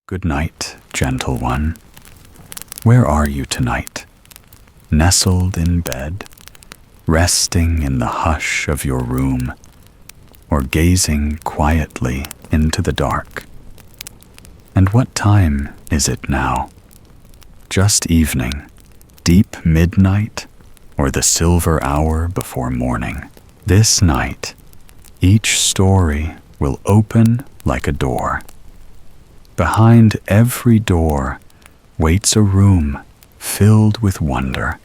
Good night, gentle one. Where are you tonight? Nestled in bed, resting in the hush of your room, or gazing quietly into the dark? And what time is it now? Just evening, deep midnight, or the silver hour before morning? This night, each story will open like a door. Behind every door waits a room filled with wonder,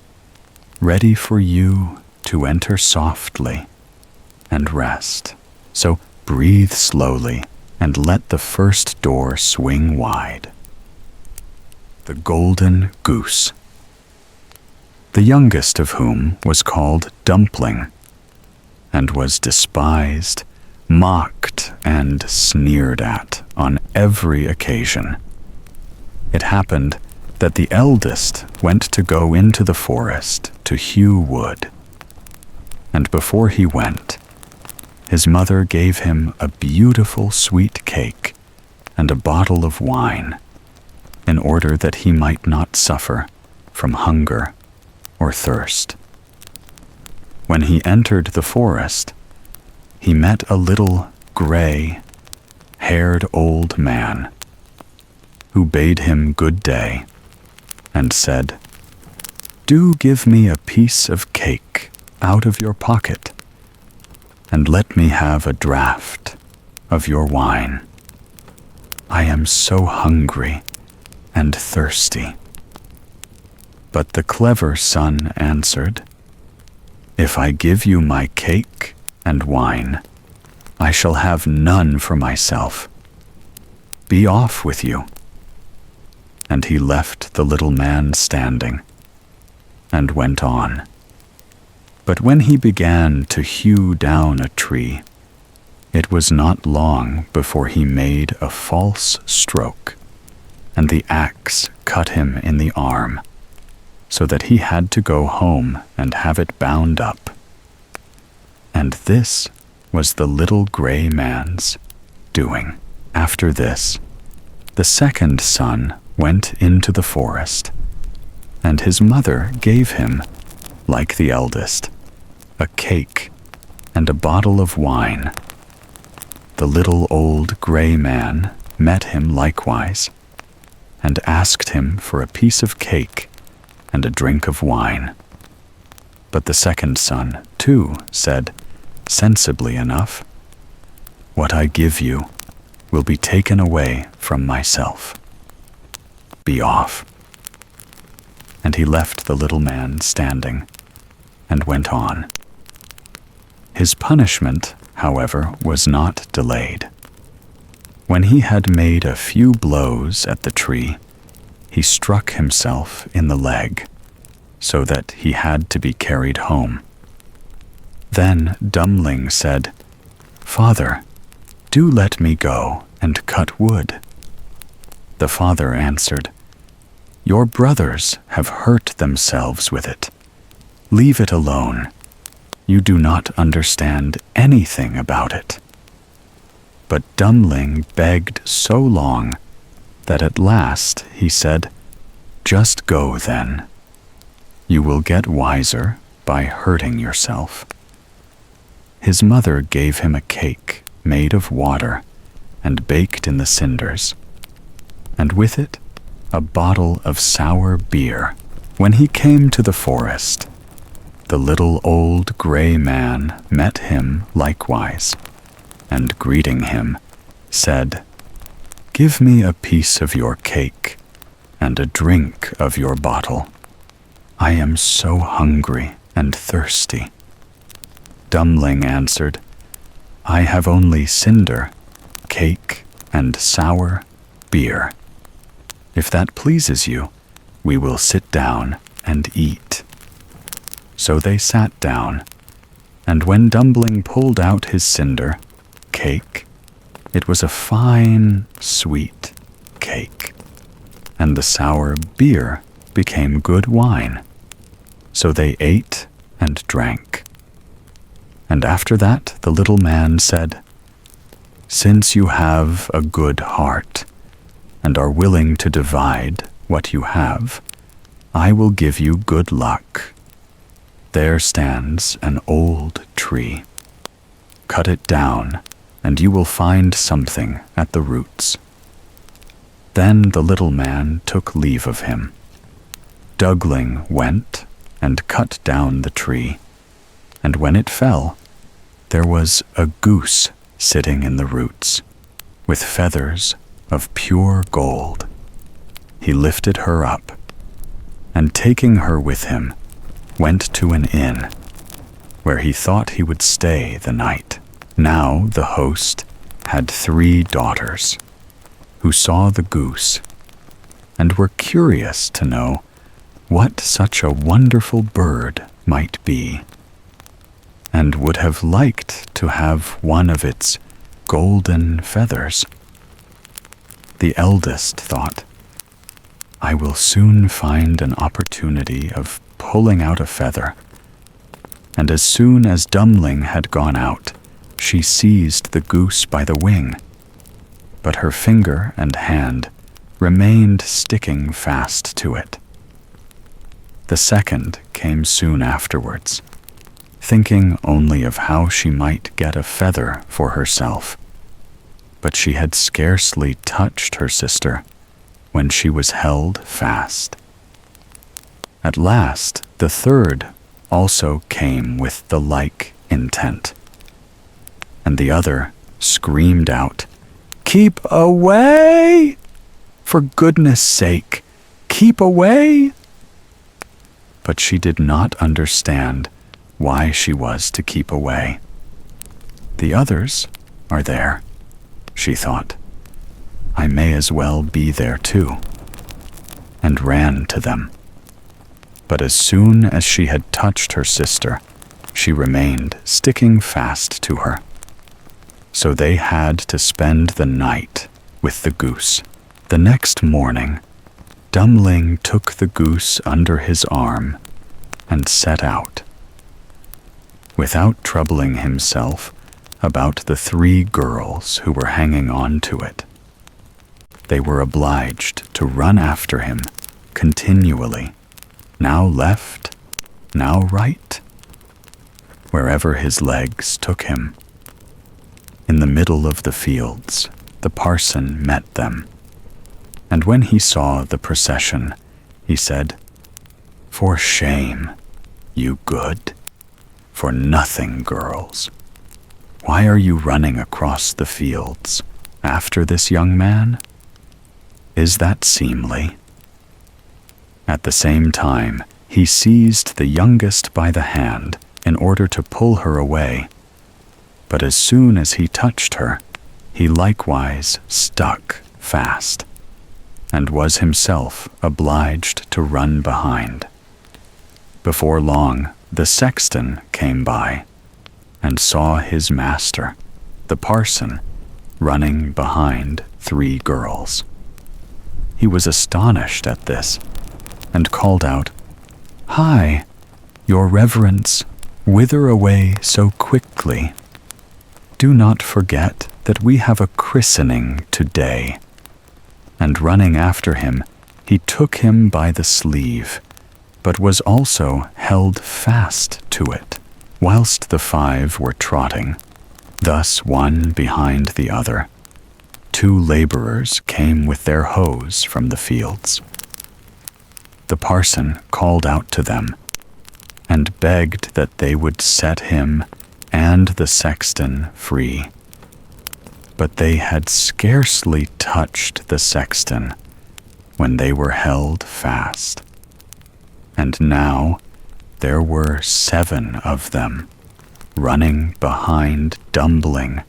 ready for you to enter softly and rest. So breathe slowly and let the first door swing wide. The Golden Goose. The youngest of whom was called Dumpling, and was despised, mocked, and sneered at on every occasion. It happened that the eldest went to go into the forest to hew wood, and before he went, his mother gave him a beautiful sweet cake and a bottle of wine, in order that he might not suffer from hunger or thirst. When he entered the forest, he met a little gray-haired old man who bade him good day and said, "Do give me a piece of cake out of your pocket, and let me have a draught of your wine. I am so hungry and thirsty." But the clever son answered, "If I give you my cake and wine, I shall have none for myself. Be off with you." And he left the little man standing and went on. But when he began to hew down a tree, it was not long before he made a false stroke, and the axe cut him in the arm, so that he had to go home and have it bound up. And this was the little gray man's doing. After this, the second son went into the forest, and his mother gave him, like the eldest, a cake and a bottle of wine. The little old gray man met him likewise, and asked him for a piece of cake and a drink of wine. But the second son, too, said, sensibly enough, "What I give you will be taken away from myself. Be off." And he left the little man standing and went on. His punishment, however, was not delayed. When he had made a few blows at the tree, he struck himself in the leg, so that he had to be carried home. Then Dumpling said, "Father, do let me go and cut wood." The father answered, "Your brothers have hurt themselves with it. Leave it alone. You do not understand anything about it." But Dumpling begged so long that at last he said, "Just go then. You will get wiser by hurting yourself." His mother gave him a cake made of water and baked in the cinders, and with it a bottle of sour beer. When he came to the forest, the little old gray man met him likewise, and greeting him, said, "Give me a piece of your cake and a drink of your bottle. I am so hungry and thirsty." Dumpling answered, "I have only cinder, cake, and sour beer. If that pleases you, we will sit down and eat." So they sat down, and when Dumpling pulled out his cinder, cake, it was a fine, sweet cake, and the sour beer became good wine. So they ate and drank. And after that the little man said, "Since you have a good heart, and are willing to divide what you have, I will give you good luck. There stands an old tree. Cut it down, and you will find something at the roots." Then the little man took leave of him. Dugling went and cut down the tree, and when it fell, there was a goose sitting in the roots, with feathers of pure gold. He lifted her up, and taking her with him, went to an inn, where he thought he would stay the night. Now the host had 3 daughters, who saw the goose, and were curious to know what such a wonderful bird might be, and would have liked to have one of its golden feathers. The eldest thought, "I will soon find an opportunity of pulling out a feather," and as soon as Dummling had gone out, she seized the goose by the wing, but her finger and hand remained sticking fast to it. The second came soon afterwards, thinking only of how she might get a feather for herself, but she had scarcely touched her sister when she was held fast. At last, the third also came with the like intent, and the other screamed out, "Keep away! For goodness sake, keep away!" But she did not understand why she was to keep away. "The others are there," she thought. "I may as well be there too," and ran to them. But as soon as she had touched her sister, she remained sticking fast to her. So they had to spend the night with the goose. The next morning, Dummling took the goose under his arm and set out, without troubling himself about the 3 girls who were hanging on to it. They were obliged to run after him continually, now left, now right, wherever his legs took him. In the middle of the fields, the parson met them, and when he saw the procession, he said, "For shame, you good, for nothing girls. Why are you running across the fields after this young man? Is that seemly?" At the same time, he seized the youngest by the hand in order to pull her away, but as soon as he touched her, he likewise stuck fast, and was himself obliged to run behind. Before long, the sexton came by, and saw his master, the parson, running behind 3 girls. He was astonished at this, and called out, "Hi, your reverence, whither away so quickly? Do not forget that we have a christening today." And running after him, he took him by the sleeve, but was also held fast to it, whilst the 5 were trotting, thus one behind the other. 2 laborers came with their hoes from the fields. The parson called out to them, and begged that they would set him and the sexton free. But they had scarcely touched the sexton when they were held fast. And now there were 7 of them, running behind Dummling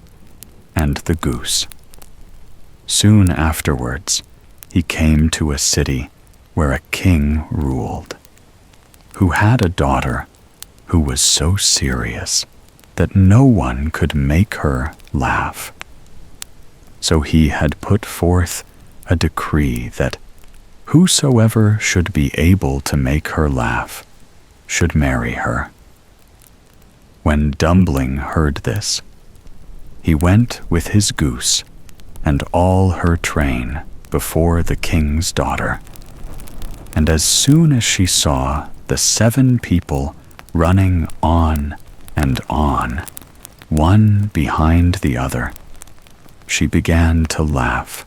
and the goose. Soon afterwards, he came to a city where a king ruled, who had a daughter who was so serious that no one could make her laugh. So he had put forth a decree that whosoever should be able to make her laugh should marry her. When Dummling heard this, he went with his goose and all her train before the king's daughter. And as soon as she saw the 7 people running on and on, one behind the other, she began to laugh,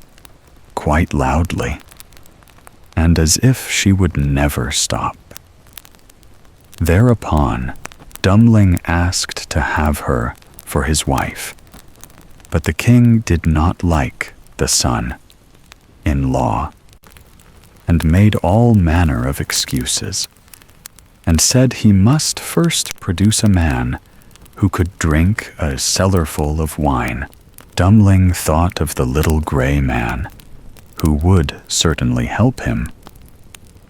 quite loudly, and as if she would never stop. Thereupon, Dummling asked to have her for his wife, but the king did not like the son-in-law, and made all manner of excuses, and said he must first produce a man who could drink a cellarful of wine. Dummling thought of the little gray man, who would certainly help him.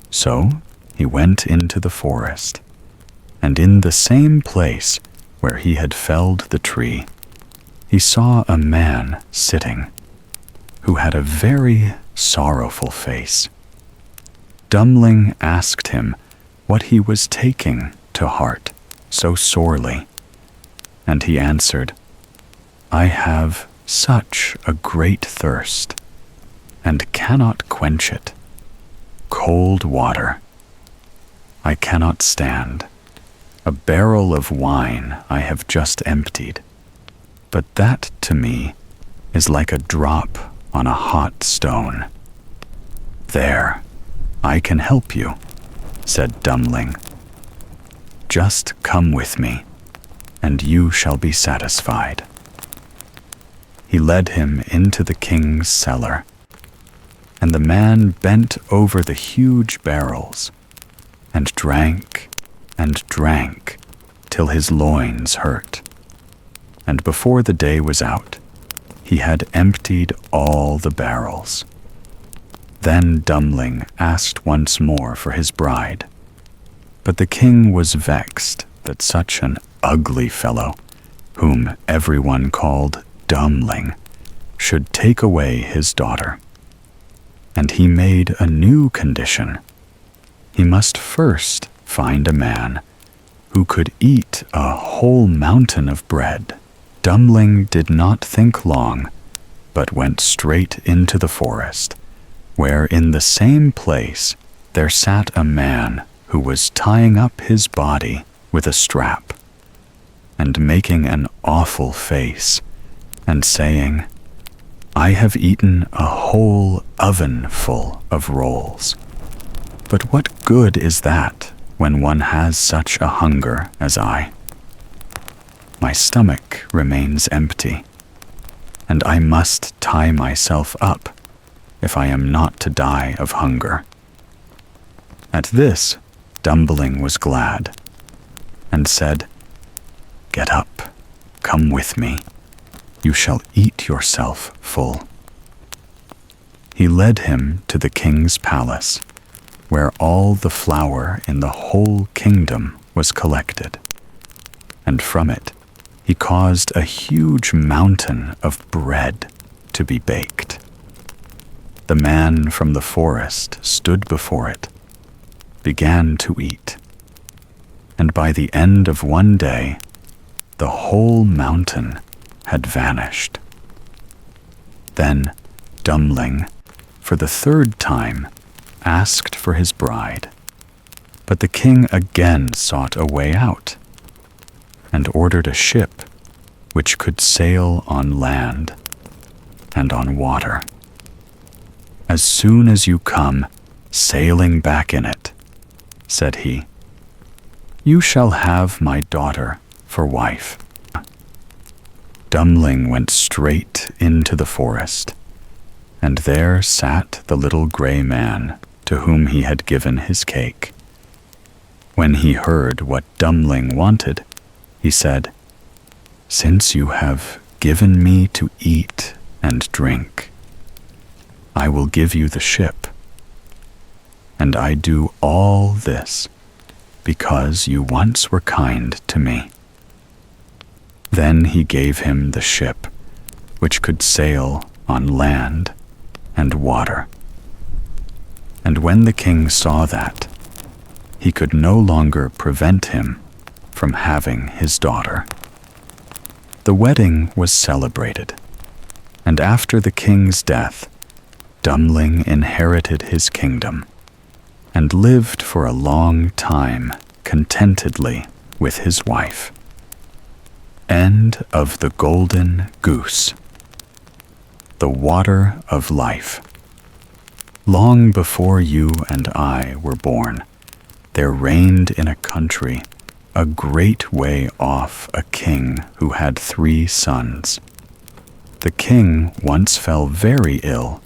So he went into the forest, and in the same place where he had felled the tree, he saw a man sitting, who had a very sorrowful face. Dummling asked him what he was taking to heart so sorely, and he answered, "I have such a great thirst, and cannot quench it. Cold water I cannot stand. A barrel of wine I have just emptied, but that to me is like a drop on a hot stone." "There, I can help you," said Dummling. "Just come with me, and you shall be satisfied." He led him into the king's cellar, and the man bent over the huge barrels, and drank till his loins hurt. And before the day was out, he had emptied all the barrels. Then Dummling asked once more for his bride, but the king was vexed that such an ugly fellow, whom everyone called Dummling, should take away his daughter. And he made a new condition. He must first find a man who could eat a whole mountain of bread. Dummling did not think long, but went straight into the forest, where in the same place there sat a man who was tying up his body with a strap, and making an awful face, and saying, "I have eaten a whole oven full of rolls. But what good is that when one has such a hunger as I? My stomach remains empty, and I must tie myself up if I am not to die of hunger." At this, Dummling was glad, and said, "Get up, come with me. You shall eat yourself full." He led him to the king's palace, where all the flour in the whole kingdom was collected, and from it he caused a huge mountain of bread to be baked. The man from the forest stood before it, began to eat, and by the end of one day, the whole mountain had vanished. Then Dummling, for the 3rd time, asked for his bride, but the king again sought a way out, and ordered a ship which could sail on land and on water. "As soon as you come sailing back in it," said he, "you shall have my daughter for wife." Dummling went straight into the forest, and there sat the little gray man to whom he had given his cake. When he heard what Dummling wanted, he said, "Since you have given me to eat and drink, I will give you the ship. And I do all this because you once were kind to me." Then he gave him the ship, which could sail on land and water. And when the king saw that, he could no longer prevent him from having his daughter. The wedding was celebrated, and after the king's death, Dummling inherited his kingdom and lived for a long time contentedly with his wife. End of The Golden Goose. The Water of Life. Long before you and I were born, there reigned in a country a great way off a king who had 3 sons. The king once fell very ill,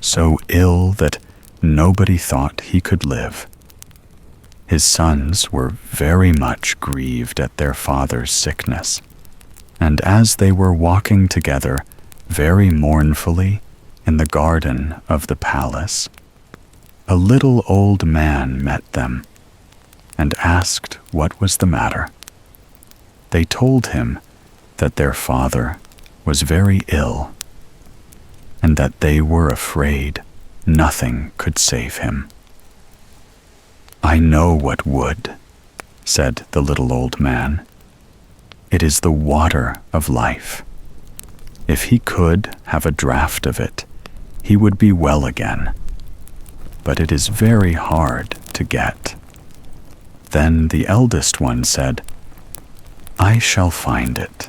so ill that nobody thought he could live. His sons were very much grieved at their father's sickness, and as they were walking together very mournfully in the garden of the palace, a little old man met them and asked what was the matter. They told him that their father was very ill and that they were afraid nothing could save him. "I know what would," said the little old man. "It is the water of life. If he could have a draught of it, he would be well again. But it is very hard to get." Then the eldest one said, "I shall find it."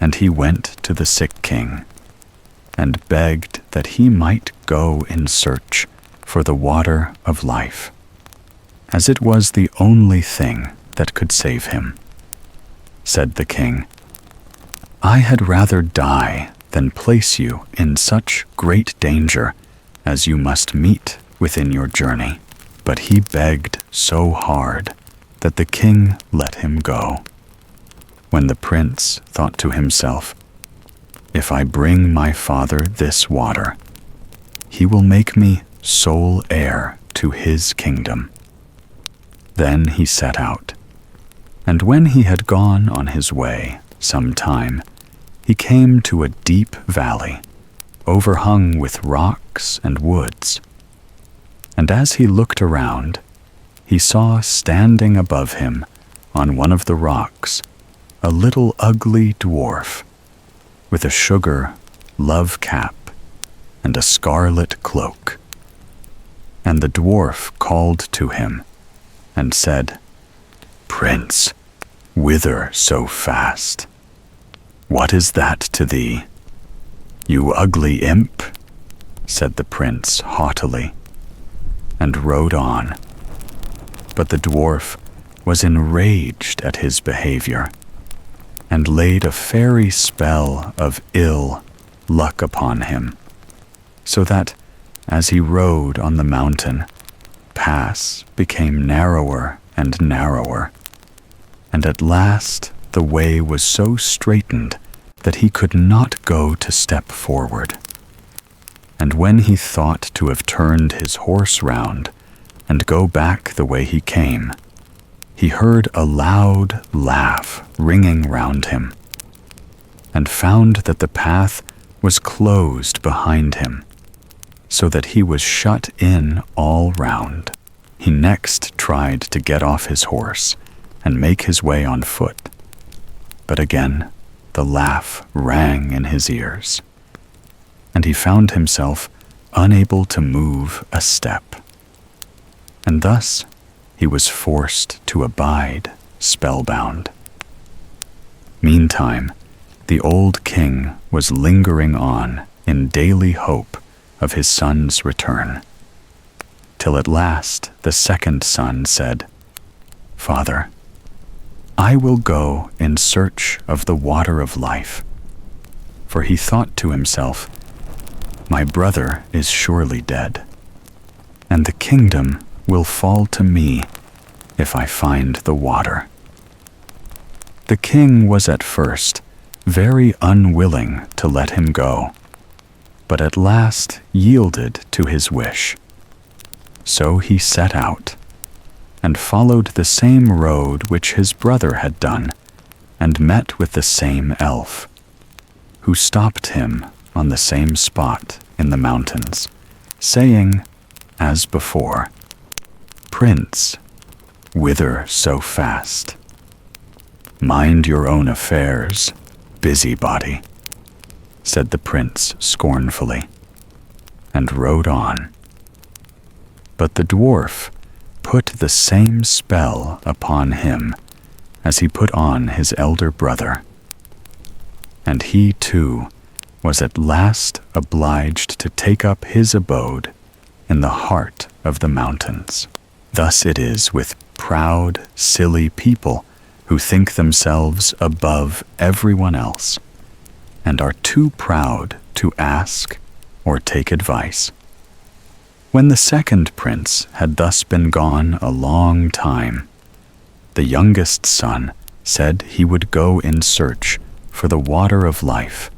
And he went to the sick king and begged that he might go in search for the water of life, as it was the only thing that could save him. Said the king, "I had rather die than place you in such great danger as you must meet within your journey." But he begged so hard that the king let him go. When the prince thought to himself, "If I bring my father this water, he will make me sole heir to his kingdom." Then he set out, and when he had gone on his way some time, he came to a deep valley, overhung with rocks and woods. And as he looked around, he saw standing above him on one of the rocks a little ugly dwarf with a sugar love cap and a scarlet cloak. And the dwarf called to him and said, "Prince, whither so fast? What is that to thee?" "You ugly imp," said the prince haughtily, and rode on. But the dwarf was enraged at his behavior, and laid a fairy spell of ill luck upon him, so that, as he rode on the mountain, pass became narrower and narrower, and at last the way was so straitened that he could not go to step forward. And when he thought to have turned his horse round and go back the way he came, he heard a loud laugh ringing round him, and found that the path was closed behind him, so that he was shut in all round. He next tried to get off his horse and make his way on foot, but again the laugh rang in his ears, and he found himself unable to move a step. And thus he was forced to abide spellbound. Meantime, the old king was lingering on in daily hope of his son's return, till at last the second son said, "Father, I will go in search of the water of life." For he thought to himself, "My brother is surely dead, and the kingdom will fall to me if I find the water." The king was at first very unwilling to let him go, but at last yielded to his wish. So he set out, and followed the same road which his brother had done, and met with the same elf, who stopped him on the same spot in the mountains, saying, as before, "Prince, whither so fast?" "Mind your own affairs, busybody," said the prince scornfully. and rode on. But the dwarf put the same spell upon him as he put on his elder brother, and he too was at last obliged to take up his abode in the heart of the mountains. Thus it is with proud, silly people who think themselves above everyone else and are too proud to ask or take advice. When the second prince had thus been gone a long time, the youngest son said he would go in search for the water of life,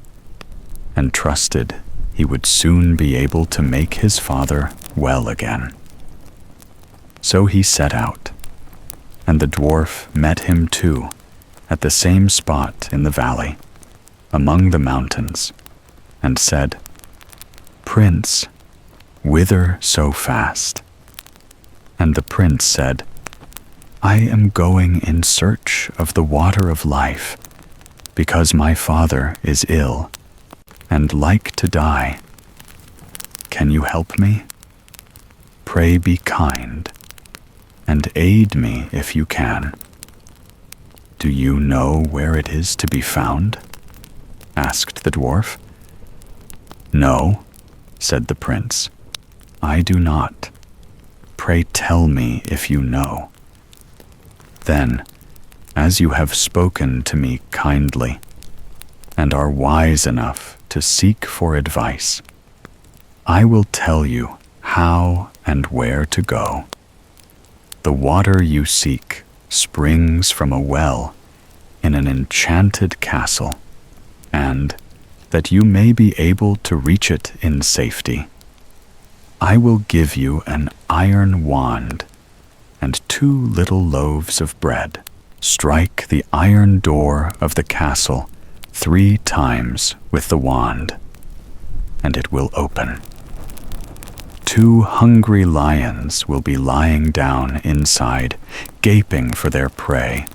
and trusted he would soon be able to make his father well again. So he set out, and the dwarf met him too at the same spot in the valley, among the mountains, and said, "Prince, whither so fast?" And the prince said, "I am going in search of the water of life, because my father is ill and like to die. Can you help me? Pray be kind, and aid me if you can." "Do you know where it is to be found?" asked the dwarf. "No," said the prince, "I do not. Pray tell me if you know. Then, as you have spoken to me kindly, and are wise enough to seek for advice, I will tell you how and where to go. The water you seek springs from a well in an enchanted castle, and, that you may be able to reach it in safety, I will give you an iron wand and 2 little loaves of bread. Strike the iron door of the castle 3 times with the wand, and it will open. 2 hungry lions will be lying down inside, gaping for their prey.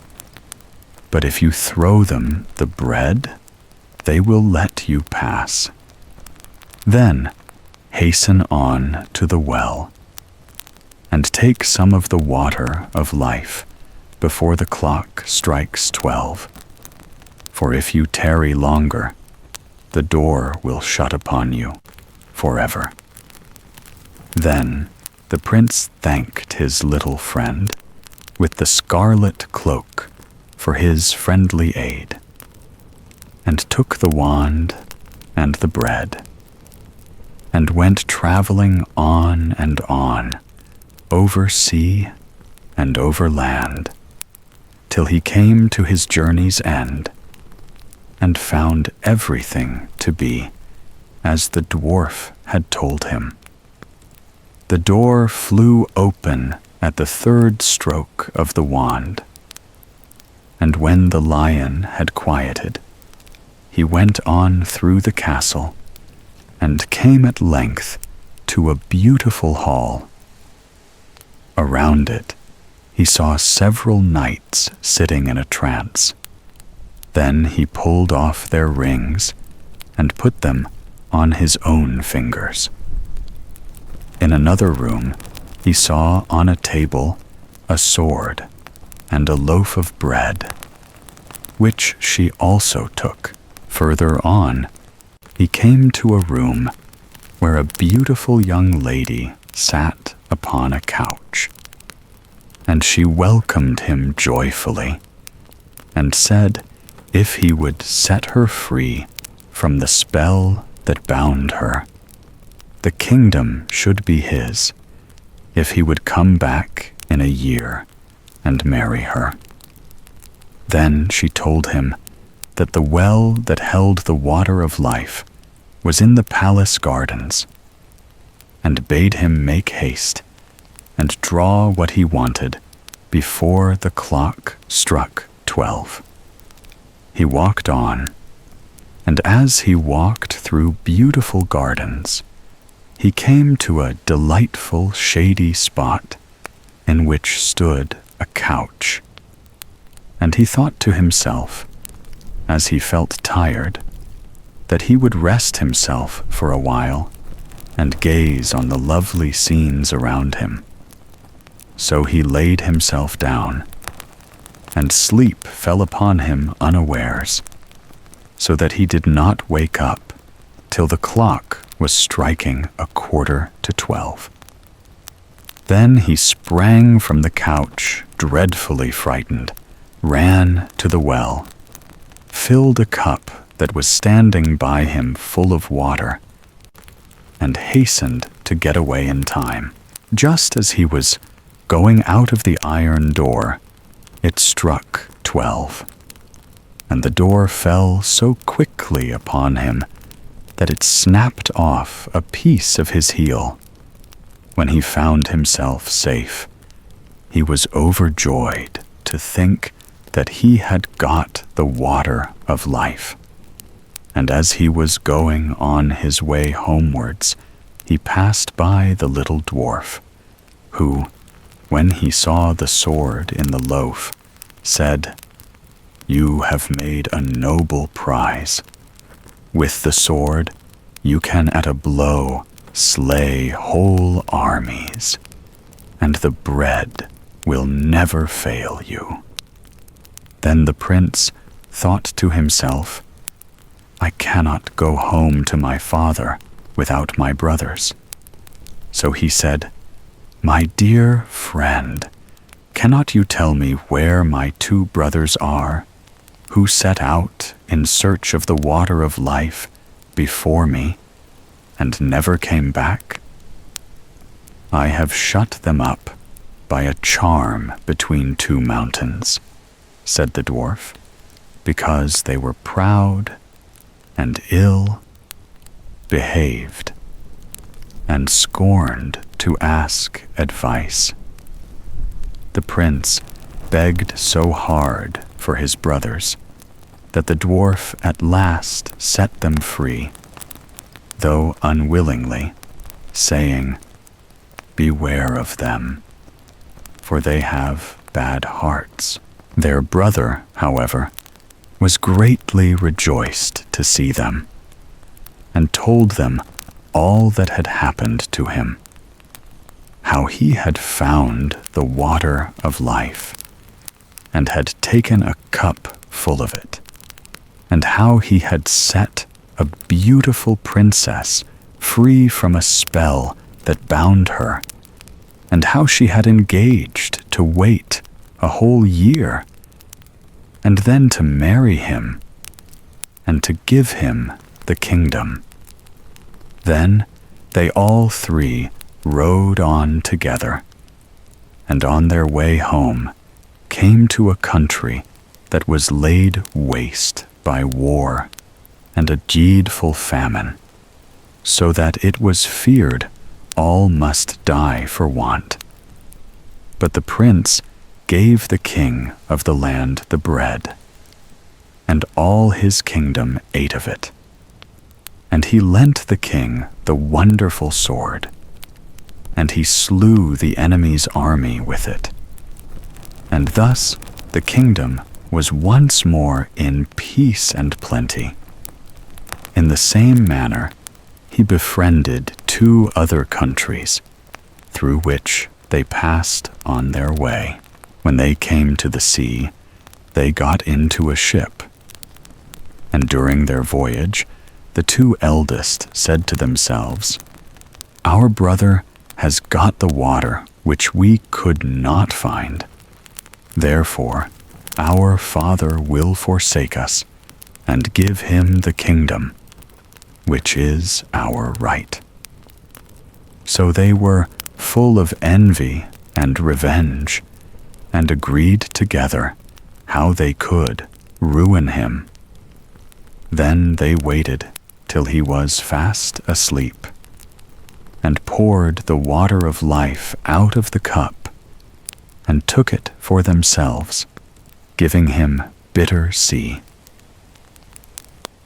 But if you throw them the bread, they will let you pass. Then hasten on to the well, and take some of the water of life before the clock strikes 12. For if you tarry longer, the door will shut upon you forever." Then the prince thanked his little friend with the scarlet cloak for his friendly aid, and took the wand and the bread, and went traveling on and on, over sea and over land, till he came to his journey's end, and found everything to be as the dwarf had told him. The door flew open at the 3rd stroke of the wand, and when the lion had quieted, he went on through the castle, and came at length to a beautiful hall. Around it he saw several knights sitting in a trance. Then he pulled off their rings and put them on his own fingers. In another room he saw on a table a sword and a loaf of bread, which she also took. Further on he came to a room where a beautiful young lady sat upon a couch, and she welcomed him joyfully, and said if he would set her free from the spell that bound her, the kingdom should be his, if he would come back in a year and marry her. Then she told him that the well that held the water of life was in the palace gardens, and bade him make haste and draw what he wanted before the clock struck 12. He walked on, and as he walked through beautiful gardens, he came to a delightful shady spot in which stood a couch, and he thought to himself, as he felt tired, that he would rest himself for a while and gaze on the lovely scenes around him. So he laid himself down, and sleep fell upon him unawares, so that he did not wake up till the clock was striking 11:45. Then he sprang from the couch, dreadfully frightened, ran to the well, filled a cup that was standing by him full of water, and hastened to get away in time. Just as he was going out of the iron door, it struck 12, and the door fell so quickly upon him that it snapped off a piece of his heel. When he found himself safe, he was overjoyed to think that he had got the water of life. And as he was going on his way homewards, he passed by the little dwarf, who, when he saw the sword in the loaf, said, "You have made a noble prize. With the sword, you can at a blow slay whole armies, and the bread will never fail you." Then the prince thought to himself, "I cannot go home to my father without my brothers." So he said, "My dear friend, cannot you tell me where my 2 brothers are, who set out in search of the water of life before me and never came back? I have shut them up by a charm between 2 mountains," said the dwarf, "because they were proud and ill-behaved, and scorned to ask advice." The prince begged so hard for his brothers that the dwarf at last set them free, though unwillingly, saying, "Beware of them, for they have bad hearts." Their brother, however, was greatly rejoiced to see them, and told them all that had happened to him, how he had found the water of life, and had taken a cup full of it, and how he had set a beautiful princess free from a spell that bound her, and how she had engaged to wait a whole year, and then to marry him, and to give him the kingdom. Then they all 3 rode on together, and on their way home came to a country that was laid waste by war and a dreadful famine, so that it was feared all must die for want. But the prince gave the king of the land the bread, and all his kingdom ate of it. And he lent the king the wonderful sword, and he slew the enemy's army with it. And thus the kingdom was once more in peace and plenty. In the same manner, he befriended 2 other countries, through which they passed on their way. When they came to the sea, they got into a ship. And during their voyage, the 2 eldest said to themselves, "Our brother has got the water which we could not find. Therefore, our father will forsake us and give him the kingdom, which is our right." So they were full of envy and revenge, and agreed together how they could ruin him. Then they waited till he was fast asleep, and poured the water of life out of the cup, and took it for themselves, giving him bitter sea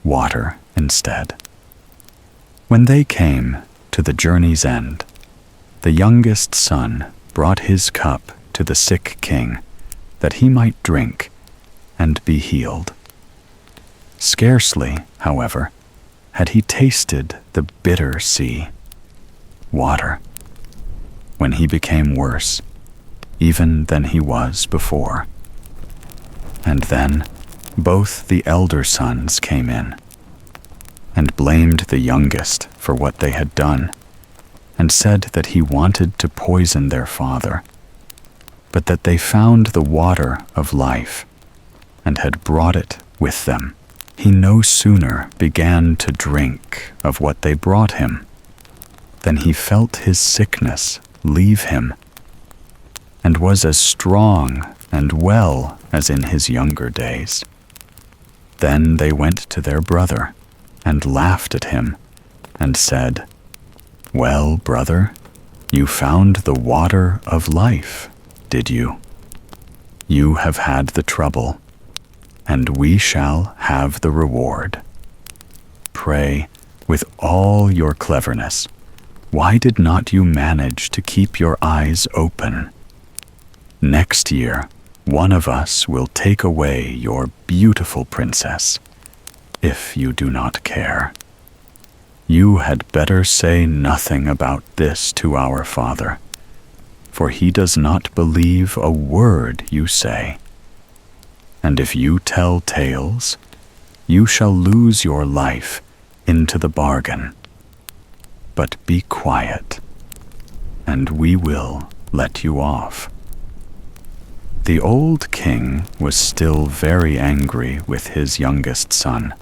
water instead. When they came to the journey's end, the youngest son brought his cup to the sick king, that he might drink and be healed. Scarcely, however, had he tasted the bitter sea, water, when he became worse even than he was before. And then both the elder sons came in and blamed the youngest for what they had done, and said that he wanted to poison their father, but that they found the water of life and had brought it with them. He no sooner began to drink of what they brought him than he felt his sickness leave him, and was as strong and well as in his younger days. Then they went to their brother and laughed at him and said, "Well, brother, you found the water of life, did you? You have had the trouble, and we shall have the reward. Pray, with all your cleverness, why did not you manage to keep your eyes open? Next year, one of us will take away your beautiful princess, if you do not care. You had better say nothing about this to our father, for he does not believe a word you say. And if you tell tales, you shall lose your life into the bargain. But be quiet, and we will let you off." The old king was still very angry with his youngest son,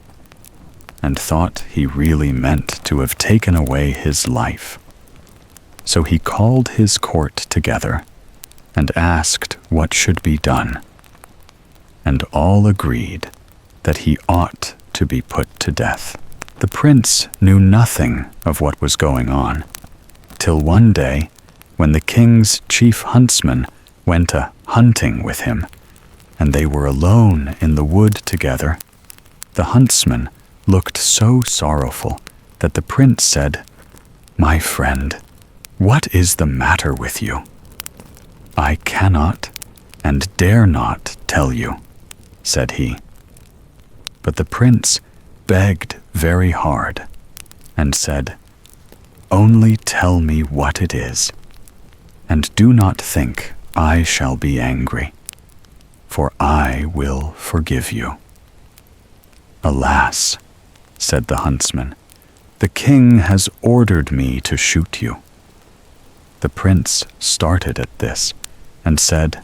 and thought he really meant to have taken away his life. So he called his court together and asked what should be done, and all agreed that he ought to be put to death. The prince knew nothing of what was going on, till one day, when the king's chief huntsman went hunting with him, and they were alone in the wood together. The huntsman looked so sorrowful that the prince said, "My friend, what is the matter with you?" "I cannot and dare not tell you," said he. But the prince begged very hard and said, "Only tell me what it is, and do not think I shall be angry, for I will forgive you." "Alas," said the huntsman, "the king has ordered me to shoot you." The prince started at this and said,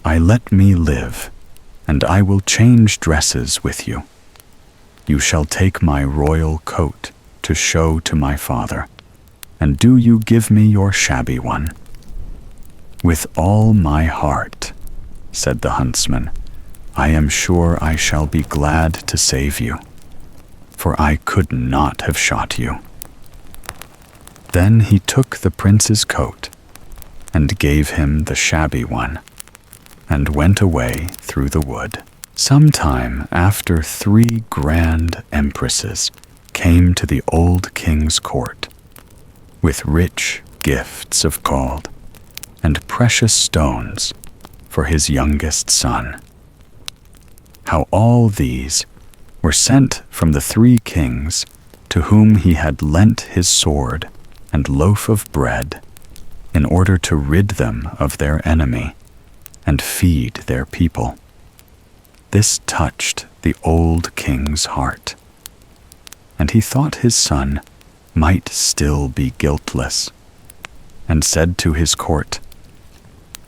"Let me live, and I will change dresses with you. You shall take my royal coat to show to my father, and do you give me your shabby one?" "With all my heart," said the huntsman. "I am sure I shall be glad to save you, for I could not have shot you." Then he took the prince's coat and gave him the shabby one, and went away through the wood. Some time after, 3 grand empresses came to the old king's court, with rich gifts of gold and precious stones for his youngest son. How all these were sent from the 3 kings to whom he had lent his sword and loaf of bread, in order to rid them of their enemy and feed their people. This touched the old king's heart, and he thought his son might still be guiltless, and said to his court,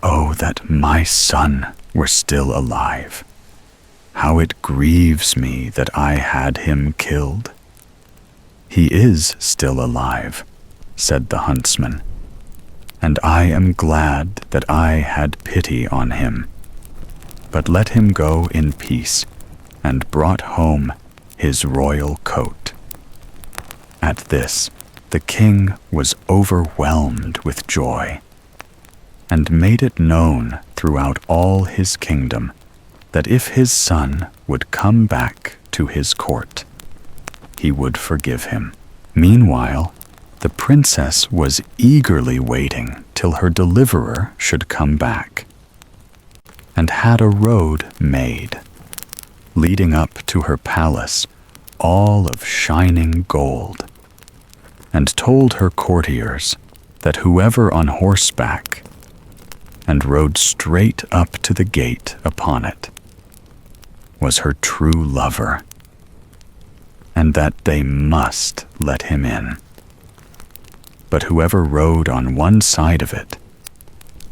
"Oh, that my son were still alive! How it grieves me that I had him killed." "He is still alive," said the huntsman, "and I am glad that I had pity on him. But let him go in peace," and brought home his royal coat. At this, the king was overwhelmed with joy, and made it known throughout all his kingdom that if his son would come back to his court, he would forgive him. Meanwhile, the princess was eagerly waiting till her deliverer should come back, and had a road made, leading up to her palace, all of shining gold. and told her courtiers that whoever on horseback and rode straight up to the gate upon it was her true lover, and that they must let him in. But whoever rode on one side of it,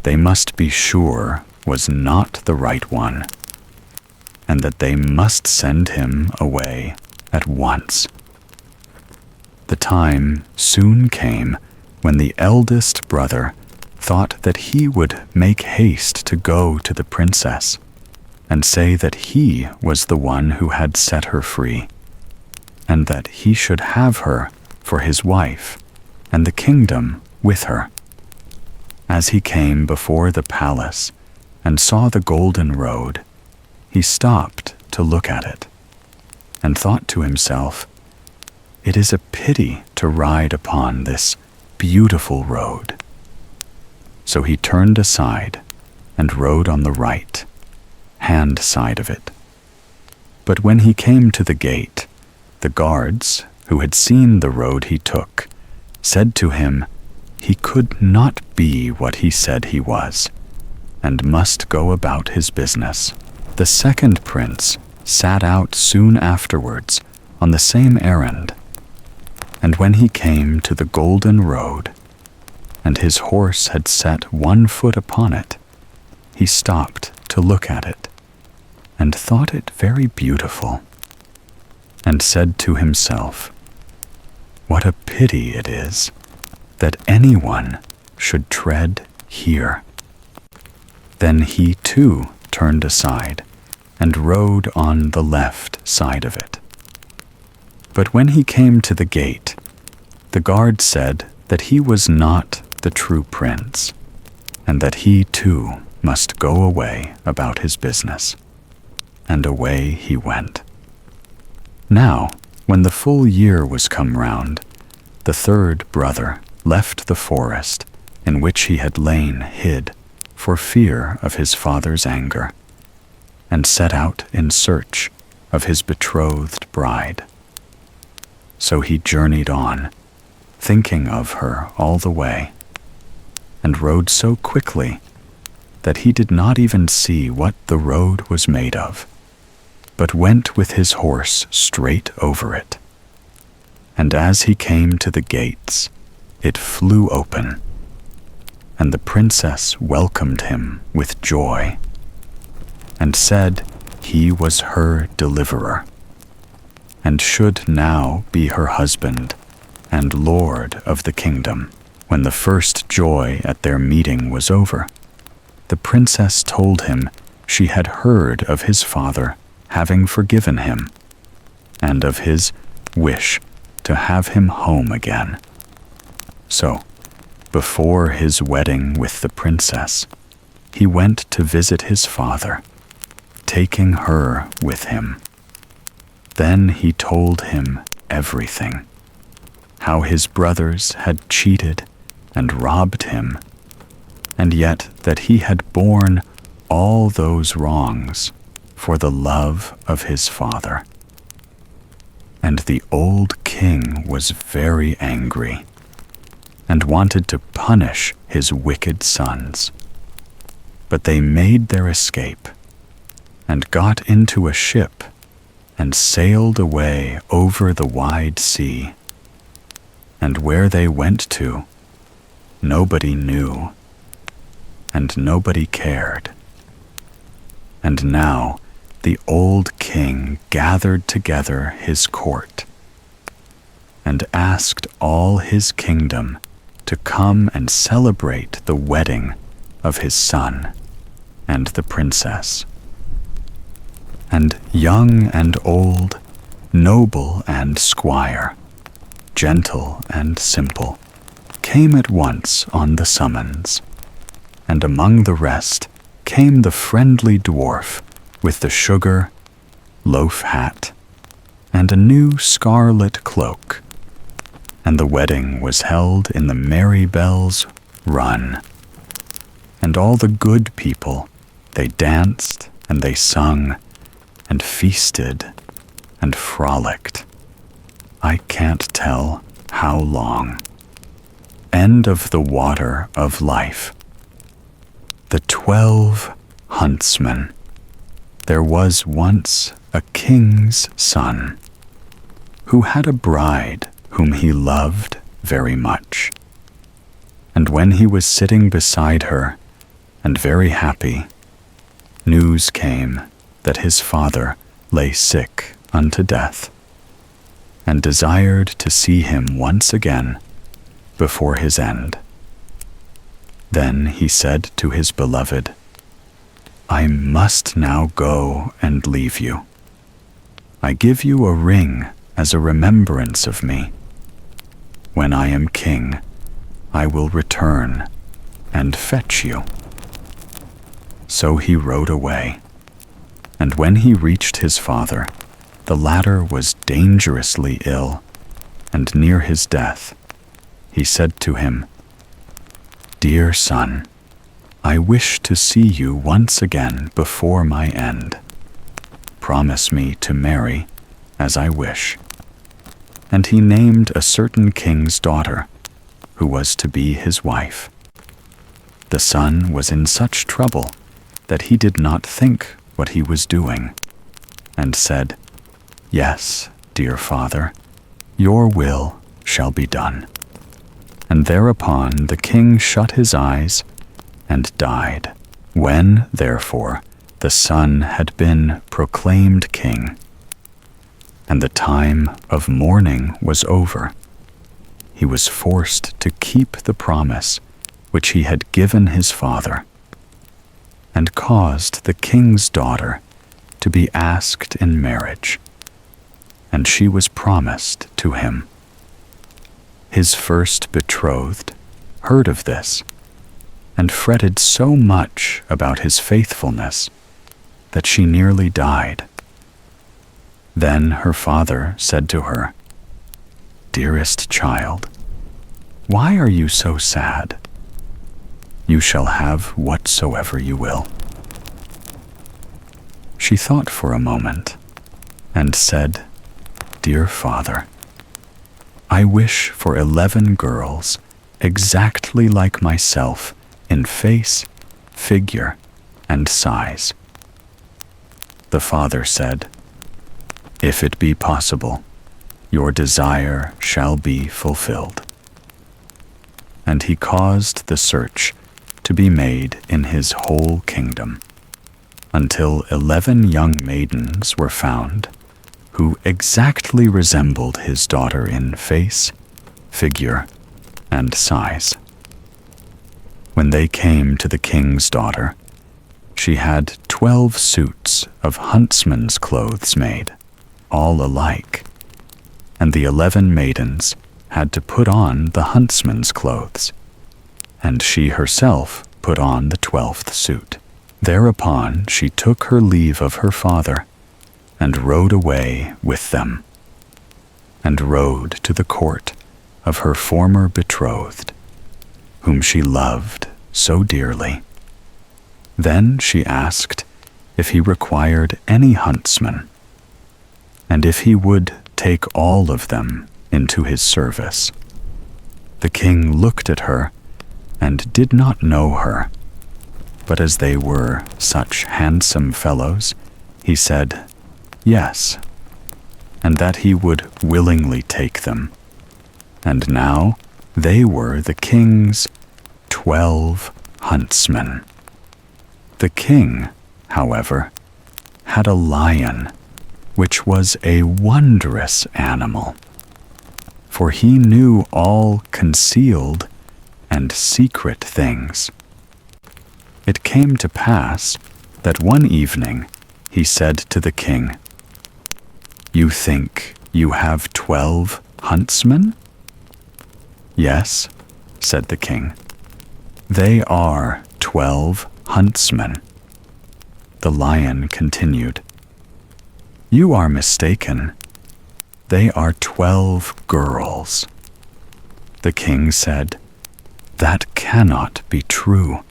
they must be sure was not the right one, and that they must send him away at once. The time soon came when the eldest brother thought that he would make haste to go to the princess and say that he was the one who had set her free, and that he should have her for his wife and the kingdom with her. As he came before the palace and saw the golden road, he stopped to look at it, and thought to himself, "It is a pity to ride upon this beautiful road." So he turned aside and rode on the right hand side of it. But when he came to the gate, the guards, who had seen the road he took, said to him he could not be what he said he was, and must go about his business. The second prince sat out soon afterwards on the same errand, and when he came to the golden road, and his horse had set one foot upon it, he stopped to look at it, and thought it very beautiful, and said to himself, "What a pity it is that anyone should tread here." Then he too turned aside and rode on the left side of it. But when he came to the gate, the guard said that he was not the true prince, and that he too must go away about his business. And away he went. Now, when the full year was come round, the third brother left the forest in which he had lain hid for fear of his father's anger, and set out in search of his betrothed bride. So he journeyed on, thinking of her all the way, and rode so quickly that he did not even see what the road was made of, but went with his horse straight over it. And as he came to the gates, it flew open, and the princess welcomed him with joy, and said he was her deliverer, and should now be her husband and lord of the kingdom. When the first joy at their meeting was over, the princess told him she had heard of his father having forgiven him, and of his wish to have him home again. So, before his wedding with the princess, he went to visit his father, taking her with him. Then he told him everything, how his brothers had cheated and robbed him, and yet that he had borne all those wrongs for the love of his father. And the old king was very angry, and wanted to punish his wicked sons. But they made their escape, and got into a ship, and sailed away over the wide sea. And where they went to, nobody knew, and nobody cared. And now the old king gathered together his court, and asked all his kingdom to come and celebrate the wedding of his son and the princess. And young and old, noble and squire, gentle and simple, came at once on the summons, and among the rest came the friendly dwarf with the sugar loaf hat and a new scarlet cloak. And the wedding was held in the Merry Bells Run. And all the good people, they danced and they sung and feasted and frolicked. I can't tell how long? End of the water of life. The 12 Huntsmen. There was once a king's son who had a bride whom he loved very much. And when he was sitting beside her and very happy, news came that his father lay sick unto death, and desired to see him once again before his end. Then he said to his beloved, I must now go and leave you. I give you a ring as a remembrance of me. When I am king, I will return and fetch you. So he rode away, and when he reached his father, the latter was dangerously ill, and near his death. He said to him, Dear son, I wish to see you once again before my end. Promise me to marry as I wish. And he named a certain king's daughter, who was to be his wife. The son was in such trouble that he did not think what he was doing, and said, Yes, dear father, your will shall be done. And thereupon the king shut his eyes and died. When, therefore, the son had been proclaimed king, and the time of mourning was over, he was forced to keep the promise which he had given his father, and caused the king's daughter to be asked in marriage, and she was promised to him. His first betrothed heard of this, and fretted so much about his faithfulness that she nearly died. Then her father said to her, Dearest child, why are you so sad? You shall have whatsoever you will. She thought for a moment, and said, Dear father, I wish for 11 girls exactly like myself in face, figure, and size. The father said, If it be possible, your desire shall be fulfilled. And he caused the search to be made in his whole kingdom, until 11 young maidens were found, who exactly resembled his daughter in face, figure, and size. When they came to the king's daughter, she had 12 suits of huntsmen's clothes made, all alike, and the 11 maidens had to put on the huntsman's clothes, and she herself put on the 12th suit. Thereupon she took her leave of her father, and rode away with them, and rode to the court of her former betrothed, whom she loved so dearly. Then she asked if he required any huntsman, and if he would take all of them into his service. The king looked at her and did not know her, but as they were such handsome fellows, he said, Yes, and that he would willingly take them. And now they were the king's 12 huntsmen. The king, however, had a lion, which was a wondrous animal, for he knew all concealed and secret things. It came to pass that one evening he said to the king, You think you have 12 huntsmen? Yes, said the king. They are 12 huntsmen. The lion continued, You are mistaken. They are 12 girls. The king said, That cannot be true.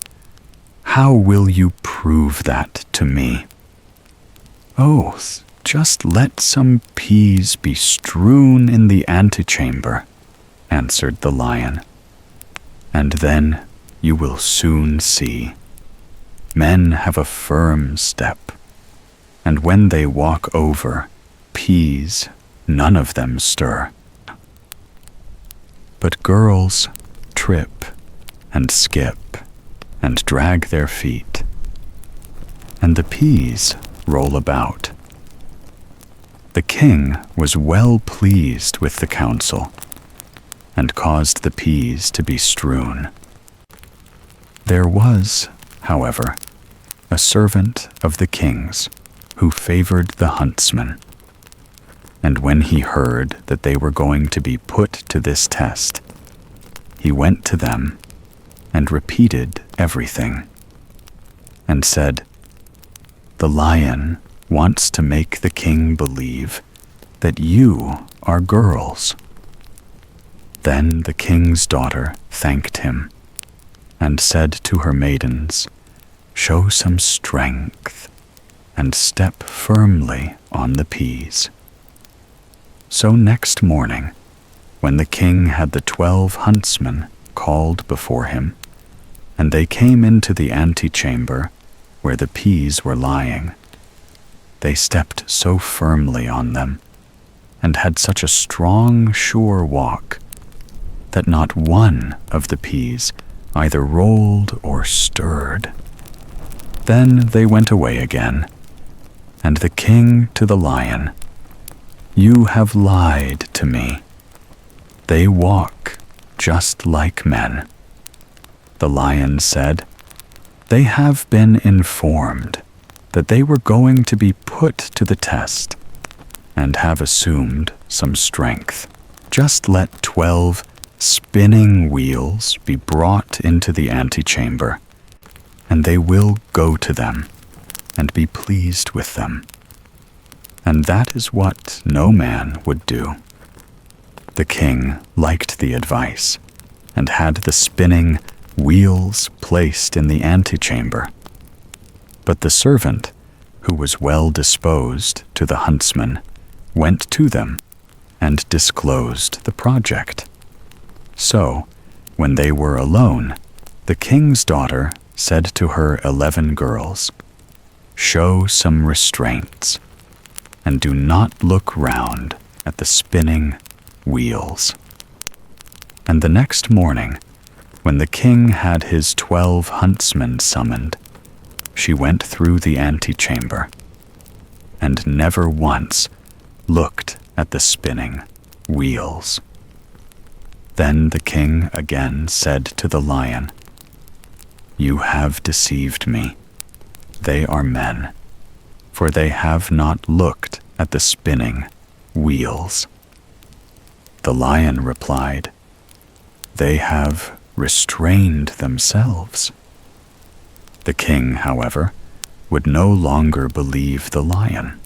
How will you prove that to me? Oh, just let some peas be strewn in the antechamber, answered the lion, "and then you will soon see. Men have a firm step, and when they walk over peas, none of them stir. But girls trip and skip and drag their feet, and the peas roll about." The king was well pleased with the counsel, and caused the peas to be strewn. There was, however, a servant of the king's who favored the huntsmen, and when he heard that they were going to be put to this test, he went to them and repeated everything, and said, "The lion wants to make the king believe that you are girls." Then the king's daughter thanked him, and said to her maidens, "Show some strength, and step firmly on the peas." So next morning, when the king had the 12 huntsmen called before him, and they came into the antechamber where the peas were lying, they stepped so firmly on them, and had such a strong, sure walk, that not one of the peas either rolled or stirred. Then they went away again, and the king to the lion, "You have lied to me. They walk just like men." The lion said, "They have been informed that they were going to be put to the test, and have assumed some strength. Just let 12 spinning wheels be brought into the antechamber, and they will go to them and be pleased with them." And that is what no man would do. The king liked the advice, and had the spinning wheels placed in the antechamber. But the servant, who was well disposed to the huntsmen, went to them and disclosed the project. So, when they were alone, the king's daughter said to her 11 girls, "Show some restraints, and do not look round at the spinning wheels." And the next morning, when the king had his 12 huntsmen summoned, she went through the antechamber, and never once looked at the spinning wheels. Then the king again said to the lion, "You have deceived me. They are men, for they have not looked at the spinning wheels." The lion replied, "They have restrained themselves." The king, however, would no longer believe the lion.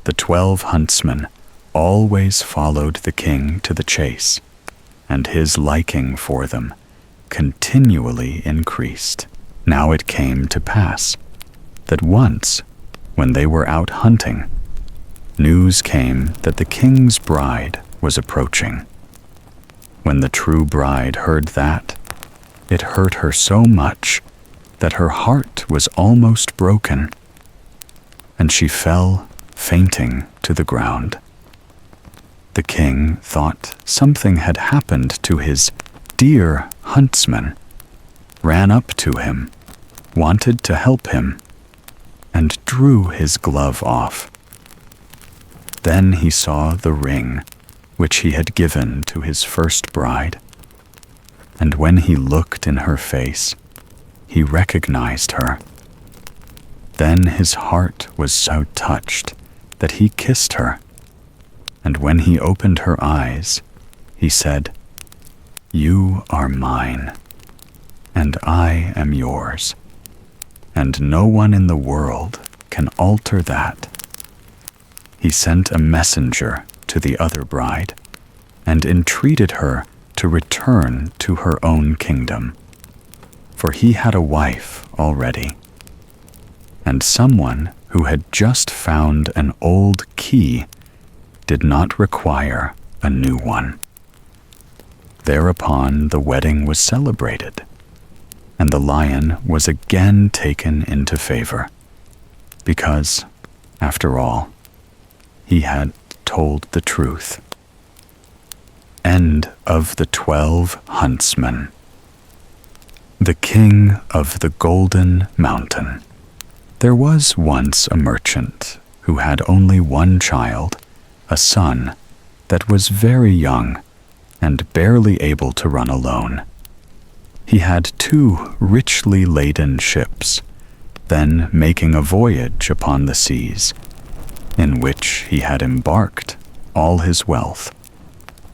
The 12 huntsmen always followed the king to the chase, and his liking for them continually increased. Now it came to pass that once, when they were out hunting, news came that the king's bride was approaching. When the true bride heard that, it hurt her so much that her heart was almost broken, and she fell fainting to the ground. The king thought something had happened to his dear huntsman, ran up to him, wanted to help him, and drew his glove off. Then he saw the ring which he had given to his first bride, and when he looked in her face, he recognized her. Then his heart was so touched that he kissed her, and when he opened her eyes, he said, "You are mine, and I am yours, and no one in the world can alter that." He sent a messenger to the other bride, and entreated her to return to her own kingdom, for he had a wife already, and someone who had just found an old key did not require a new one. Thereupon the wedding was celebrated, and the lion was again taken into favor, because, after all, he had told the truth. End of the 12 Huntsmen. The King of the Golden Mountain. There was once a merchant who had only one child, a son, that was very young and barely able to run alone. He had 2 richly laden ships, then making a voyage upon the seas, in which he had embarked all his wealth,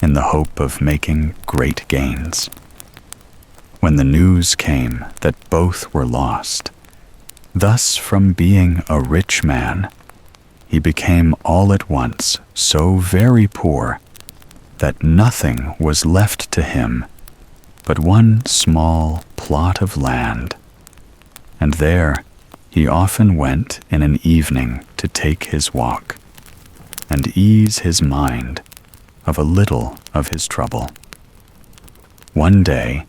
in the hope of making great gains. When the news came that both were lost, thus from being a rich man, he became all at once so very poor that nothing was left to him but one small plot of land, and there he often went in an evening to take his walk and ease his mind of a little of his trouble. One day,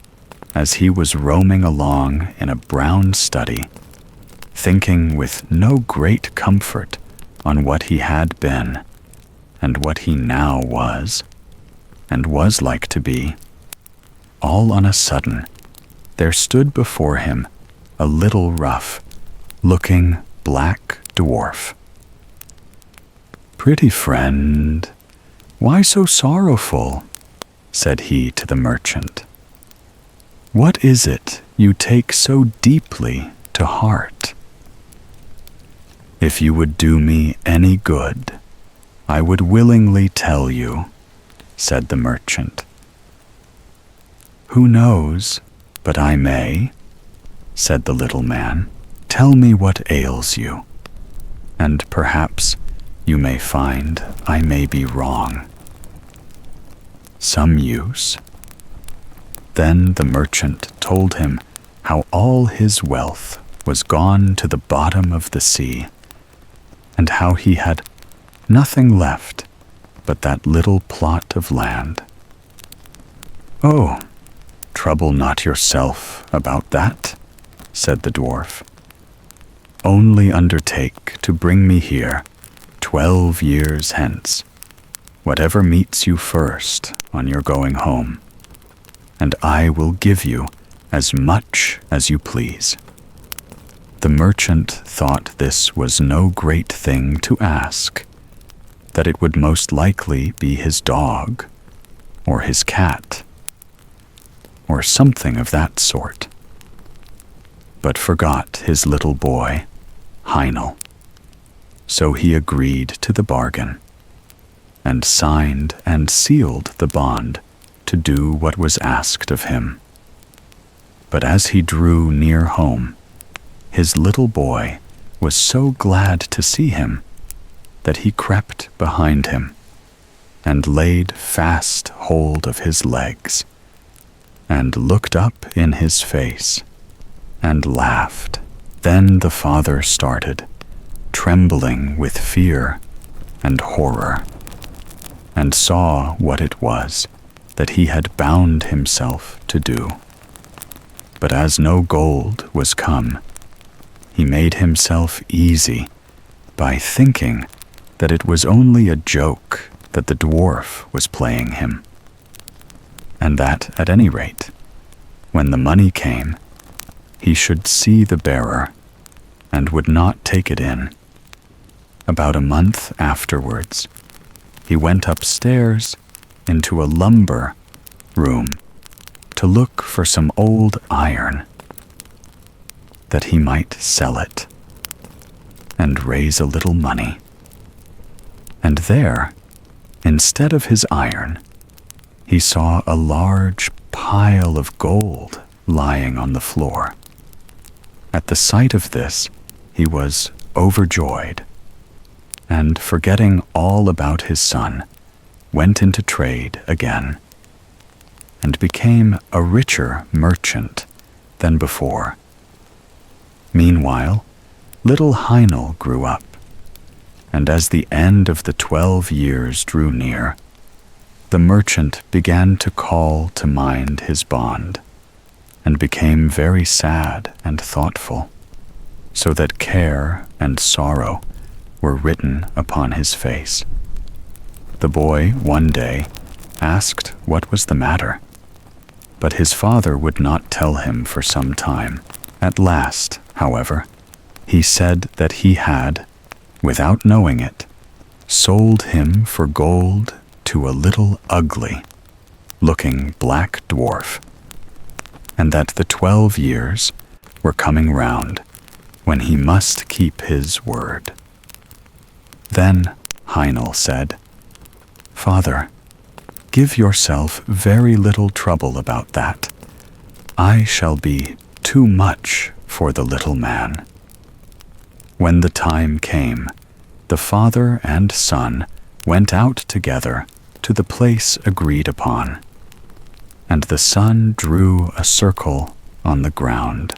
as he was roaming along in a brown study, thinking with no great comfort on what he had been and what he now was and was like to be, all on a sudden there stood before him a little rough-looking black dwarf. "Pretty friend, why so sorrowful?" said he to the merchant. "What is it you take so deeply to heart? If you would do me any good, I would willingly tell you," said the merchant. "Who knows but I may?" said the little man. "Tell me what ails you, and perhaps you may find I may be wrong." "Some use." Then the merchant told him how all his wealth was gone to the bottom of the sea, and how he had nothing left but that little plot of land. "Oh, trouble not yourself about that," said the dwarf. "Only undertake to bring me here 12 years hence, whatever meets you first on your going home, and I will give you as much as you please." The merchant thought this was no great thing to ask, that it would most likely be his dog, or his cat, or something of that sort, but forgot his little boy, Heinel. So he agreed to the bargain, and signed and sealed the bond to do what was asked of him. But as he drew near home, his little boy was so glad to see him that he crept behind him and laid fast hold of his legs and looked up in his face and laughed. Then the father started, trembling with fear and horror, and saw what it was that he had bound himself to do. But as no gold was come, he made himself easy by thinking that it was only a joke that the dwarf was playing him, and that, at any rate, when the money came, he should see the bearer and would not take it in. About a month afterwards, he went upstairs into a lumber room to look for some old iron, that he might sell it and raise a little money. And there, instead of his iron, he saw a large pile of gold lying on the floor. At the sight of this, he was overjoyed, and forgetting all about his son, went into trade again, and became a richer merchant than before. Meanwhile, little Heinel grew up, and as the end of the 12 years drew near, the merchant began to call to mind his bond, and became very sad and thoughtful, so that care and sorrow were written upon his face. The boy one day asked what was the matter, but his father would not tell him for some time. At last, however, he said that he had, without knowing it, sold him for gold to a little ugly-looking black dwarf, and that the 12 years were coming round when he must keep his word. Then Heinel said, "Father, give yourself very little trouble about that. I shall be too much for the little man." When the time came, the father and son went out together to the place agreed upon, and the son drew a circle on the ground,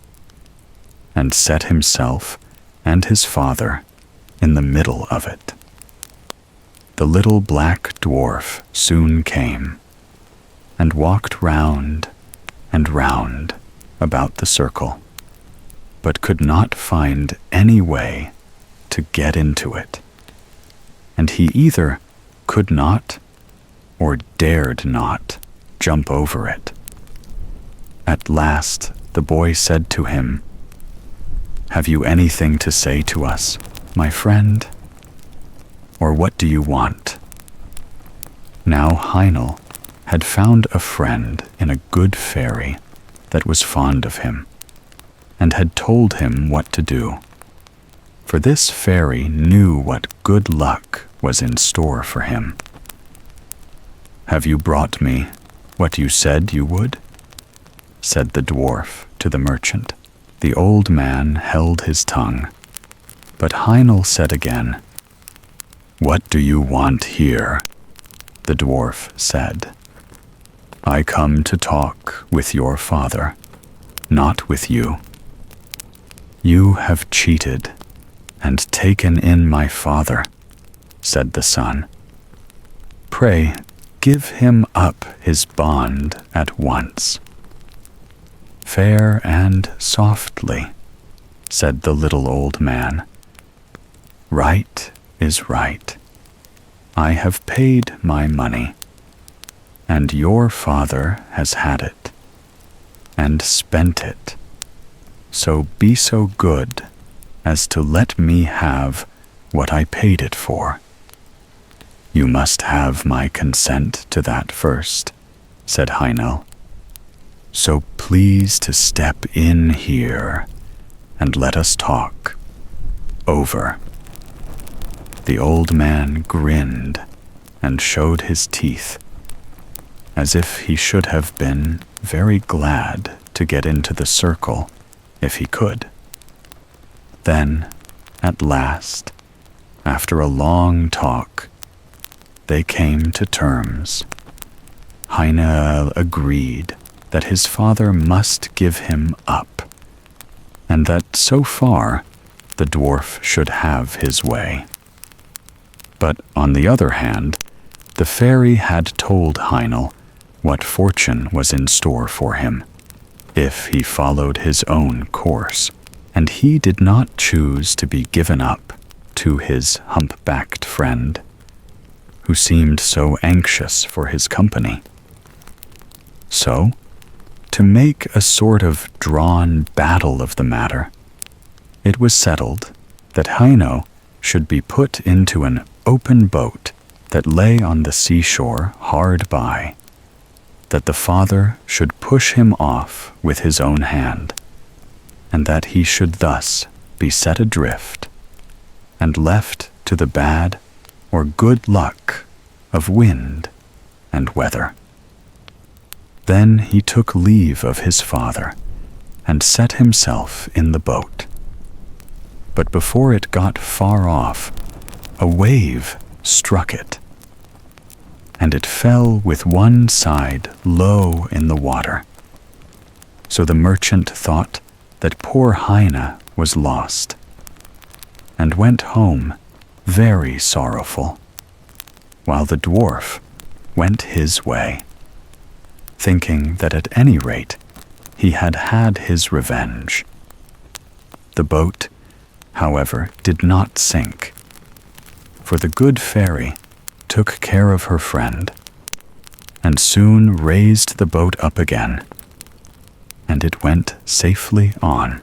and set himself and his father in the middle of it. The little black dwarf soon came, and walked round and round about the circle, but could not find any way to get into it, and he either could not or dared not jump over it. At last the boy said to him, "Have you anything to say to us, my friend? Or what do you want?" Now Heinel had found a friend in a good fairy that was fond of him, and had told him what to do. For this fairy knew what good luck was in store for him. "Have you brought me what you said you would?" said the dwarf to the merchant. The old man held his tongue, but Heinel said again, "What do you want here?" The dwarf said, "I come to talk with your father, not with you. You have cheated and taken in my father," said the son. "Pray, give him up his bond at once." "Fair and softly," said the little old man. "Right is right. I have paid my money, and your father has had it, and spent it. So be so good as to let me have what I paid it for." "You must have my consent to that first," said Heinel. "So please to step in here and let us talk over." The old man grinned and showed his teeth, as if he should have been very glad to get into the circle if he could. Then, at last, after a long talk, they came to terms. Heinel agreed that his father must give him up, and that so far the dwarf should have his way. But on the other hand, the fairy had told Heinel what fortune was in store for him if he followed his own course, and he did not choose to be given up to his hump-backed friend, who seemed so anxious for his company. So, to make a sort of drawn battle of the matter, it was settled that Heino should be put into an open boat that lay on the seashore hard by, that the father should push him off with his own hand, and that he should thus be set adrift and left to the bad or good luck of wind and weather. Then he took leave of his father and set himself in the boat. But before it got far off, a wave struck it, and it fell with one side low in the water. So the merchant thought that poor Heine was lost, and went home very sorrowful, while the dwarf went his way, thinking that at any rate he had had his revenge. The boat, however, did not sink, for the good fairy took care of her friend, and soon raised the boat up again, and it went safely on.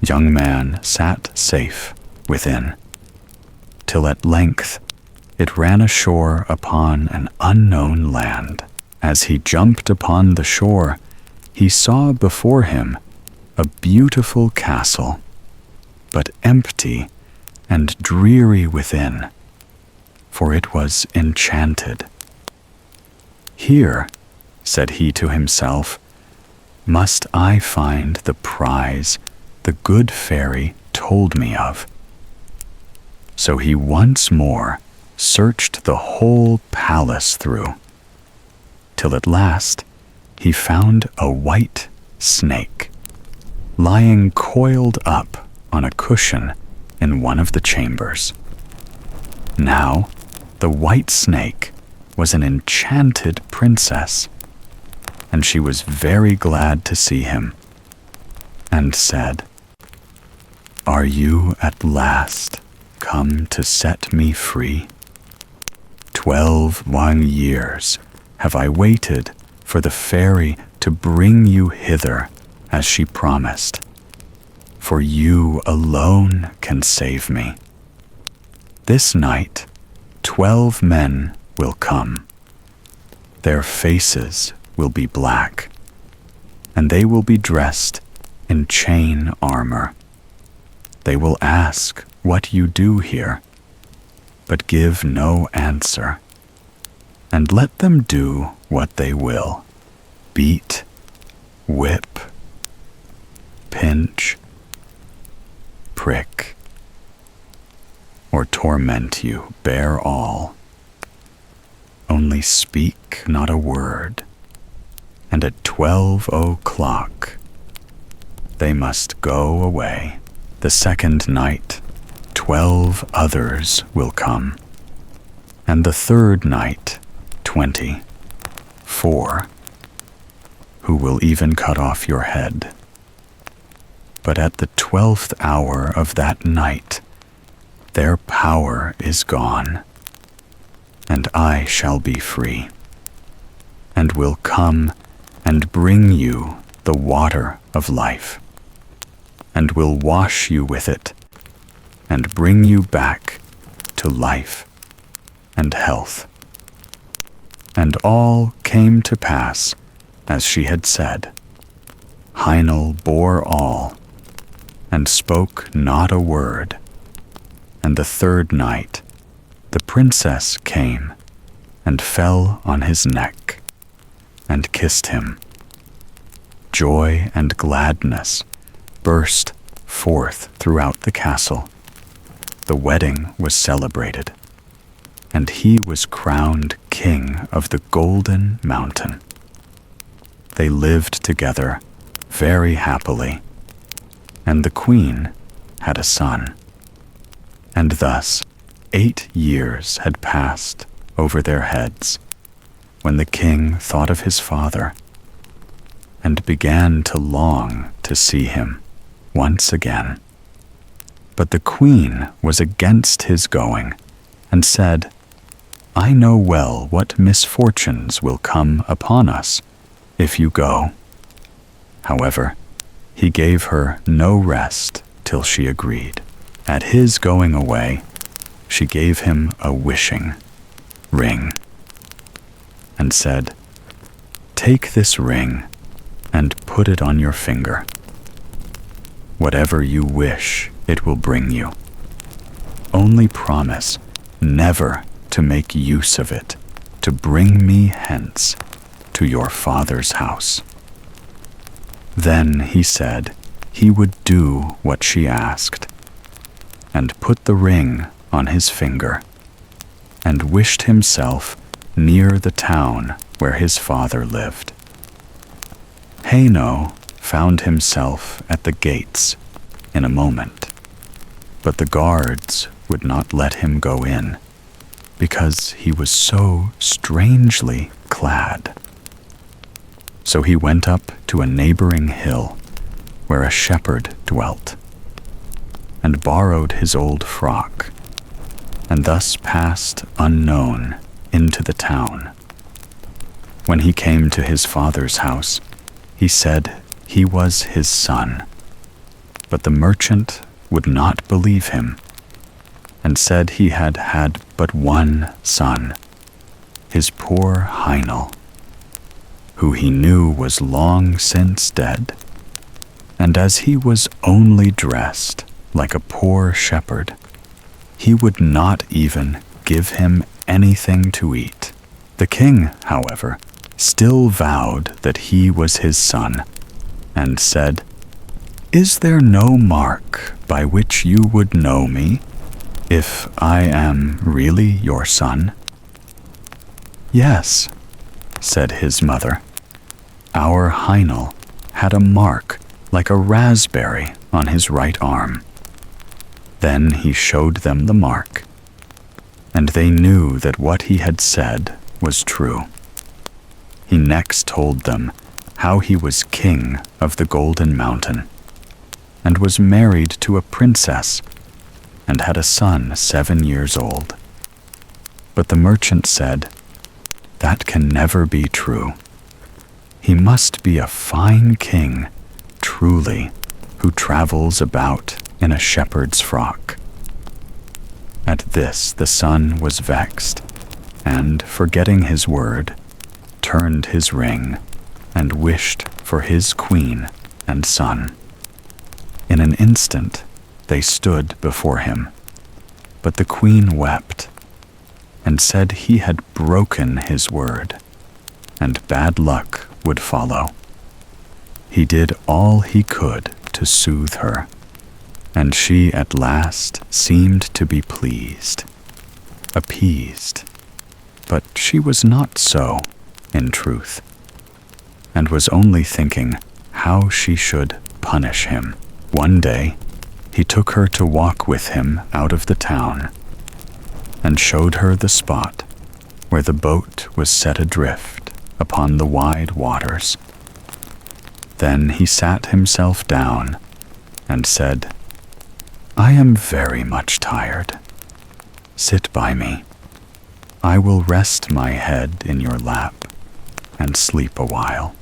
Young man sat safe within, till at length it ran ashore upon an unknown land. As he jumped upon the shore, he saw before him a beautiful castle, but empty and dreary within, for it was enchanted. "Here," said he to himself, "must I find the prize the good fairy told me of." So he once more searched the whole palace through, till at last he found a white snake lying coiled up on a cushion in one of the chambers. Now, the white snake was an enchanted princess, and she was very glad to see him, and said, "Are you at last come to set me free? 12 long years have I waited for the fairy to bring you hither as she promised, for you alone can save me. This night 12 men will come. Their faces will be black, and they will be dressed in chain armor. They will ask what you do here, but give no answer, and let them do what they will: beat, whip, pinch, prick, or torment you, bear all. Only speak not a word, and at 12 o'clock they must go away. The second night 12 others will come, and the third night 24, who will even cut off your head. But at the 12th hour of that night their power is gone, and I shall be free, and will come and bring you the water of life, and will wash you with it, and bring you back to life and health." And all came to pass as she had said. Heinel bore all, and spoke not a word. And the third night the princess came and fell on his neck and kissed him. Joy and gladness burst forth throughout the castle. The wedding was celebrated, and he was crowned king of the Golden Mountain. They lived together very happily, and the queen had a son. And thus 8 years had passed over their heads, when the king thought of his father, and began to long to see him once again. But the queen was against his going, and said, "I know well what misfortunes will come upon us if you go." However, he gave her no rest till she agreed. At his going away, she gave him a wishing ring, and said, "Take this ring and put it on your finger. Whatever you wish, it will bring you. Only promise never to make use of it to bring me hence to your father's house." Then he said he would do what she asked, and put the ring on his finger, and wished himself near the town where his father lived. Haino found himself at the gates in a moment, but the guards would not let him go in, because he was so strangely clad. So he went up to a neighboring hill where a shepherd dwelt, and borrowed his old frock, and thus passed unknown into the town. When he came to his father's house, he said he was his son. But the merchant would not believe him, and said he had had but one son, his poor Heinel, who he knew was long since dead. And as he was only dressed like a poor shepherd, he would not even give him anything to eat. The king, however, still vowed that he was his son, and said, "Is there no mark by which you would know me, if I am really your son?" "Yes," said his mother. "Our Heinel had a mark like a raspberry on his right arm." Then he showed them the mark, and they knew that what he had said was true. He next told them how he was king of the Golden Mountain, and was married to a princess, and had a son 7 years old. But the merchant said, "That can never be true. He must be a fine king, truly, who travels about in a shepherd's frock." At this the son was vexed, and, forgetting his word, turned his ring, and wished for his queen and son. In an instant they stood before him, but the queen wept, and said he had broken his word, and bad luck would follow. He did all he could to soothe her, and she at last seemed to be pleased, appeased, but she was not so, in truth, and was only thinking how she should punish him. One day he took her to walk with him out of the town, and showed her the spot where the boat was set adrift upon the wide waters. Then he sat himself down and said, "I am very much tired. Sit by me. I will rest my head in your lap and sleep a while."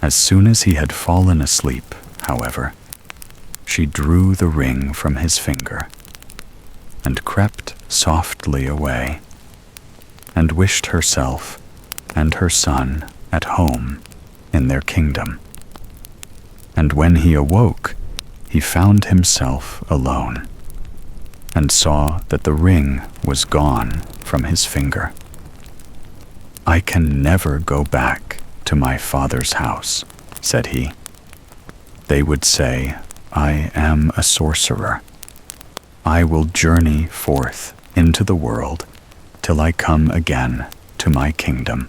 As soon as he had fallen asleep, however, she drew the ring from his finger and crept softly away, and wished herself and her son at home in their kingdom. And when he awoke, he found himself alone, and saw that the ring was gone from his finger. "I can never go back to my father's house," said he. "They would say, I am a sorcerer. I will journey forth into the world till I come again to my kingdom."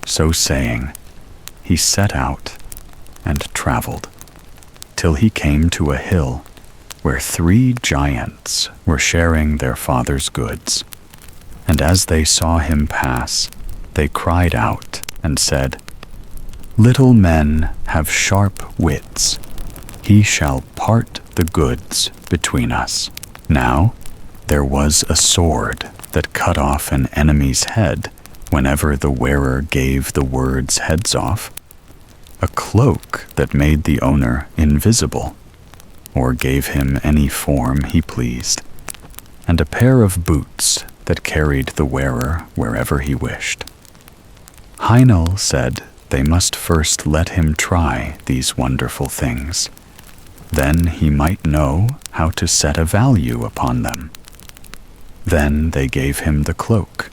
So saying, he set out and traveled till he came to a hill where 3 giants were sharing their father's goods. And as they saw him pass, they cried out and said, "Little men have sharp wits. He shall part the goods between us." Now there was a sword that cut off an enemy's head whenever the wearer gave the words "heads off," a cloak that made the owner invisible, or gave him any form he pleased, and a pair of boots that carried the wearer wherever he wished. Heinel said they must first let him try these wonderful things. Then he might know how to set a value upon them. Then they gave him the cloak,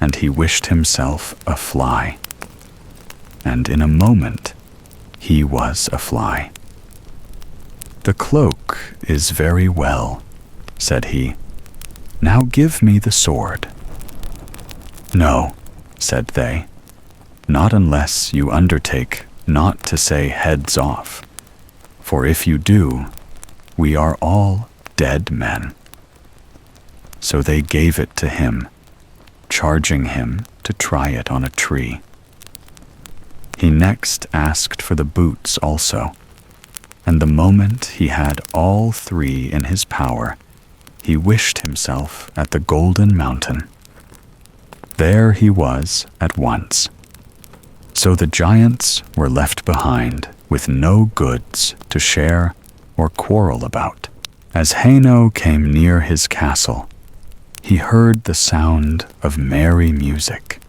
and he wished himself a fly. And in a moment he was a fly. "The cloak is very well," said he. "Now give me the sword." "No," said they, "not unless you undertake not to say 'heads off,' for if you do, we are all dead men." So they gave it to him, charging him to try it on a tree. He next asked for the boots also, and the moment he had all three in his power, he wished himself at the golden mountain. There he was at once. So the giants were left behind with no goods to share or quarrel about. As Haino came near his castle, he heard the sound of merry music,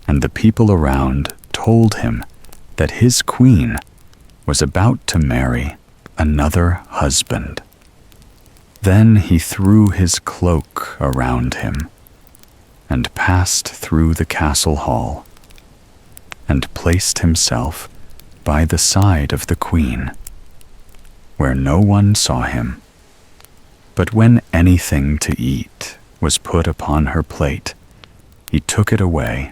and the people around told him that his queen was about to marry another husband. Then he threw his cloak around him and passed through the castle hall and placed himself by the side of the queen, where no one saw him. But when anything to eat was put upon her plate, he took it away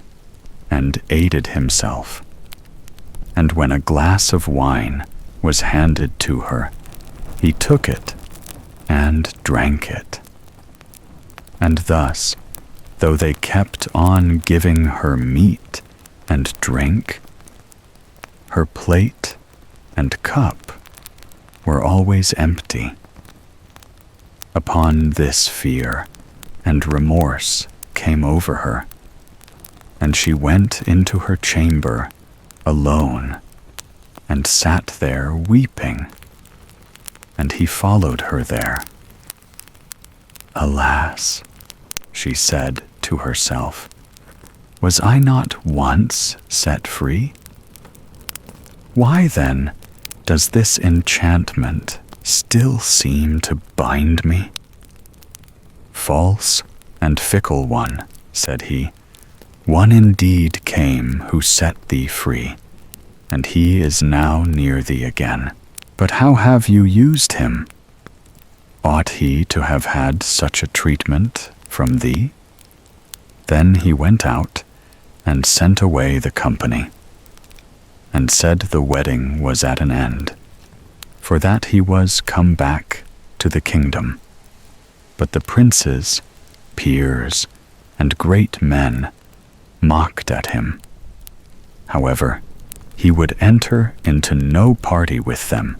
and ate it himself. And when a glass of wine was handed to her, he took it and drank it. And thus, though they kept on giving her meat and drink, her plate and cup were always empty. Upon this fear and remorse came over her, and she went into her chamber alone and sat there weeping, and he followed her there. Alas, she said to herself, was I not once set free? Why then does this enchantment still seem to bind me? False and fickle one, said he, one indeed came who set thee free, and he is now near thee again. But how have you used him? Ought he to have had such a treatment from thee? Then he went out and sent away the company, and said the wedding was at an end, for that he was come back to the kingdom. But the princes, peers, and great men mocked at him. However, he would enter into no party with them,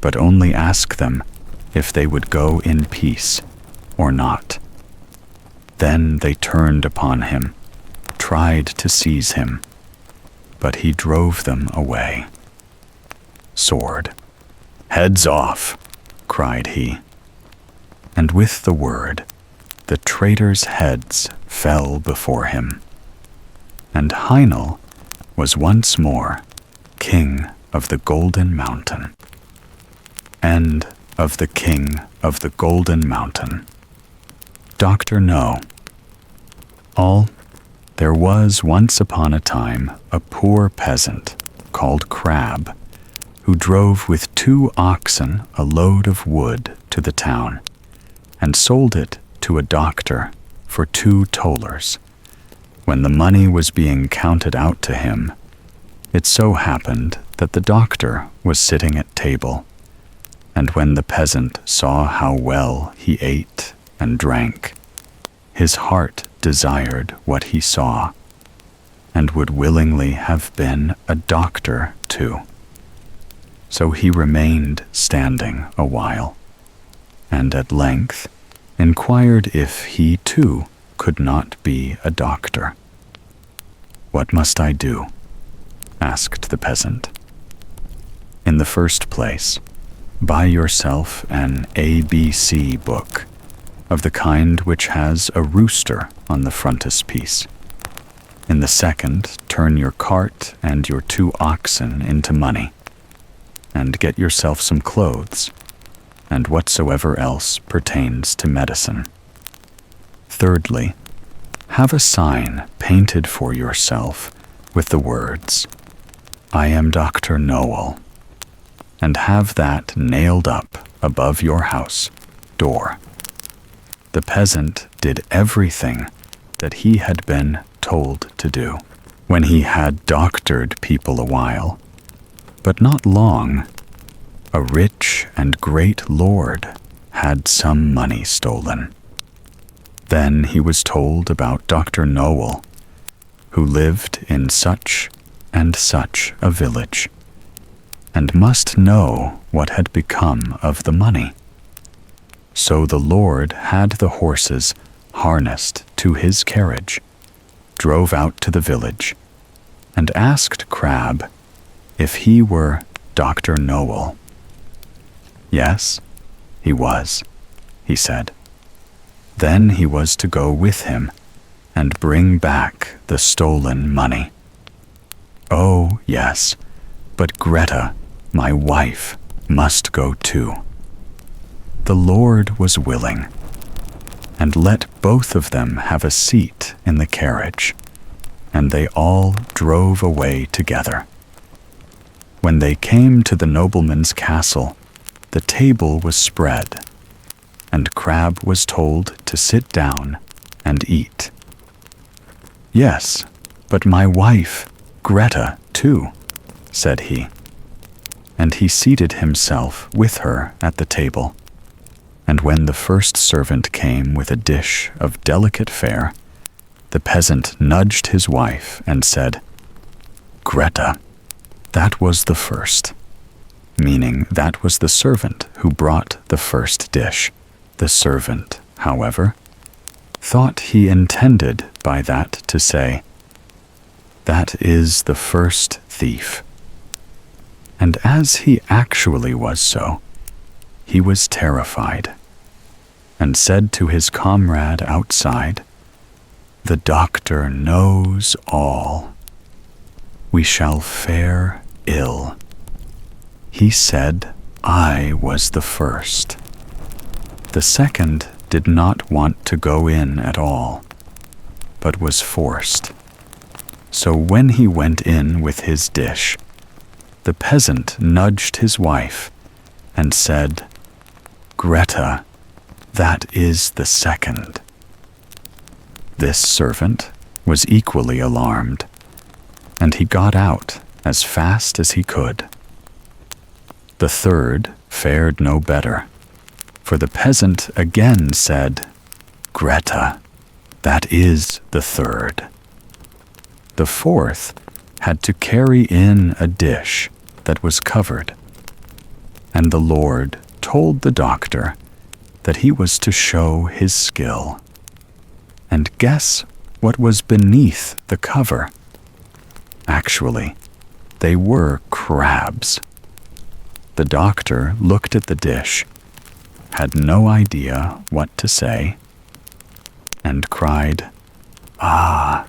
but only ask them if they would go in peace or not. Then they turned upon him, tried to seize him, but he drove them away. Sword, heads off, cried he. And with the word, the traitors' heads fell before him. And Heinel was once more king of the Golden Mountain. End of The King of the Golden Mountain. Dr. No. There was once upon a time a poor peasant called Crab, who drove with 2 oxen a load of wood to the town, and sold it to a doctor for 2 thalers. When the money was being counted out to him, it so happened that the doctor was sitting at table, and when the peasant saw how well he ate and drank, his heart desired what he saw, and would willingly have been a doctor too. So he remained standing a while, and at length inquired if he too could not be a doctor. What must I do? Asked the peasant. In the first place, buy yourself an ABC book, of the kind which has a rooster on the frontispiece. In the second, turn your cart and your 2 oxen into money, and get yourself some clothes, and whatsoever else pertains to medicine. Thirdly, have a sign painted for yourself with the words, I am Dr. KNOWALL, and have that nailed up above your house door. The peasant did everything that he had been told to do. When he had doctored people a while, but not long, a rich and great lord had some money stolen, Then he was told about Dr. KNOWALL, who lived in such and such a village, and must know what had become of the money. So the Lord had the horses harnessed to his carriage, drove out to the village, and asked Crab if he were Dr. KNOWALL. Yes, he was, he said. Then he was to go with him and bring back the stolen money. Oh, yes, but Greta, my wife, must go too. The Lord was willing, and let both of them have a seat in the carriage, and they all drove away together. When they came to the nobleman's castle, the table was spread, and Crab was told to sit down and eat. Yes, but my wife, Greta, too, said he, and he seated himself with her at the table. And when the first servant came with a dish of delicate fare, the peasant nudged his wife and said, "Greta, that was the first," meaning that was the servant who brought the first dish. The servant, however, thought he intended by that to say, "That is the first thief." And as he actually was so, he was terrified, and said to his comrade outside, "The doctor knows all. We shall fare ill. He said I was the first." The second did not want to go in at all, but was forced. So when he went in with his dish, the peasant nudged his wife and said, "Greta, that is the second." This servant was equally alarmed, and he got out as fast as he could. The third fared no better, for the peasant again said, "Greta, that is the third." The fourth had to carry in a dish that was covered, and the Lord told the doctor that he was to show his skill. And guess what was beneath the cover? Actually, they were crabs. The doctor looked at the dish, had no idea what to say, and cried, "Ah,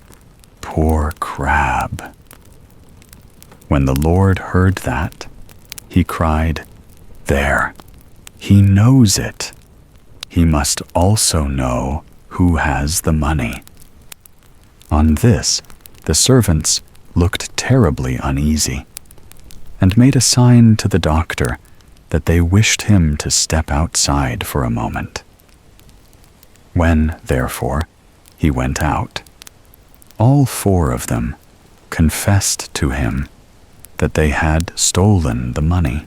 poor crab." When the Lord heard that, he cried, "There, he knows it. He must also know who has the money." On this, the servants looked terribly uneasy, and made a sign to the doctor that they wished him to step outside for a moment. When, therefore, he went out, all four of them confessed to him that they had stolen the money,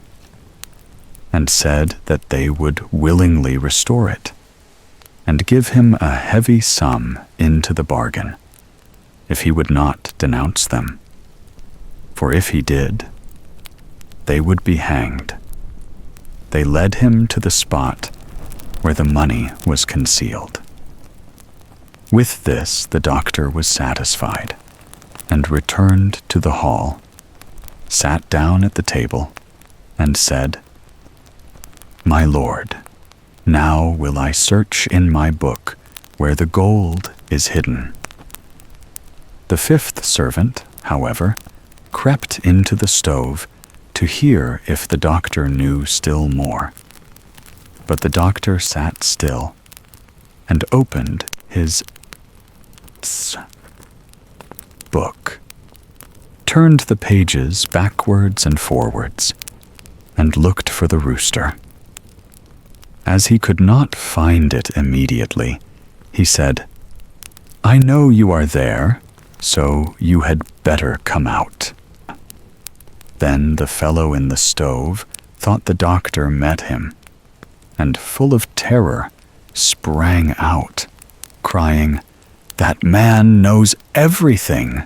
and said that they would willingly restore it, and give him a heavy sum into the bargain, if he would not denounce them. For if he did, they would be hanged. They led him to the spot where the money was concealed. With this the doctor was satisfied, and returned to the hall, sat down at the table, and said, "My lord, now will I search in my book where the gold is hidden." The fifth servant, however, crept into the stove to hear if the doctor knew still more. But the doctor sat still and opened his book, turned the pages backwards and forwards, and looked for the rooster. As he could not find it immediately, he said, "I know you are there, so you had better come out." Then the fellow in the stove thought the doctor met him, and full of terror sprang out, crying, "That man knows everything!"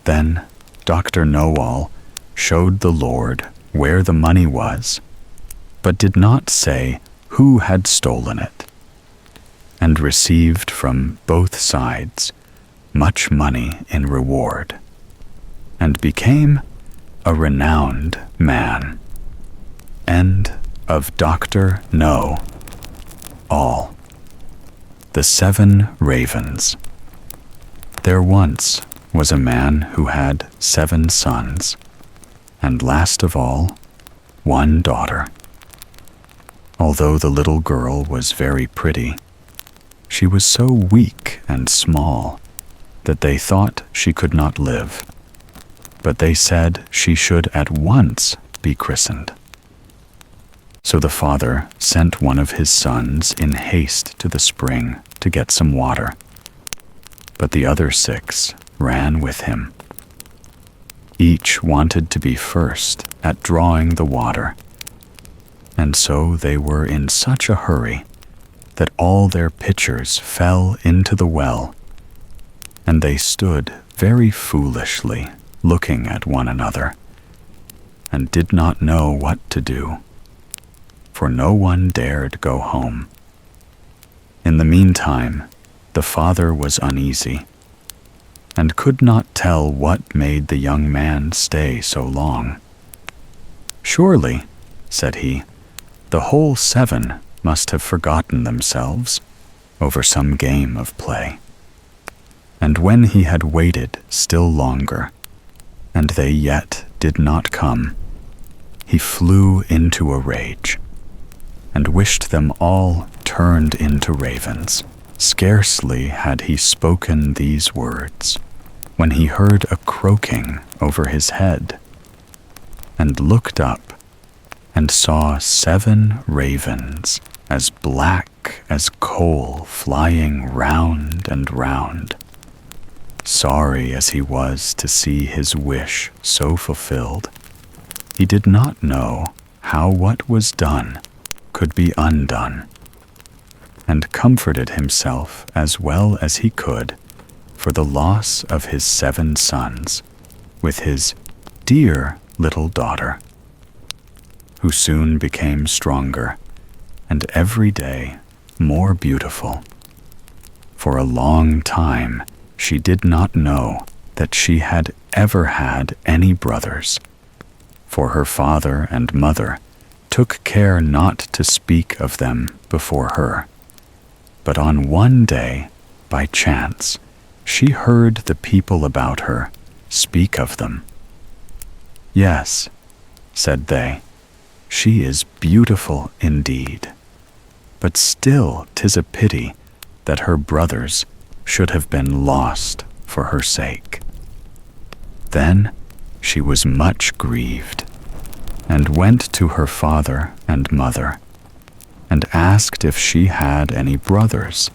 Then Dr. KNOWALL showed the Lord where the money was, but did not say who had stolen it, and received from both sides much money in reward, and became a renowned man. End of Dr. KNOWALL. The 7 Ravens. There once was a man who had 7 sons, and last of all, 1 daughter. Although the little girl was very pretty, she was so weak and small that they thought she could not live, but they said she should at once be christened. So the father sent one of his sons in haste to the spring to get some water, but the other 6 ran with him. Each wanted to be first at drawing the water, and so they were in such a hurry that all their pitchers fell into the well, and they stood very foolishly looking at one another, and did not know what to do, for no one dared go home. In the meantime, the father was uneasy, and could not tell what made the young man stay so long. "Surely," said he, "the whole 7 must have forgotten themselves over some game of play." And when he had waited still longer, and they yet did not come, he flew into a rage, and wished them all turned into ravens. Scarcely had he spoken these words, when he heard a croaking over his head, and looked up, and saw 7 ravens, as black as coal, flying round and round. Sorry as he was to see his wish so fulfilled, he did not know how what was done could be undone, and comforted himself as well as he could for the loss of his 7 sons with his dear little daughter, who soon became stronger and every day more beautiful. For a long time she did not know that she had ever had any brothers, for her father and mother took care not to speak of them before her. But on one day, by chance, she heard the people about her speak of them. "Yes," said they, "she is beautiful indeed, but still 'tis a pity that her brothers should have been lost for her sake." Then she was much grieved, and went to her father and mother, and asked if she had any brothers,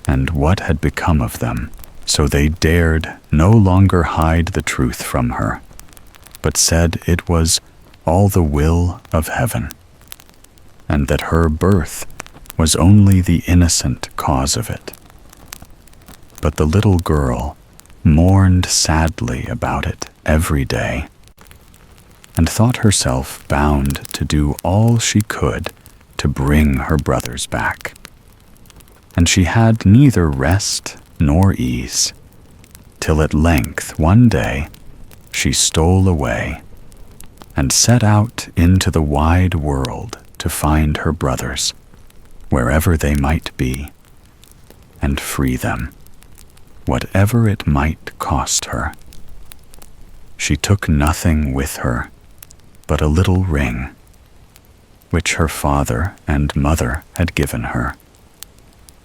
and what had become of them. So they dared no longer hide the truth from her, but said it was all the will of heaven, and that her birth was only the innocent cause of it. But the little girl mourned sadly about it every day, and thought herself bound to do all she could to bring her brothers back. And she had neither rest nor ease, till at length one day she stole away, and set out into the wide world to find her brothers, wherever they might be, and free them, whatever it might cost her. She took nothing with her but a little ring, which her father and mother had given her,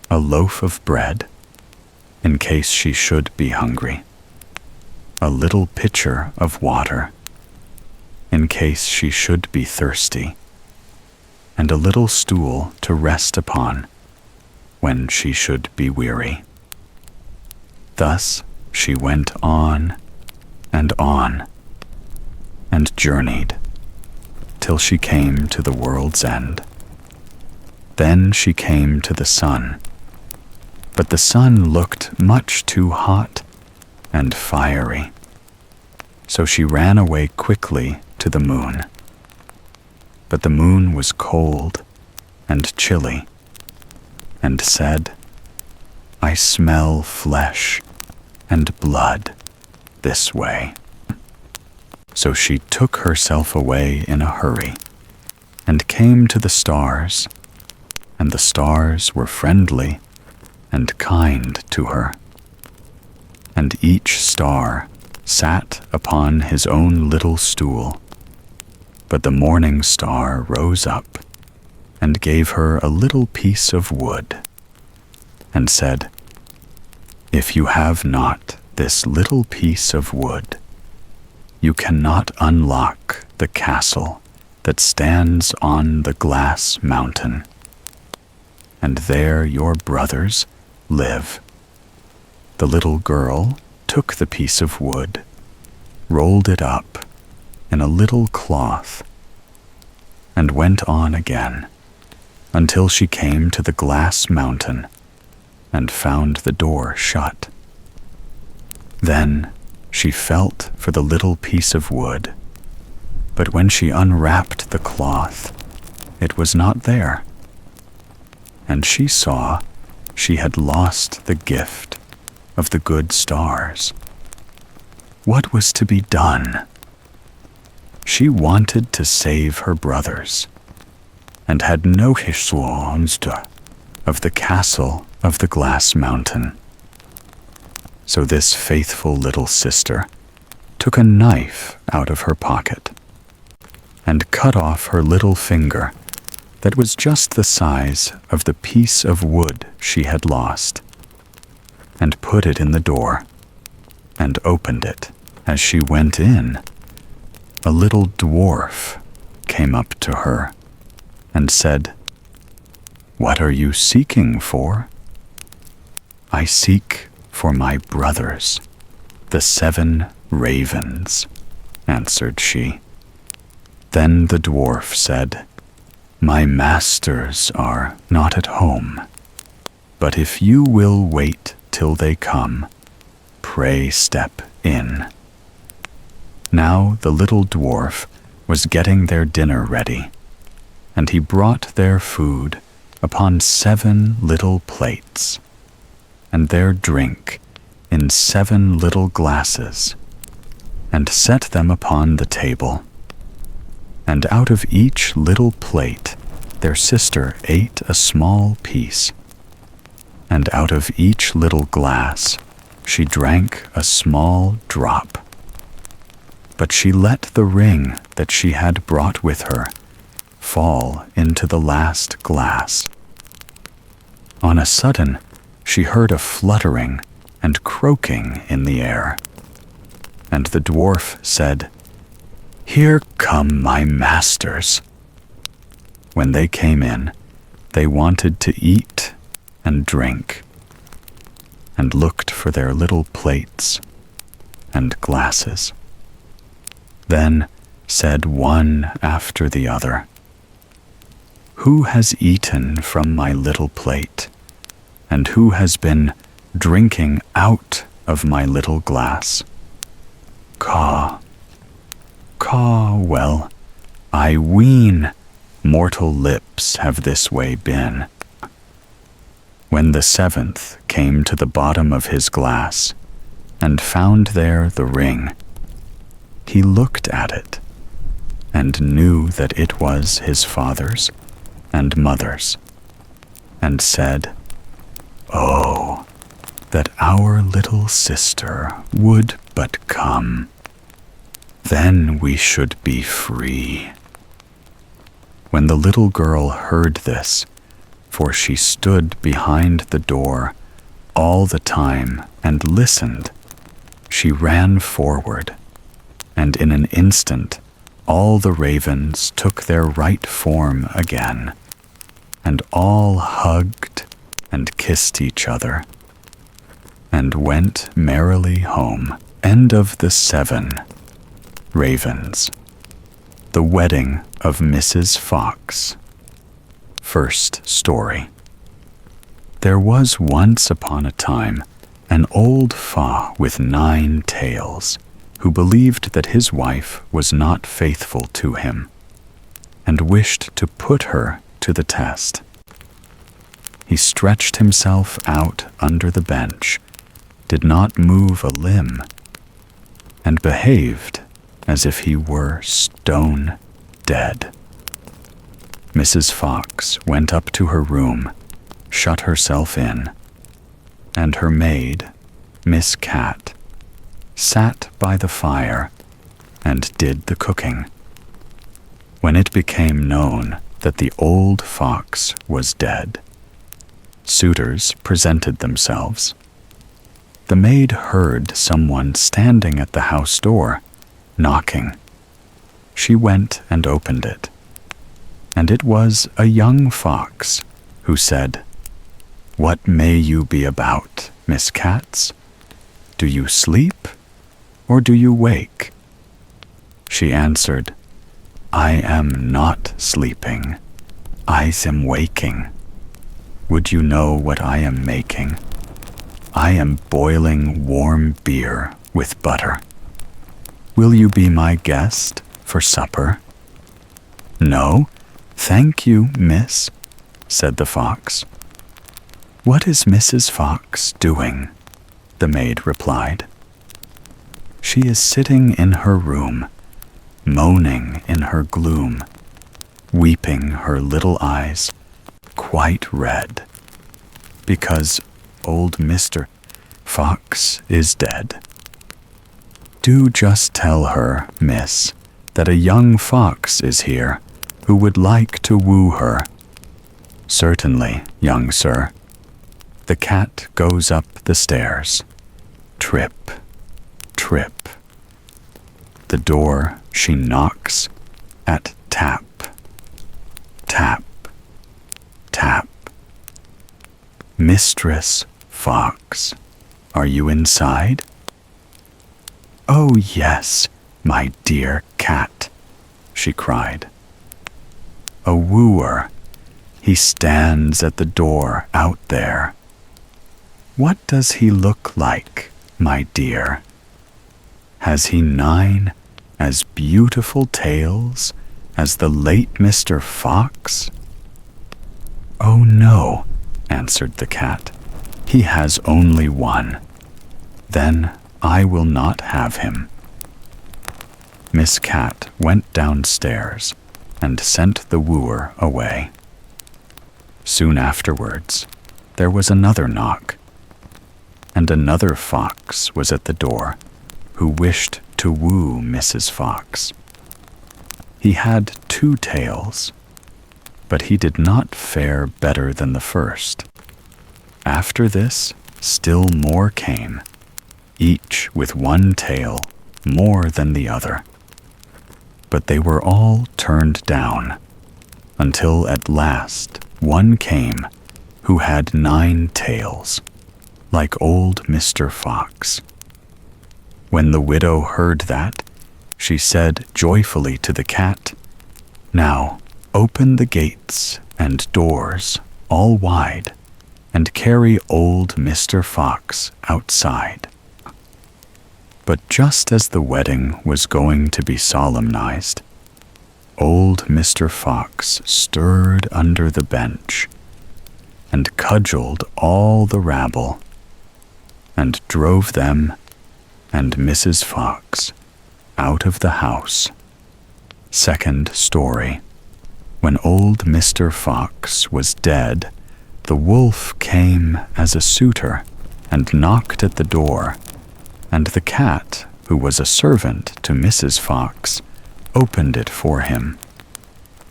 a loaf of bread, in case she should be hungry, a little pitcher of water, in case she should be thirsty, and a little stool to rest upon when she should be weary. Thus she went on, and journeyed, till she came to the world's end. Then she came to the sun, but the sun looked much too hot and fiery. So she ran away quickly to the moon. But the moon was cold and chilly, and said, "I smell flesh and blood this way." So she took herself away in a hurry, and came to the stars, and the stars were friendly and kind to her. And each star sat upon his own little stool, but the morning star rose up and gave her a little piece of wood, and said, "If you have not this little piece of wood, you cannot unlock the castle that stands on the glass mountain, and there your brothers live." The little girl took the piece of wood, rolled it up in a little cloth, and went on again until she came to the glass mountain and found the door shut. Then she felt for the little piece of wood, but when she unwrapped the cloth, it was not there, and she saw she had lost the gift of the good stars. What was to be done? She wanted to save her brothers, and had no histoire of the castle of the glass mountain. So this faithful little sister took a knife out of her pocket and cut off her little finger that was just the size of the piece of wood she had lost, and put it in the door, and opened it. As she went in, a little dwarf came up to her and said, "What are you seeking for?" "I seek for my brothers, the 7 ravens," answered she. Then the dwarf said, "My masters are not at home, but if you will wait till they come, pray step in." Now the little dwarf was getting their dinner ready, and he brought their food upon 7 little plates, and their drink in 7 little glasses, and set them upon the table. And out of each little plate their sister ate a small piece, and out of each little glass she drank a small drop. But she let the ring that she had brought with her fall into the last glass. On a sudden, she heard a fluttering and croaking in the air, and the dwarf said, "Here come my masters." When they came in, they wanted to eat and drink, and looked for their little plates and glasses. Then said one after the other, "Who has eaten from my little plate, and who has been drinking out of my little glass? Caw, caw, well, I ween mortal lips have this way been." When the 7th came to the bottom of his glass, and found there the ring, he looked at it, and knew that it was his father's and mother's, and said, "Oh, that our little sister would but come, then we should be free." When the little girl heard this, for she stood behind the door all the time and listened, she ran forward, and in an instant all the ravens took their right form again, and all hugged and kissed each other, and went merrily home. End of the 7 Ravens. The Wedding of Mrs. Fox. First story. There was once upon a time an old fa with 9 tails, who believed that his wife was not faithful to him, and wished to put her to the test. He stretched himself out under the bench, did not move a limb, and behaved as if he were stone dead. Mrs. Fox went up to her room, shut herself in, and her maid, Miss Cat, sat by the fire and did the cooking. When it became known that the old fox was dead, suitors presented themselves. The maid heard someone standing at the house door, knocking. She went and opened it, and it was a young fox who said, "What may you be about, Miss Cats? Do you sleep, or do you wake?" She answered, "I am not sleeping, I am waking. Would you know what I am making? I am boiling warm beer with butter. Will you be my guest for supper?" "No, thank you, miss," said the fox. "What is Mrs. Fox doing?" the maid replied. "She is sitting in her room, moaning in her gloom, weeping her little eyes quite red, because old Mr. Fox is dead. Do just tell her, miss, that a young fox is here who would like to woo her." "Certainly, young sir." The cat goes up the stairs. Trip, trip. The door she knocks at tap, tap, tap. "Mistress Fox, are you inside?" "Oh, yes, my dear cat," she cried. "A wooer, he stands at the door out there. What does he look like, my dear? Has he 9 as beautiful tails as the late Mr. Fox?" "Oh, no," answered the cat. "He has only 1. Then I will not have him." Miss Cat went downstairs and sent the wooer away. Soon afterwards, there was another knock, and another fox was at the door, who wished to woo Mrs. Fox. He had 2 tails, but he did not fare better than the first. After this, still more came, each with 1 tail more than the other. But they were all turned down, until at last one came who had 9 tails, like old Mr. Fox. When the widow heard that, she said joyfully to the cat, "Now open the gates and doors all wide, and carry old Mr. Fox outside." But just as the wedding was going to be solemnized, old Mr. Fox stirred under the bench and cudgeled all the rabble, and drove them and Mrs. Fox out of the house. Second story. When old Mr. Fox was dead, the wolf came as a suitor and knocked at the door, and the cat, who was a servant to Mrs. Fox, opened it for him.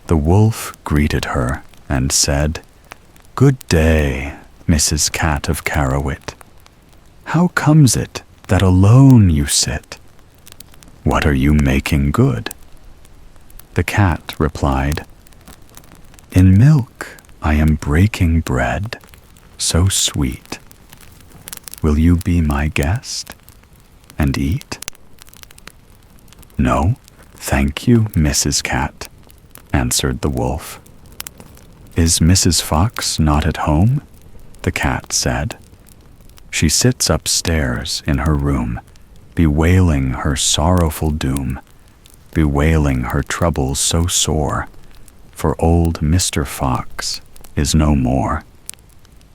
The wolf greeted her and said, "Good day, Mrs. Cat of Carrowit. How comes it that alone you sit? What are you making good?" The cat replied, "In milk I am breaking bread, so sweet. Will you be my guest and eat?" "No, thank you, Mrs. Cat," answered the wolf. "Is Mrs. Fox not at home?" the cat said. She sits upstairs in her room, bewailing her sorrowful doom, bewailing her troubles so sore, for old Mr. Fox is no more.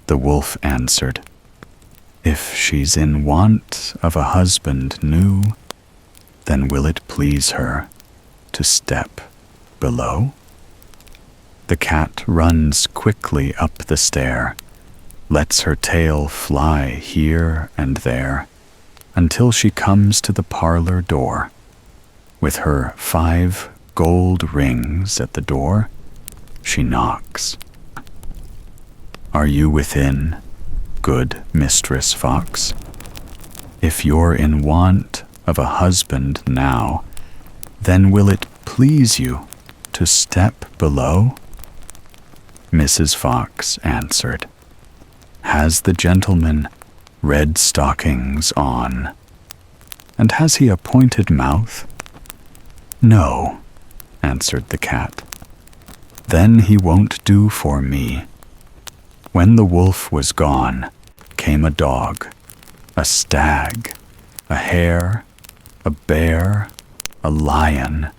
The wolf answered, If she's in want of a husband new, then will it please her to step below? The cat runs quickly up the stair, lets her tail fly here and there, until she comes to the parlor door. With her 5 gold rings at the door, she knocks. Are you within, good Mistress Fox? If you're in want of a husband now, then will it please you to step below? Mrs. Fox answered, Has the gentleman red stockings on? And has he a pointed mouth? No, answered the cat. Then he won't do for me. When the wolf was gone, came a dog, a stag, a hare, a bear, a lion,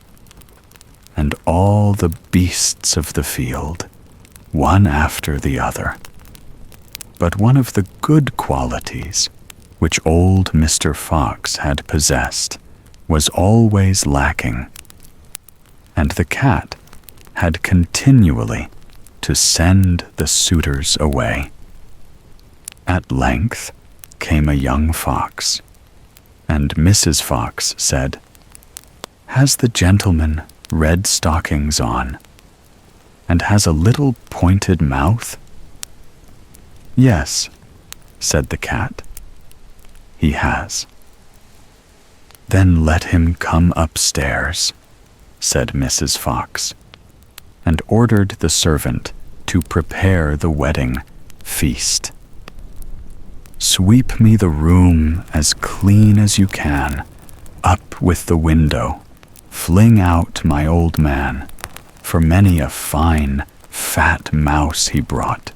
and all the beasts of the field, one after the other. But one of the good qualities which old Mr. Fox had possessed was always lacking, and the cat had continually to send the suitors away. At length came a young fox, and Mrs. Fox said, Has the gentleman red stockings on, and has a little pointed mouth? Yes, said the cat, he has. Then let him come upstairs, said Mrs. Fox, and ordered the servant to prepare the wedding feast. Sweep me the room as clean as you can, up with the window, fling out my old man, for many a fine, fat mouse he brought.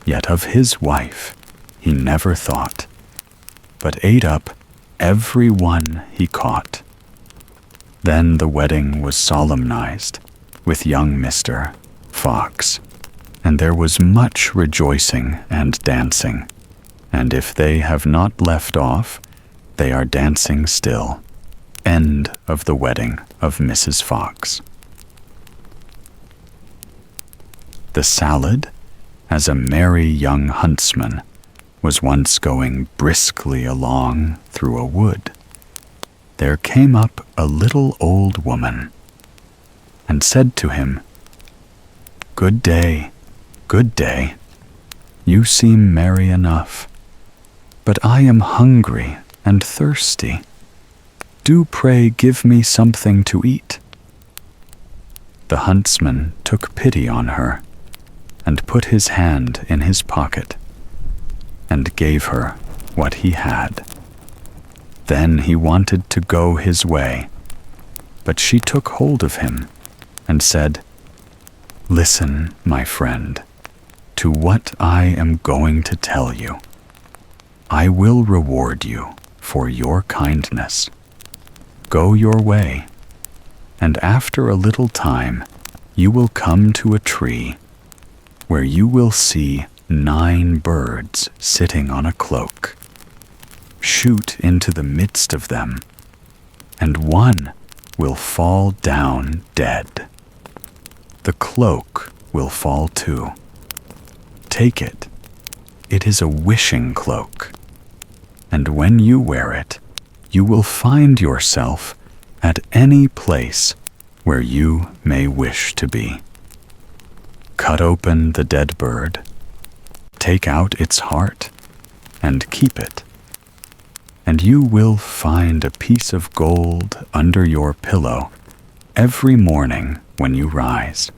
Yet of his wife he never thought, but ate up every one he caught. Then the wedding was solemnized with young Mr. Fox, and there was much rejoicing and dancing, and if they have not left off, they are dancing still. End of the wedding of Mrs. Fox. The salad, as a merry young huntsman, was once going briskly along through a wood. There came up a little old woman, and said to him, Good day, good day. You seem merry enough, but I am hungry and thirsty. Do pray give me something to eat. The huntsman took pity on her, and put his hand in his pocket, and gave her what he had. Then he wanted to go his way, but she took hold of him, and said, Listen, my friend, to what I am going to tell you. I will reward you for your kindness. Go your way, and after a little time you will come to a tree where you will see 9 birds sitting on a cloak. Shoot into the midst of them, and one will fall down dead. The cloak will fall too. Take it. It is a wishing cloak, and when you wear it, you will find yourself at any place where you may wish to be. Cut open the dead bird, take out its heart, and keep it, and you will find a piece of gold under your pillow every morning when you rise.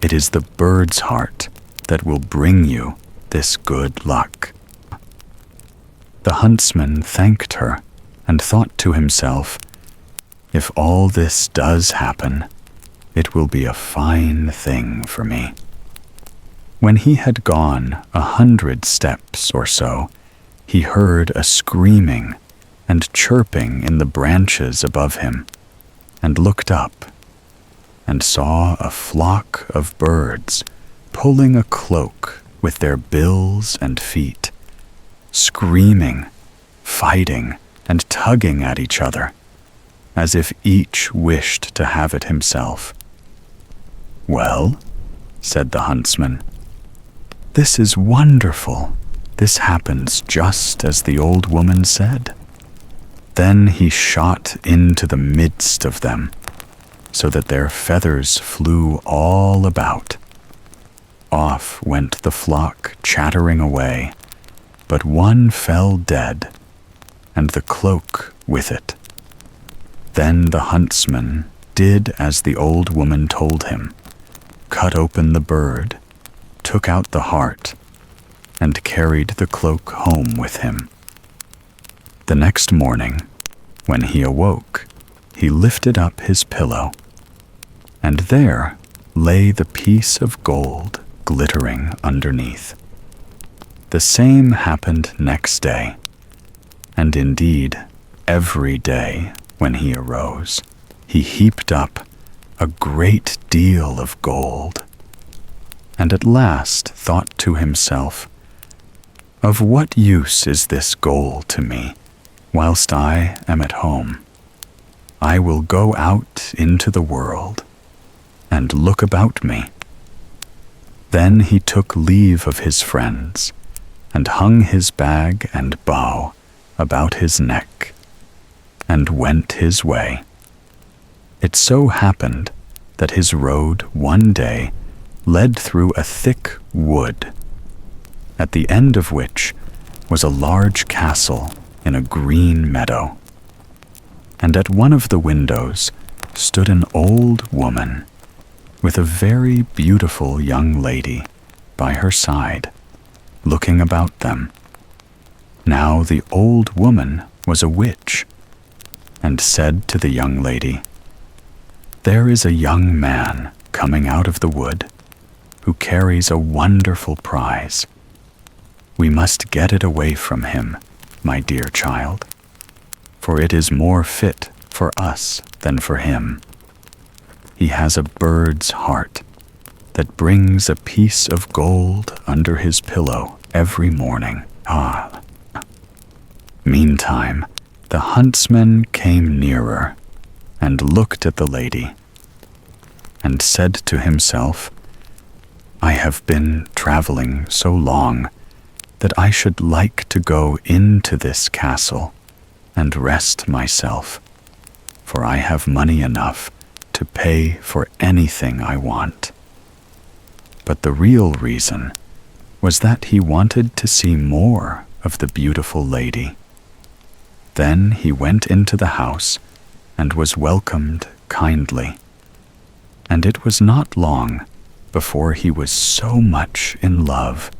It is the bird's heart that will bring you this good luck. The huntsman thanked her and thought to himself, If all this does happen, it will be a fine thing for me. When he had gone 100 steps or so, he heard a screaming and chirping in the branches above him, and looked up, and saw a flock of birds pulling a cloak with their bills and feet, screaming, fighting, and tugging at each other, as if each wished to have it himself. "Well," said the huntsman, "this is wonderful. This happens just as the old woman said." Then he shot into the midst of them, so that their feathers flew all about. Off went the flock chattering away, but one fell dead, and the cloak with it. Then the huntsman did as the old woman told him, cut open the bird, took out the heart, and carried the cloak home with him. The next morning, when he awoke, he lifted up his pillow, and there lay the piece of gold glittering underneath. The same happened next day, and indeed every day when he arose, he heaped up a great deal of gold, and at last thought to himself, "Of what use is this gold to me, whilst I am at home? I will go out into the world and look about me." Then he took leave of his friends, and hung his bag and bow about his neck, and went his way. It so happened that his road one day led through a thick wood, at the end of which was a large castle in a green meadow. And at one of the windows stood an old woman with a very beautiful young lady by her side, looking about them. Now the old woman was a witch, and said to the young lady, "There is a young man coming out of the wood who carries a wonderful prize. We must get it away from him, my dear child, for it is more fit for us than for him. He has a bird's heart that brings a piece of gold under his pillow every morning." Meantime, the huntsman came nearer and looked at the lady, and said to himself, "I have been traveling so long that I should like to go into this castle and rest myself, for I have money enough to pay for anything I want." But the real reason was that he wanted to see more of the beautiful lady. Then he went into the house and was welcomed kindly, and it was not long before he was so much in love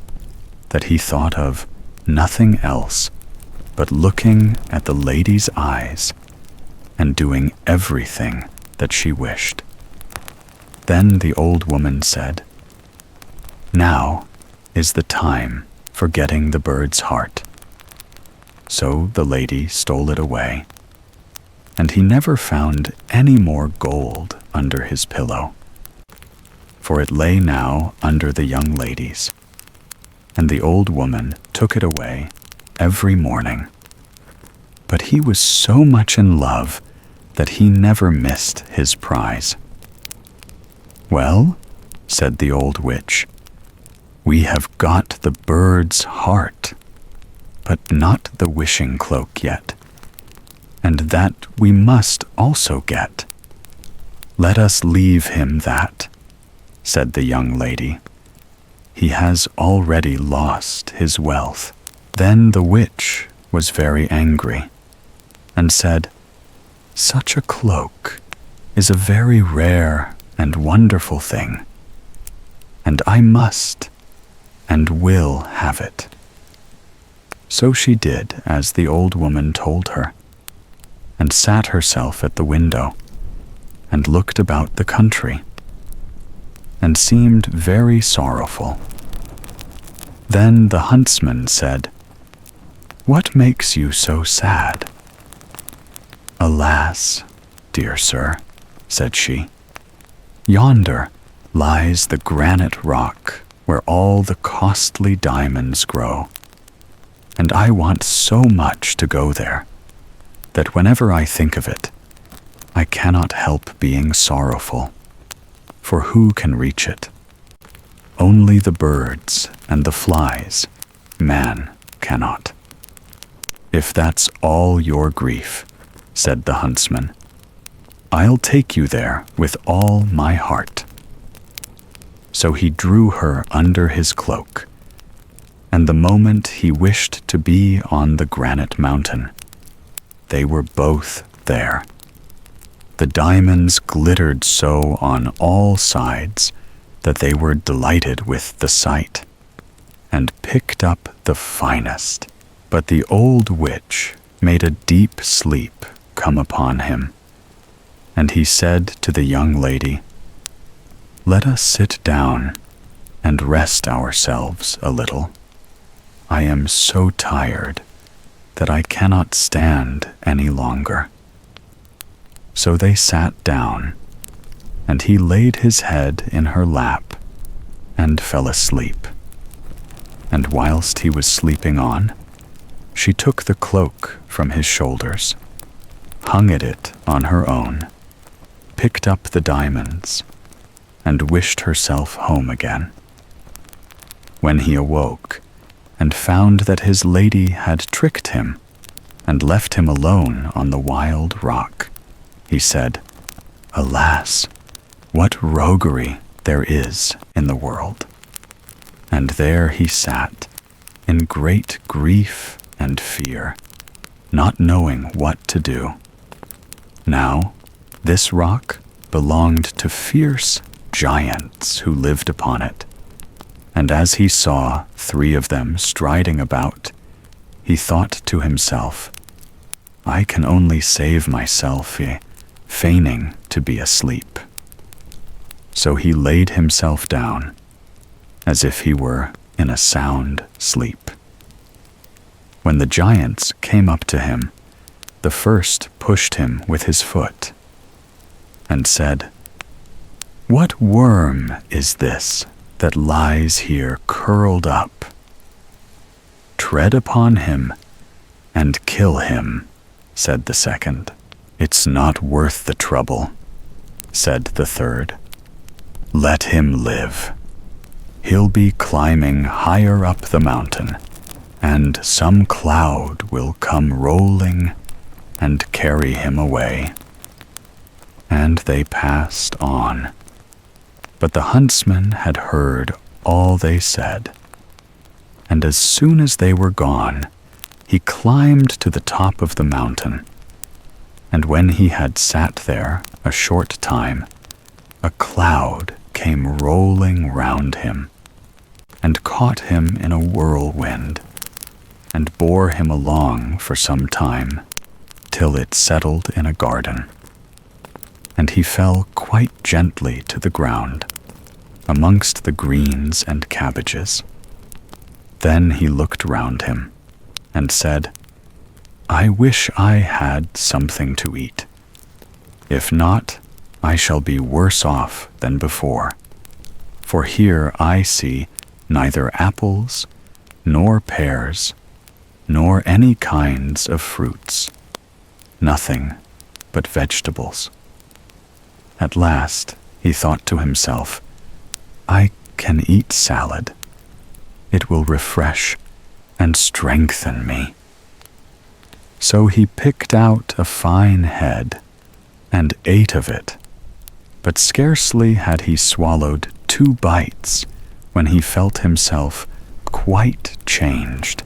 that he thought of nothing else but looking at the lady's eyes and doing everything that she wished. Then the old woman said, "Now is the time for getting the bird's heart." So the lady stole it away, and he never found any more gold under his pillow, for it lay now under the young lady's, and the old woman took it away every morning. But he was so much in love that he never missed his prize. "Well," said the old witch, "we have got the bird's heart, but not the wishing cloak yet, and that we must also get." "Let us leave him that," said the young lady. "He has already lost his wealth." Then the witch was very angry, and said, "Such a cloak is a very rare and wonderful thing, and I must and will have it." So she did as the old woman told her, and sat herself at the window, and looked about the country, and seemed very sorrowful, Then the huntsman said, "What makes you so sad?" "Alas, dear sir," said she, "yonder lies the granite rock where all the costly diamonds grow, and I want so much to go there that whenever I think of it, I cannot help being sorrowful, for who can reach it? Only the birds and the flies, man cannot." "If that's all your grief," said the huntsman, "I'll take you there with all my heart." So he drew her under his cloak, and the moment he wished to be on the granite mountain, they were both there. The diamonds glittered so on all sides that they were delighted with the sight, and picked up the finest. But the old witch made a deep sleep come upon him, and he said to the young lady, "Let us sit down and rest ourselves a little. I am so tired that I cannot stand any longer." So they sat down, and he laid his head in her lap and fell asleep. And whilst he was sleeping on, she took the cloak from his shoulders, hung it on her own, picked up the diamonds, and wished herself home again. When he awoke and found that his lady had tricked him and left him alone on the wild rock, he said, "Alas, what roguery there is in the world." And there he sat, in great grief and fear, not knowing what to do. Now, this rock belonged to fierce giants who lived upon it, and as he saw 3 of them striding about, he thought to himself, "I can only save myself, feigning to be asleep." So he laid himself down, as if he were in a sound sleep. When the giants came up to him, the first pushed him with his foot, and said, "What worm is this that lies here curled up? Tread upon him and kill him," said the second. "It's not worth the trouble," said the third. "Let him live. He'll be climbing higher up the mountain, and some cloud will come rolling and carry him away." And they passed on. But the huntsman had heard all they said, and as soon as they were gone, he climbed to the top of the mountain. And when he had sat there a short time, a cloud came rolling round him, and caught him in a whirlwind, and bore him along for some time, till it settled in a garden. And he fell quite gently to the ground, amongst the greens and cabbages. Then he looked round him, and said, "I wish I had something to eat. If not, I shall be worse off than before. For here I see neither apples, nor pears, nor any kinds of fruits, nothing but vegetables." At last he thought to himself, "I can eat salad. It will refresh and strengthen me." So he picked out a fine head and ate of it, but scarcely had he swallowed 2 bites when he felt himself quite changed,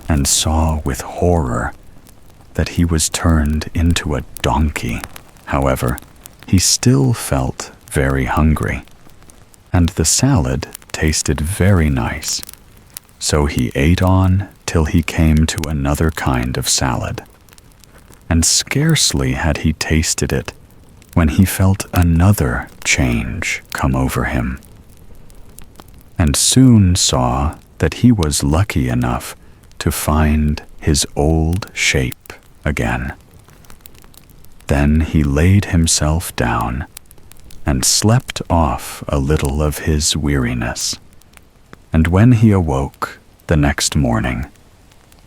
and saw with horror that he was turned into a donkey. However, he still felt very hungry, and the salad tasted very nice, so he ate on till he came to another kind of salad, and scarcely had he tasted it when he felt another change come over him, and soon saw that he was lucky enough to find his old shape again. Then he laid himself down and slept off a little of his weariness. And when he awoke the next morning,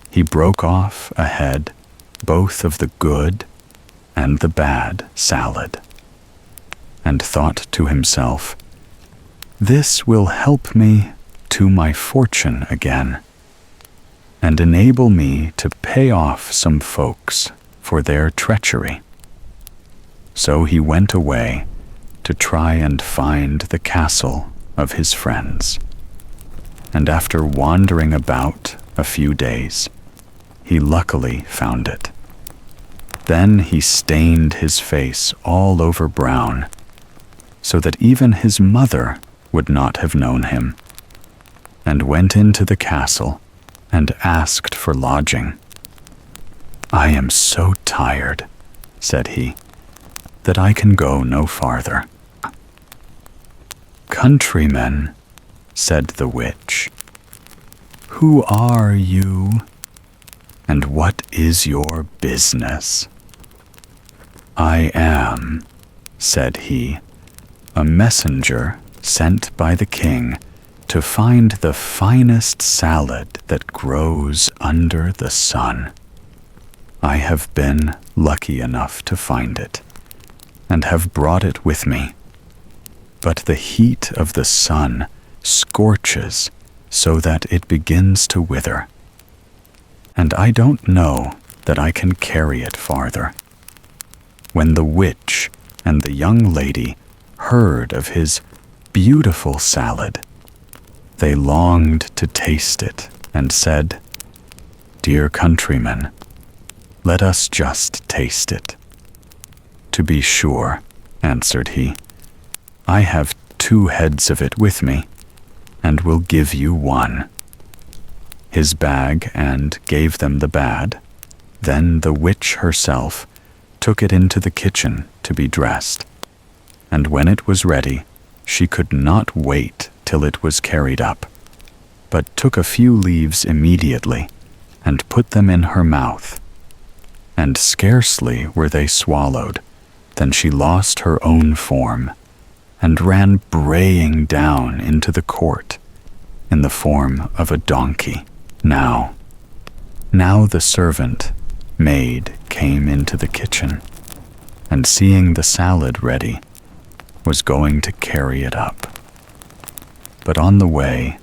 he broke off a head both of the good and the bad salad, and thought to himself, "This will help me to my fortune again, and enable me to pay off some folks for their treachery." So he went away to try and find the castle of his friends. And after wandering about a few days, he luckily found it. Then he stained his face all over brown, so that even his mother would not have known him, and went into the castle and asked for lodging. "I am so tired," said he, "that I can go no farther." "Countryman," said the witch, "who are you, and what is your business?" "I am," said he, "a messenger sent by the king to find the finest salad that grows under the sun. I have been lucky enough to find it, and have brought it with me. But the heat of the sun scorches so that it begins to wither, and I don't know that I can carry it farther." When the witch and the young lady heard of his beautiful salad, they longed to taste it and said, "Dear countryman, let us just taste it." "To be sure," answered he, "I have 2 heads of it with me, and will give you 1. His bag and gave them the bad. Then the witch herself took it into the kitchen to be dressed, and when it was ready, she could not wait till it was carried up, but took a few leaves immediately and put them in her mouth. And scarcely were they swallowed than she lost her own form and ran braying down into the court in the form of a donkey. Now the servant maid came into the kitchen, and seeing the salad ready, was going to carry it up. But on the way,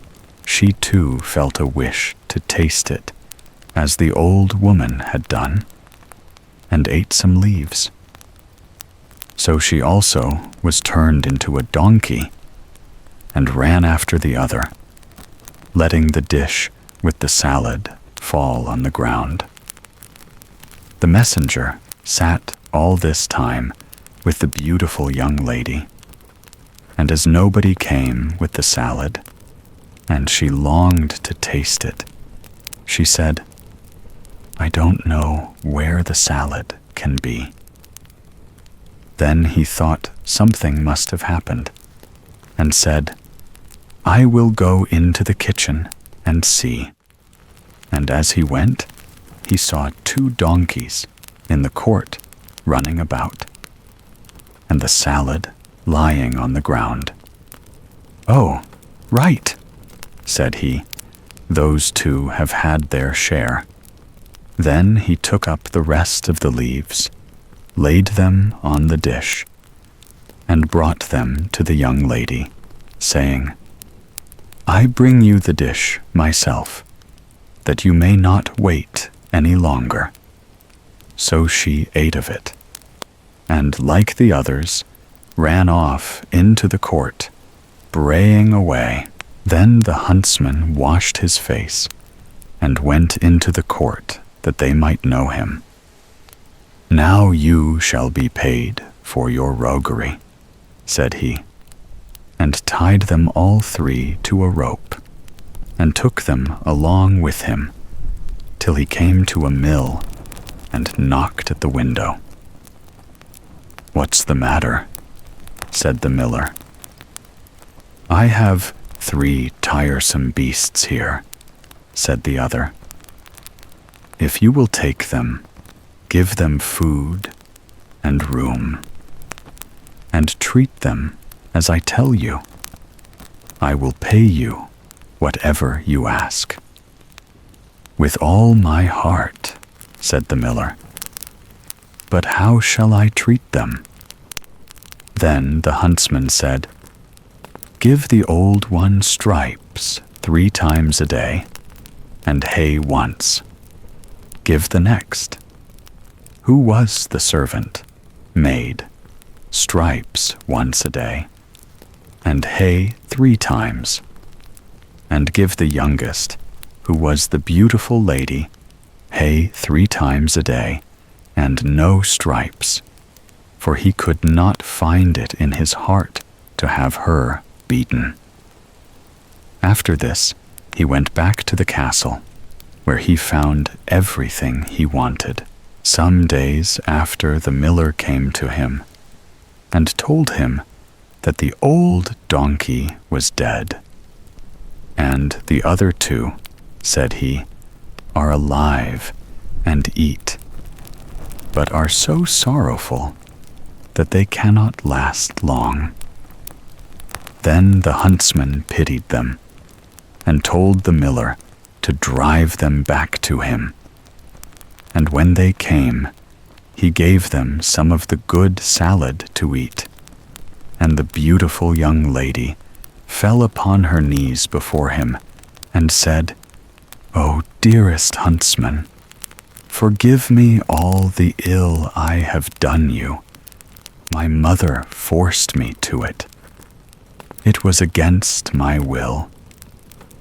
she too felt a wish to taste it, as the old woman had done, and ate some leaves. So she also was turned into a donkey, and ran after the other, letting the dish with the salad fall on the ground. The messenger sat all this time with the beautiful young lady, and as nobody came with the salad, and she longed to taste it, she said, "I don't know where the salad can be." Then he thought something must have happened, and said, "I will go into the kitchen and see." And as he went, he saw 2 donkeys in the court running about, and the salad lying on the ground. "Oh, right," said he, "those 2 have had their share." Then he took up the rest of the leaves, laid them on the dish, and brought them to the young lady, saying, "I bring you the dish myself, that you may not wait any longer." So she ate of it, and like the others, ran off into the court, braying away. Then the huntsman washed his face, and went into the court that they might know him. "Now you shall be paid for your roguery," said he, and tied them all 3 to a rope, and took them along with him, till he came to a mill and knocked at the window. "What's the matter?" said the miller. "I have 3 tiresome beasts here," said the other. "If you will take them, give them food and room, and treat them as I tell you, I will pay you whatever you ask." "With all my heart," said the miller. "But how shall I treat them?" Then the huntsman said, "Give the old one stripes 3 times a day, and hay once. Give the next. Who was the servant, maid, stripes once a day, and hay 3 times? And give the youngest, who was the beautiful lady, hay 3 times a day, and no stripes, for he could not find it in his heart to have her beaten." After this, he went back to the castle, where he found everything he wanted. Some days after, the miller came to him and told him that the old donkey was dead, and the other 2, said he, are alive and eat, but are so sorrowful that they cannot last long. Then the huntsman pitied them and told the miller to drive them back to him. And when they came, he gave them some of the good salad to eat, and the beautiful young lady fell upon her knees before him and said, "O dearest huntsman, forgive me all the ill I have done you. My mother forced me to it. It was against my will,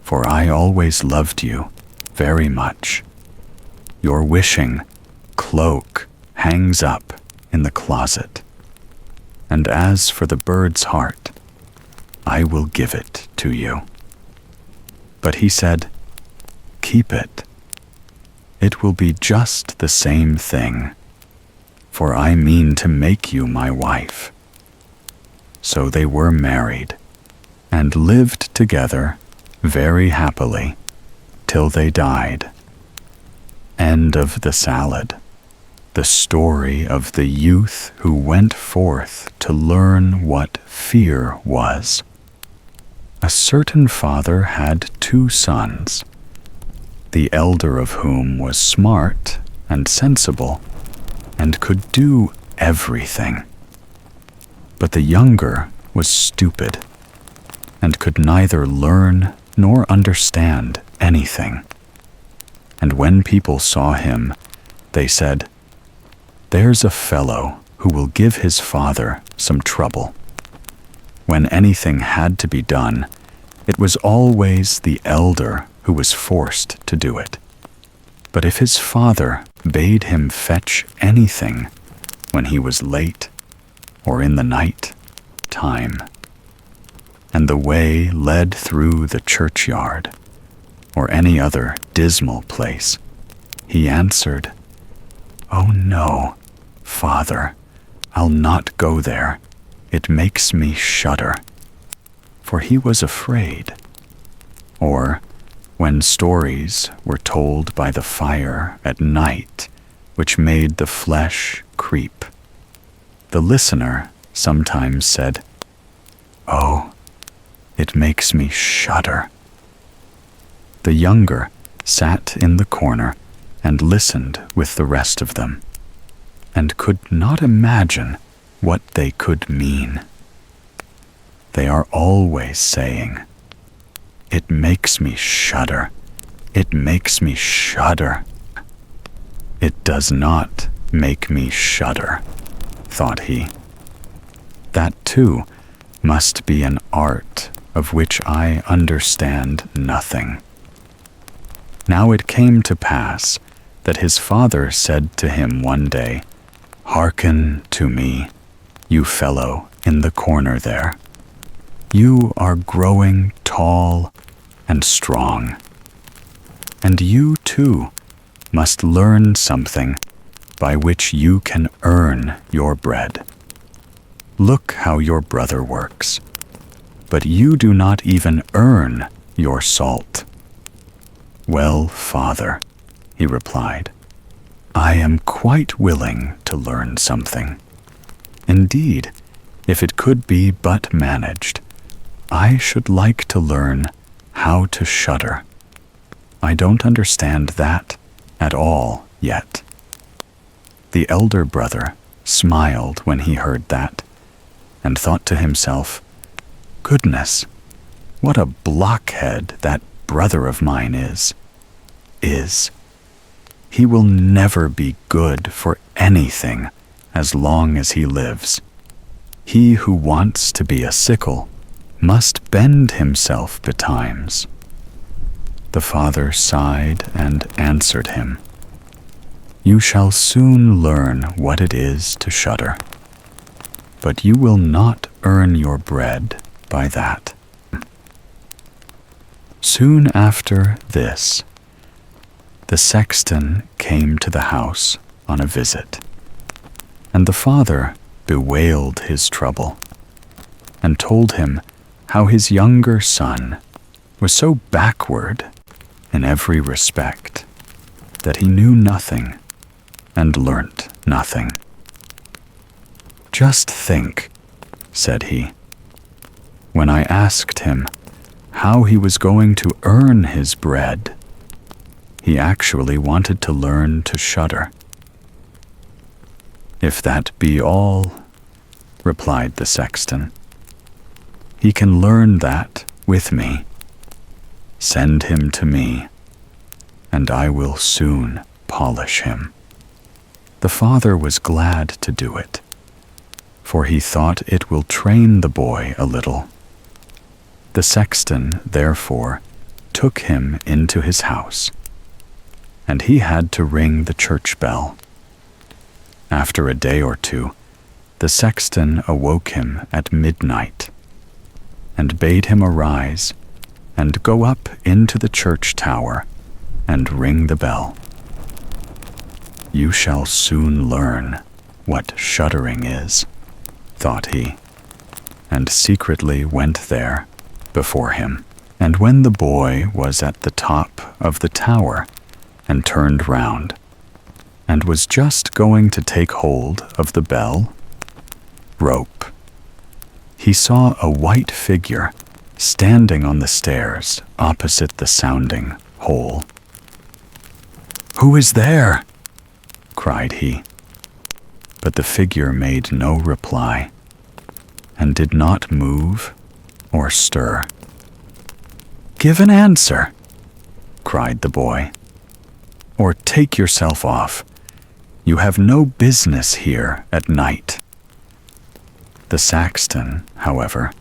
for I always loved you very much. Your wishing cloak hangs up in the closet, and as for the bird's heart, I will give it to you." But he said, "Keep it. It will be just the same thing, for I mean to make you my wife." So they were married and lived together very happily till they died. End of the salad. The story of the youth who went forth to learn what fear was. A certain father had 2 sons, the elder of whom was smart and sensible and could do everything. But the younger was stupid and could neither learn nor understand anything. And when people saw him, they said, "There's a fellow who will give his father some trouble." When anything had to be done, it was always the elder who was forced to do it. But if his father bade him fetch anything when he was late or in the night time, and the way led through the churchyard or any other dismal place, he answered, "Oh no, Father, I'll not go there. It makes me shudder." For he was afraid. Or when stories were told by the fire at night, which made the flesh creep, the listener sometimes said, "Oh, it makes me shudder." The younger sat in the corner and listened with the rest of them, and could not imagine what they could mean. They are always saying, "It makes me shudder. It makes me shudder." "It does not make me shudder," thought he. "That too must be an art of which I understand nothing." Now it came to pass that his father said to him one day, "Hearken to me, you fellow in the corner there. You are growing tall and strong, and you too must learn something by which you can earn your bread. Look how your brother works. but you do not even earn your salt." "Well, father," he replied, "I am quite willing to learn something. Indeed, if it could be but managed, I should like to learn how to shudder. I don't understand that at all yet." The elder brother smiled when he heard that, and thought to himself, "Goodness, what a blockhead that brother of mine is. He will never be good for anything as long as he lives. He who wants to be a sickle must bend himself betimes." The father sighed and answered him, "You shall soon learn what it is to shudder, but you will not earn your bread by that." Soon after this, the sexton came to the house on a visit, and the father bewailed his trouble and told him how his younger son was so backward in every respect that he knew nothing and learnt nothing. "Just think," said he, "when I asked him how he was going to earn his bread, he actually wanted to learn to shudder." "If that be all," replied the sexton, "he can learn that with me. Send him to me, and I will soon polish him." The father was glad to do it, for he thought it will train the boy a little. The sexton, therefore, took him into his house, and he had to ring the church bell. After a day or two, the sexton awoke him at midnight, and bade him arise and go up into the church tower and ring the bell. "You shall soon learn what shuddering is," thought he, and secretly went there before him. And when the boy was at the top of the tower and turned round, and was just going to take hold of the bell rope, he saw a white figure standing on the stairs opposite the sounding hole. "Who is there?" cried he. But the figure made no reply, and did not move or stir. "Give an answer," cried the boy, "or take yourself off. You have no business here at night." The sexton, however,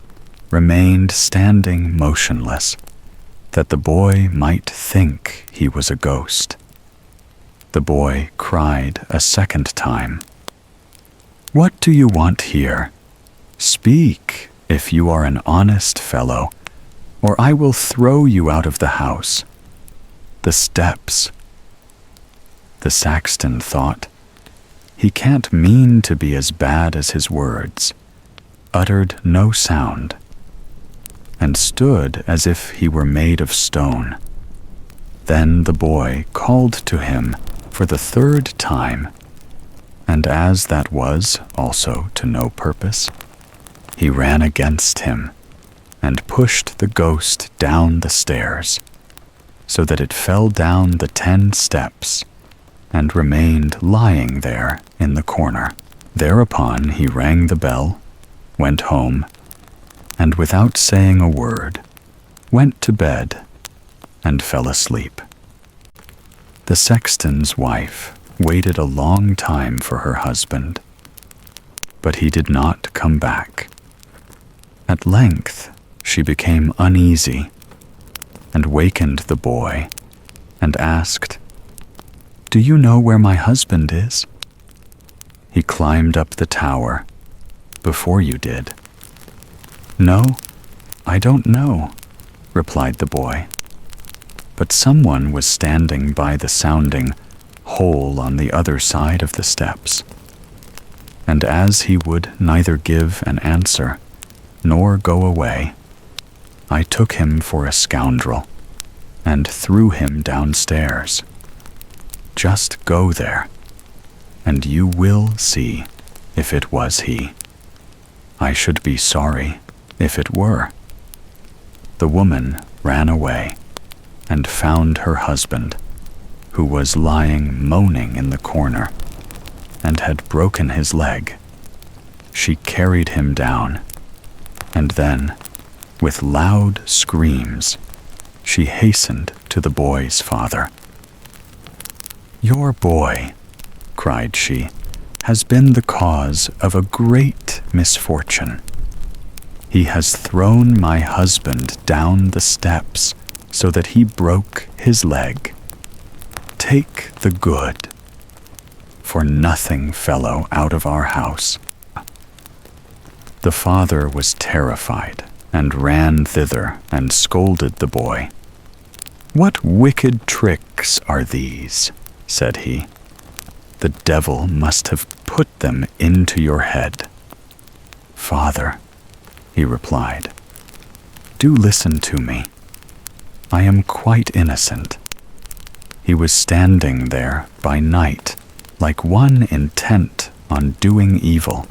remained standing motionless, that the boy might think he was a ghost. The boy cried a second time, "What do you want here? Speak, if you are an honest fellow, or I will throw you out of the house. The steps." The sexton thought, "He can't mean to be as bad as his words," uttered no sound, and stood as if he were made of stone. Then the boy called to him for the third time, and as that was also to no purpose, he ran against him and pushed the ghost down the stairs, so that it fell down the 10 steps and remained lying there in the corner. Thereupon he rang the bell, went home, and without saying a word, went to bed and fell asleep. The sexton's wife waited a long time for her husband, but he did not come back. At length she became uneasy and wakened the boy and asked, "Do you know where my husband is?" "He climbed up the tower before you did." "No, I don't know," replied the boy. But someone was standing by the sounding hole on the other side of the steps, and as he would neither give an answer nor go away, I took him for a scoundrel and threw him downstairs. Just go there, and you will see if it was he. I should be sorry if it were." The woman ran away and found her husband, who was lying moaning in the corner and had broken his leg. She carried him down, and then, with loud screams, she hastened to the boy's father. "Your boy," cried she, "has been the cause of a great misfortune. He has thrown my husband down the steps so that he broke his leg. Take the good, for nothing fellow out of our house." The father was terrified and ran thither and scolded the boy. "What wicked tricks are these?" said he. "The devil must have put them into your head." "Father," he replied, "do listen to me. I am quite innocent. He was standing there by night like one intent on doing evil.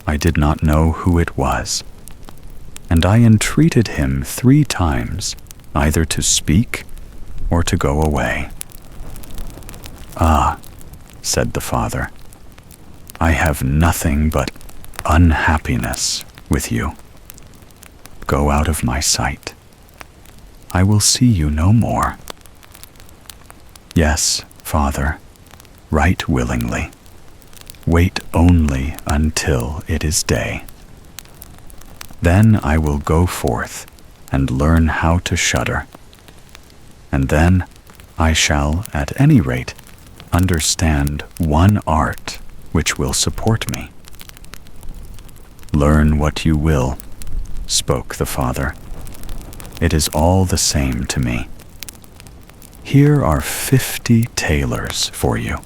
I did not know who it was, and I entreated him 3 times either to speak or to go away." "Ah," said the father, "I have nothing but unhappiness with you. Go out of my sight. I will see you no more." "Yes, Father, right willingly. Wait only until it is day. Then I will go forth and learn how to shudder, and then I shall, at any rate, understand one art which will support me." "Learn what you will," spoke the father. "It is all the same to me. Here are 50 tailors for you.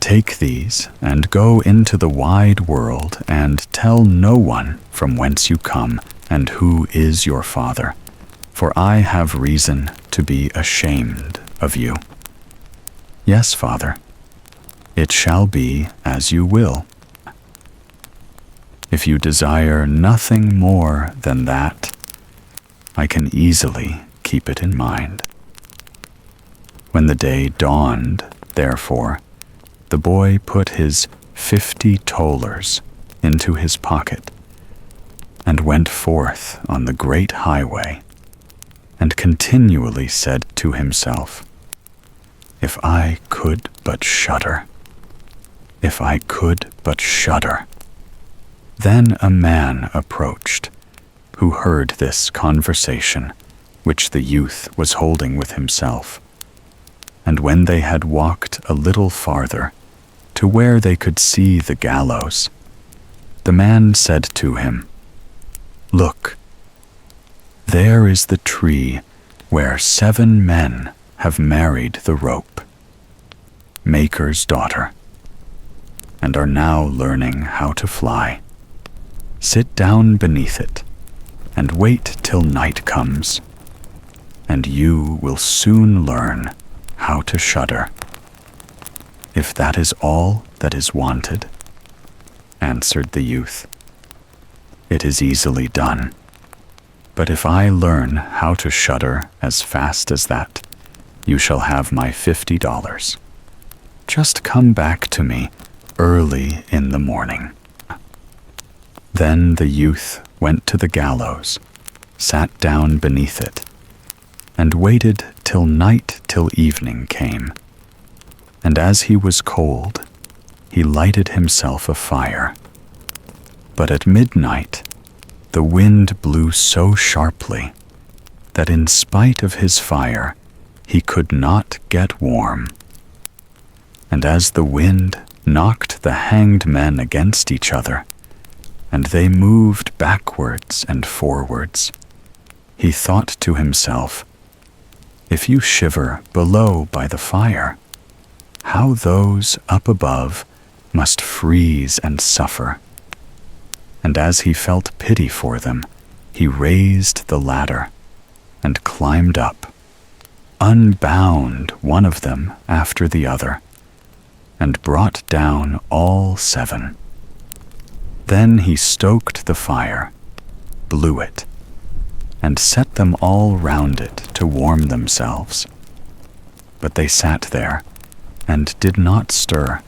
Take these and go into the wide world and tell no one from whence you come and who is your father, for I have reason to be ashamed of you." "Yes, Father, it shall be as you will." "If you desire nothing more than that, I can easily keep it in mind." When the day dawned, therefore, the boy put his 50 thalers into his pocket and went forth on the great highway and continually said to himself, "If I could but shudder, if I could but shudder." Then a man approached, who heard this conversation which the youth was holding with himself. And when they had walked a little farther, to where they could see the gallows, the man said to him, "Look, there is the tree where 7 men have married the rope, Maker's daughter, and are now learning how to fly. Sit down beneath it and wait till night comes, and you will soon learn how to shudder." "If that is all that is wanted," answered the youth, "it is easily done. But if I learn how to shudder as fast as that, you shall have my $50. Just come back to me early in the morning." Then the youth went to the gallows, sat down beneath it, and waited till evening came. And as he was cold, he lighted himself a fire. But at midnight, the wind blew so sharply that in spite of his fire, he could not get warm. And as the wind knocked the hanged men against each other, and they moved backwards and forwards, he thought to himself, "If you shiver below by the fire, how those up above must freeze and suffer." And as he felt pity for them, he raised the ladder and climbed up, unbound one of them after the other, and brought down all 7. Then he stoked the fire, blew it, and set them all round it to warm themselves. But they sat there and did not stir,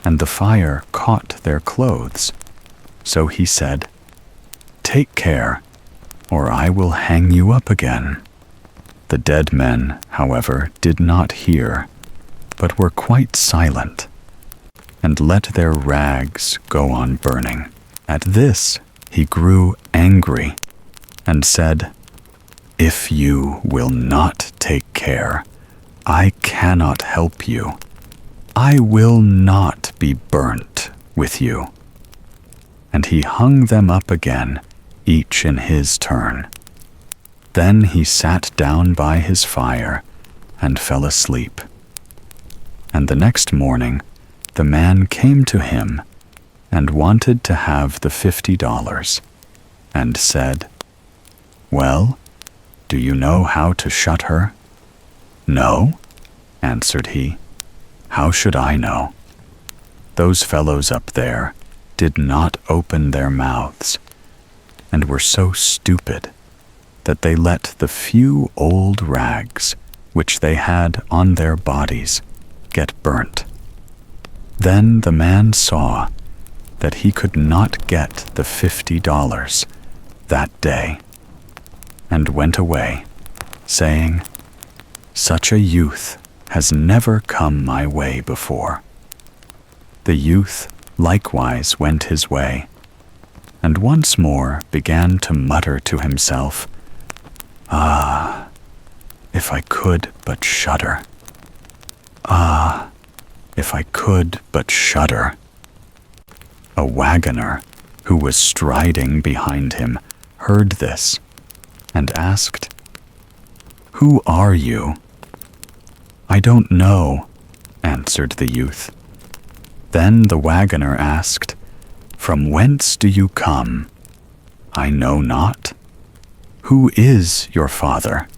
and the fire caught their clothes. So he said, "Take care, or I will hang you up again." The dead men, however, did not hear, but were quite silent, and let their rags go on burning. At this he grew angry, and said, "If you will not take care, I cannot help you. I will not be burnt with you." And he hung them up again, each in his turn. Then he sat down by his fire and fell asleep. And the next morning the man came to him and wanted to have the $50, and said, "Well, do you know how to shut her?" "No," answered he. "How should I know? Those fellows up there did not open their mouths, and were so stupid that they let the few old rags which they had on their bodies get burnt." Then the man saw that he could not get the $50 that day, and went away, saying, "Such a youth has never come my way before." The youth likewise went his way, and once more began to mutter to himself, "Ah, if I could but shudder! Ah, if I could but shudder!" A wagoner, who was striding behind him, heard this, and asked, "Who are you?" "I don't know," answered the youth. Then the wagoner asked, "From whence do you come?" "I know not." "Who is your father?"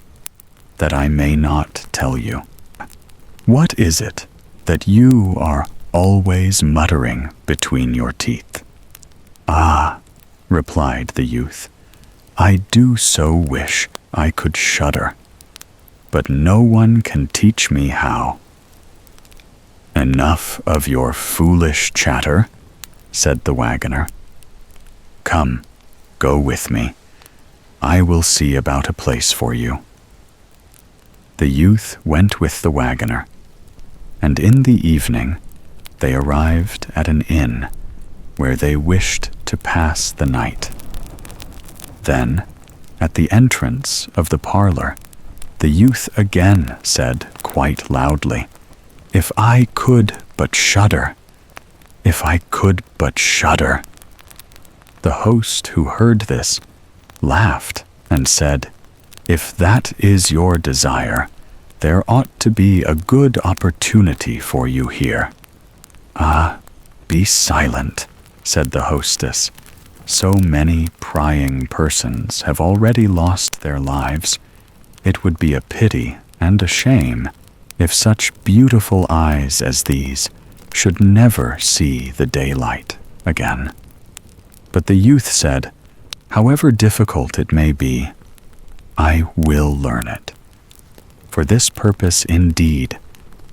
"That I may not tell you." "What is it that you are always muttering between your teeth?" "Ah," replied the youth, "I do so wish I could shudder, but no one can teach me how." "Enough of your foolish chatter," said the wagoner. "Come, go with me. I will see about a place for you." The youth went with the wagoner, and in the evening they arrived at an inn where they wished to pass the night. Then, at the entrance of the parlor, the youth again said quite loudly, "If I could but shudder! If I could but shudder!" The host, who heard this, laughed and said, "If that is your desire, there ought to be a good opportunity for you here." "Ah, be silent," said the hostess. "So many prying persons have already lost their lives. It would be a pity and a shame if such beautiful eyes as these should never see the daylight again." But the youth said, "However difficult it may be, I will learn it. For this purpose indeed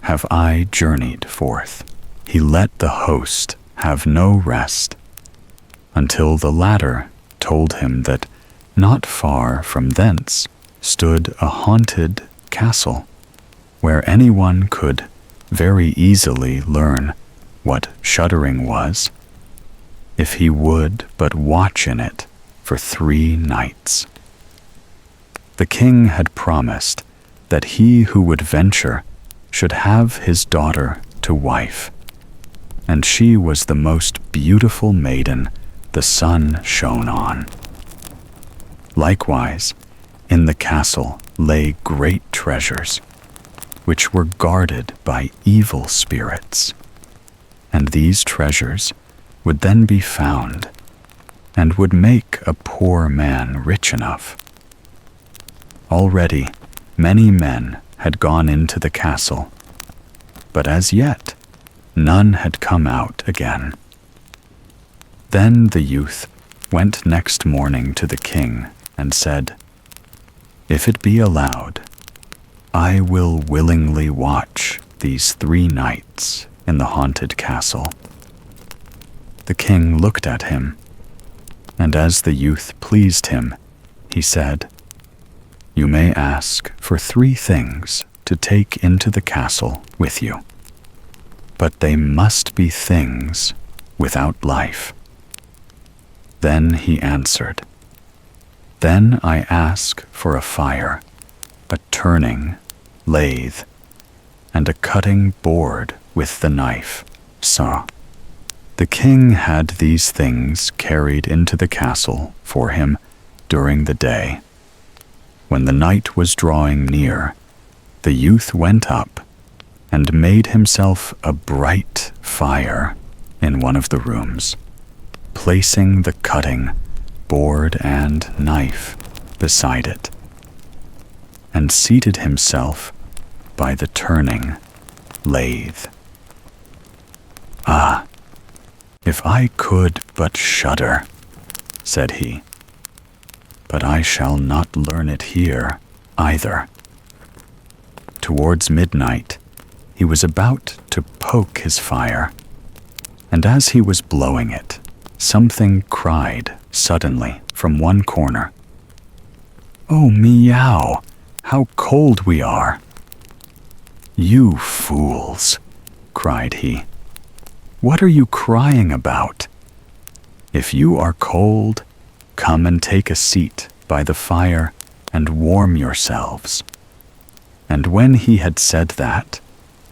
have I journeyed forth." He let the host have no rest until the latter told him that not far from thence stood a haunted castle, where anyone could very easily learn what shuddering was, if he would but watch in it for 3 nights. The king had promised that he who would venture should have his daughter to wife, and she was the most beautiful maiden the sun shone on. Likewise, in the castle lay great treasures, which were guarded by evil spirits, and these treasures would then be found, and would make a poor man rich enough. Already many men had gone into the castle, but as yet none had come out again. Then the youth went next morning to the king and said, "If it be allowed, I will willingly watch these 3 nights in the haunted castle." The king looked at him, and as the youth pleased him, he said, "You may ask for 3 things to take into the castle with you, but they must be things without life." Then he answered, "Then I ask for a fire, a turning lathe, and a cutting board with the knife, saw." The king had these things carried into the castle for him during the day. When the night was drawing near, the youth went up and made himself a bright fire in one of the rooms, placing the cutting board and knife beside it, and seated himself by the turning lathe. "Ah, if I could but shudder," said he, "but I shall not learn it here either." Towards midnight, he was about to poke his fire, and as he was blowing it, something cried suddenly from one corner, "Oh, meow, how cold we are!" "You fools," cried he, "what are you crying about? If you are cold, come and take a seat by the fire and warm yourselves." And when he had said that,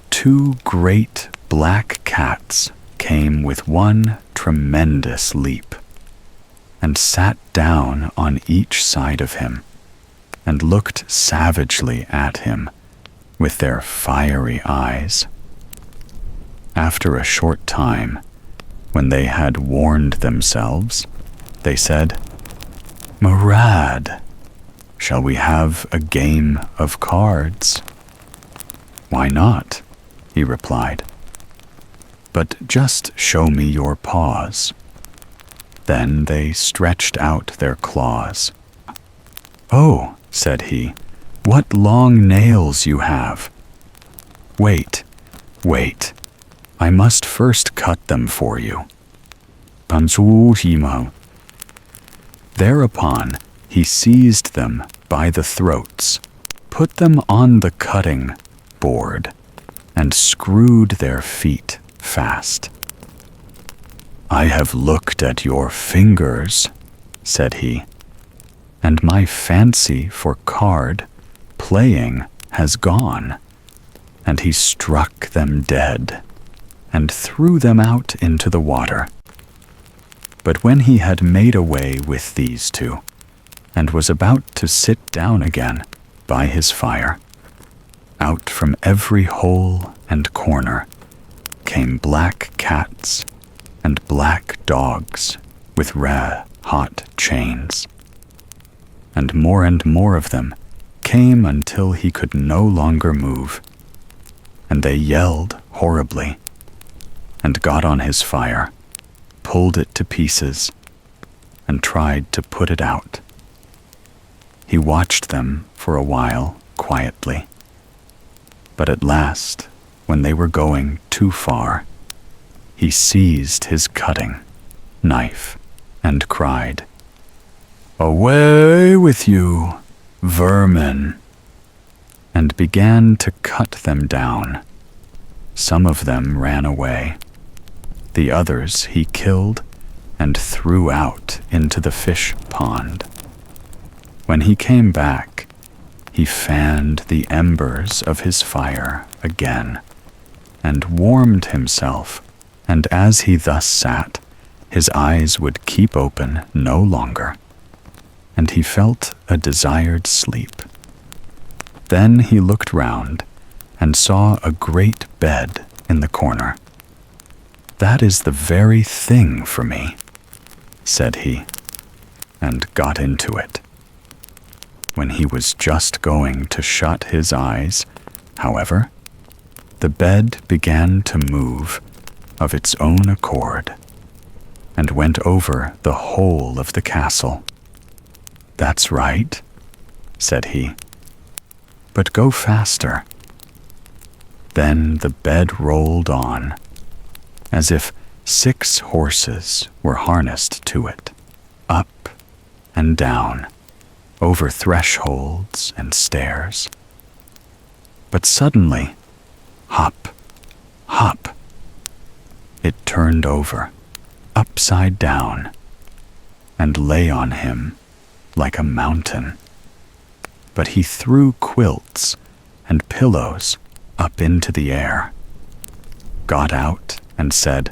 2 great black cats came with one tremendous leap, and sat down on each side of him, and looked savagely at him with their fiery eyes. After a short time, when they had warmed themselves, they said, "Murad, shall we have a game of cards?" "Why not?" he replied. "But just show me your paws." Then they stretched out their claws. "Oh," said he, "what long nails you have! Wait, wait, I must first cut them for you." Thereupon he seized them by the throats, put them on the cutting board, and screwed their feet fast. "I have looked at your fingers," said he, "and my fancy for card playing has gone." And he struck them dead and threw them out into the water. But when he had made away with these 2, and was about to sit down again by his fire, out from every hole and corner came black cats and black dogs with red-hot chains. And more of them came until he could no longer move, and they yelled horribly, and got on his fire, pulled it to pieces, and tried to put it out. He watched them for a while quietly, but at last, when they were going too far, he seized his cutting knife and cried, "Away with you, vermin!" and began to cut them down. Some of them ran away. The others he killed and threw out into the fish pond. When he came back, he fanned the embers of his fire again, and warmed himself, and as he thus sat, his eyes would keep open no longer, and he felt a desired sleep. Then he looked round and saw a great bed in the corner. "That is the very thing for me," said he, and got into it. When he was just going to shut his eyes, however, the bed began to move of its own accord and went over the whole of the castle. "That's right," said he, "but go faster." Then the bed rolled on, as if 6 horses were harnessed to it, up and down, over thresholds and stairs. But suddenly, hop, hop, it turned over, upside down, and lay on him like a mountain. But he threw quilts and pillows up into the air, got out and said,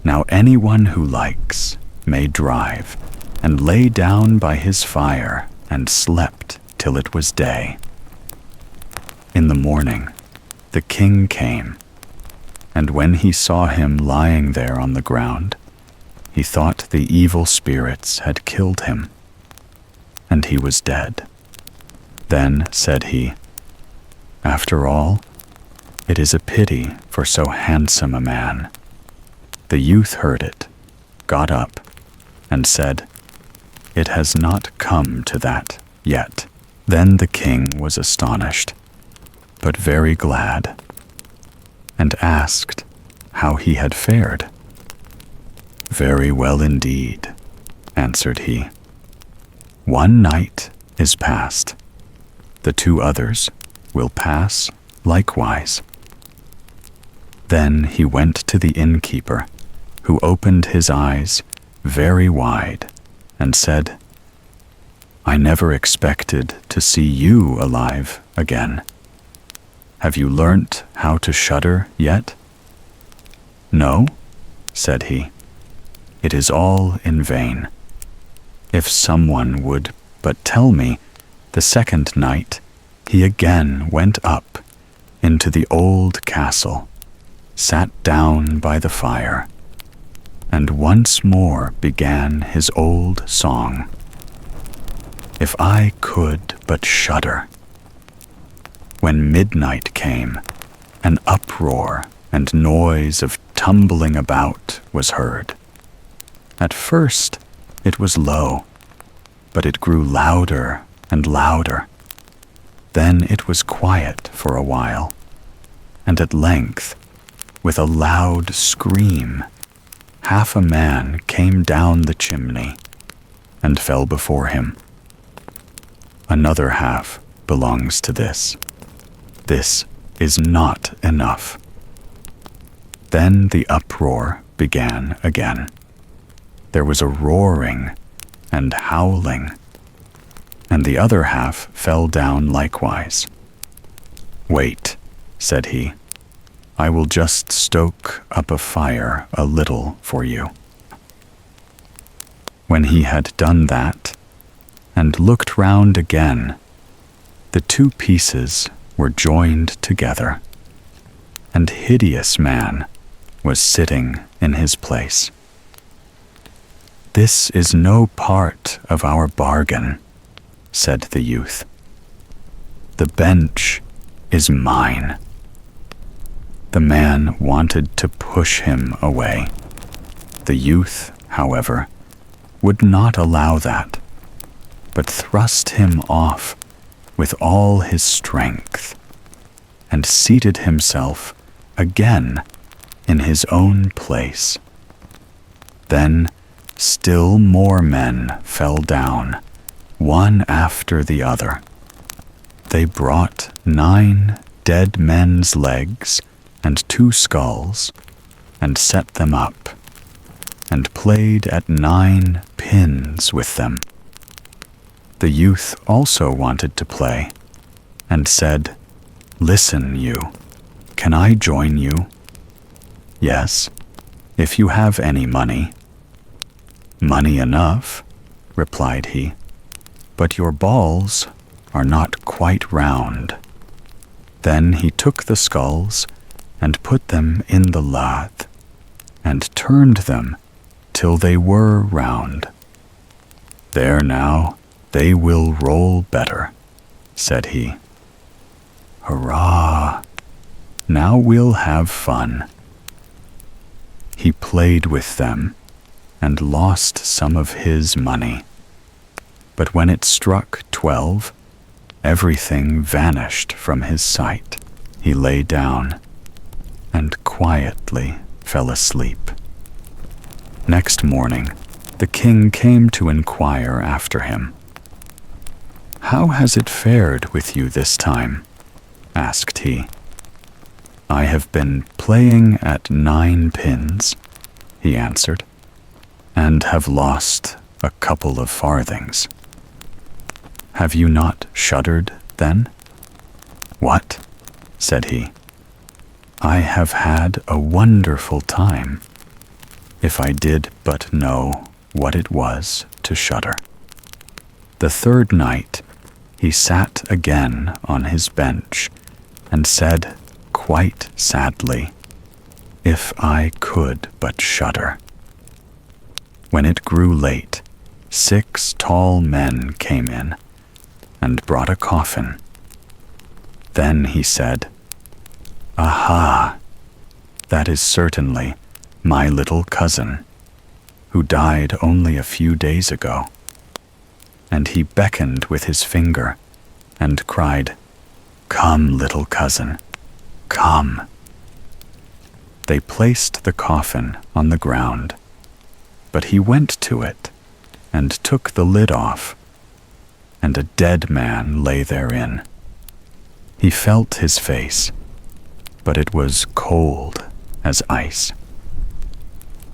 "Now anyone who likes may drive," and lay down by his fire and slept till it was day. In the morning, the king came, and when he saw him lying there on the ground, he thought the evil spirits had killed him, and he was dead. Then said he, "After all, it is a pity for so handsome a man." The youth heard it, got up, and said, "It has not come to that yet." Then the king was astonished, but very glad, and asked how he had fared. "Very well indeed," answered he. "One night is past. The 2 others will pass likewise." Then he went to the innkeeper, who opened his eyes very wide and said, "I never expected to see you alive again. Have you learnt how to shudder yet?" "No," said he. "It is all in vain. If someone would but tell me." The second night he again went up into the old castle, sat down by the fire, and once more began his old song. "If I could but shudder." When midnight came, an uproar and noise of tumbling about was heard. At first it was low, but it grew louder and louder. Then it was quiet for a while, and at length, with a loud scream, half a man came down the chimney and fell before him. Another half belongs to this. This is not enough. Then the uproar began again. There was a roaring and howling, and the other half fell down likewise. "Wait," said he, "I will just stoke up a fire a little for you." When he had done that, and looked round again, the 2 pieces were joined together, and Hideous Man was sitting in his place. "This is no part of our bargain," said the youth. "The bench is mine." The man wanted to push him away. The youth, however, would not allow that, but thrust him off with all his strength, and seated himself again in his own place. Then still more men fell down, one after the other. They brought 9 dead men's legs and 2 skulls, and set them up, and played at 9 pins with them. The youth also wanted to play, and said, "Listen, you, can I join you?" "Yes, if you have any money." "Money enough," replied he, "but your balls are not quite round." Then he took the skulls and put them in the lathe, and turned them till they were round. "There now, they will roll better," said he. "Hurrah! Now we'll have fun." He played with them and lost some of his money. But when it struck 12, everything vanished from his sight. He lay down and quietly fell asleep. Next morning, the king came to inquire after him. "How has it fared with you this time?" asked he. "I have been playing at 9 pins," he answered, "and have lost a couple of farthings." "Have you not shuddered, then?" "What?" said he. "I have had a wonderful time, if I did but know what it was to shudder." The third night he sat again on his bench and said quite sadly, "If I could but shudder." When it grew late, 6 tall men came in and brought a coffin. Then he said, "Aha! That is certainly my little cousin, who died only a few days ago." And he beckoned with his finger and cried, "Come, little cousin, come." They placed the coffin on the ground, but he went to it and took the lid off, and a dead man lay therein. He felt his face, but it was cold as ice.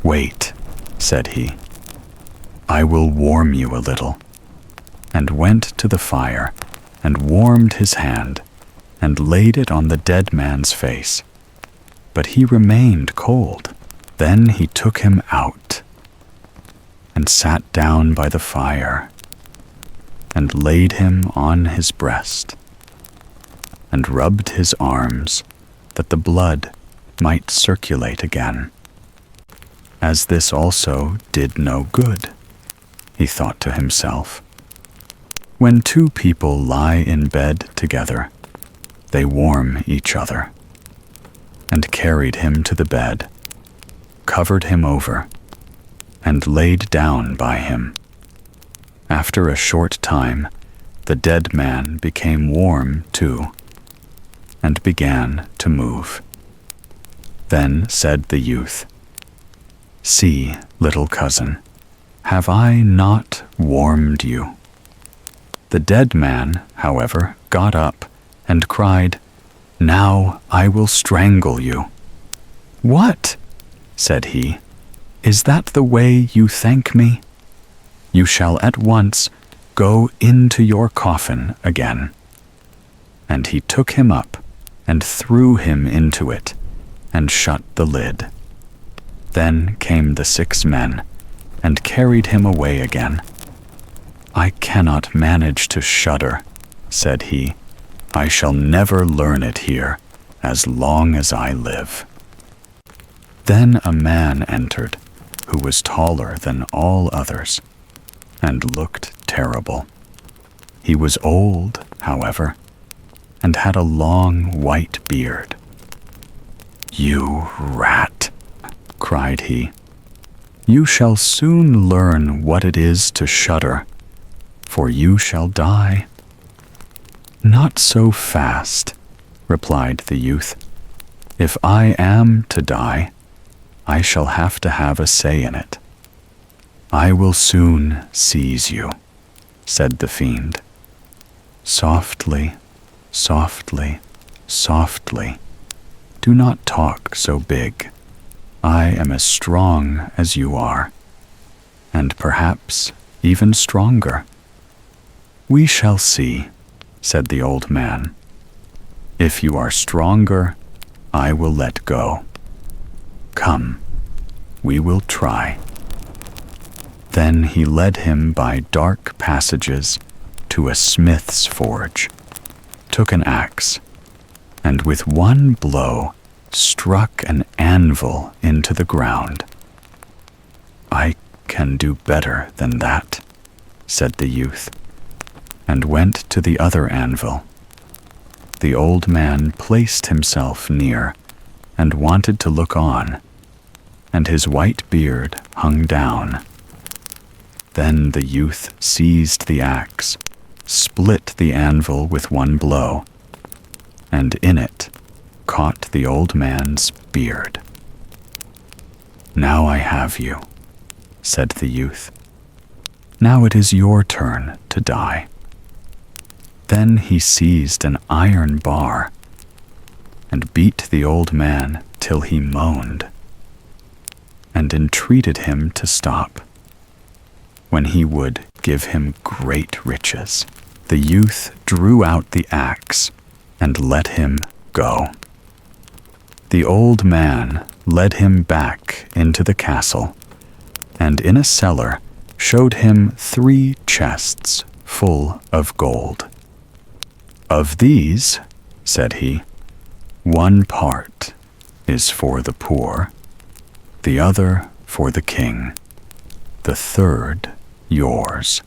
"Wait," said he, "I will warm you a little," and went to the fire and warmed his hand and laid it on the dead man's face. But he remained cold. Then he took him out and sat down by the fire and laid him on his breast and rubbed his arms that the blood might circulate again. As this also did no good, he thought to himself, when 2 people lie in bed together, they warm each other, and carried him to the bed, covered him over, and laid down by him. After a short time, the dead man became warm too, and began to move. Then said the youth, "See, little cousin, have I not warmed you?" The dead man, however, got up and cried, "Now I will strangle you." "What?" said he. "Is that the way you thank me? You shall at once go into your coffin again." And he took him up and threw him into it and shut the lid. Then came the 6 men and carried him away again. "I cannot manage to shudder," said he. "I shall never learn it here as long as I live." Then a man entered who was taller than all others and looked terrible. He was old, however, and had a long white beard. "You rat," cried he, "you shall soon learn what it is to shudder, for you shall die." "Not so fast," replied the youth. "If I am to die, I shall have to have a say in it." "I will soon seize you," said the fiend. "Softly, softly, softly. Do not talk so big. I am as strong as you are, and perhaps even stronger." "We shall see," said the old man. "If you are stronger, I will let go. Come, we will try." Then he led him by dark passages to a smith's forge, took an axe, and with one blow struck an anvil into the ground. "I can do better than that," said the youth, and went to the other anvil. The old man placed himself near and wanted to look on, and his white beard hung down. Then the youth seized the axe, split the anvil with one blow, and in it caught the old man's beard. "Now I have you," said the youth. "Now it is your turn to die." Then he seized an iron bar and beat the old man till he moaned, and entreated him to stop, when he would give him great riches. The youth drew out the axe and let him go. The old man led him back into the castle, and in a cellar showed him 3 chests full of gold. "Of these," said he, "one part is for the poor, the other for the king, the third yours."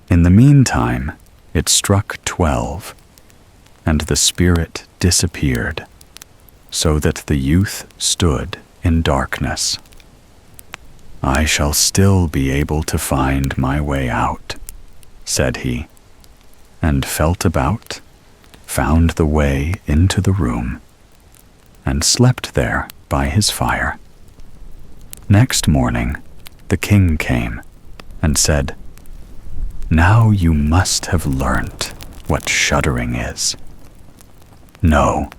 In the meantime, it struck 12, and the spirit disappeared, so that the youth stood in darkness. "I shall still be able to find my way out," said he, and felt about, found the way into the room, and slept there by his fire. Next morning, the king came and said, "Now you must have learnt what shuddering is." "No,"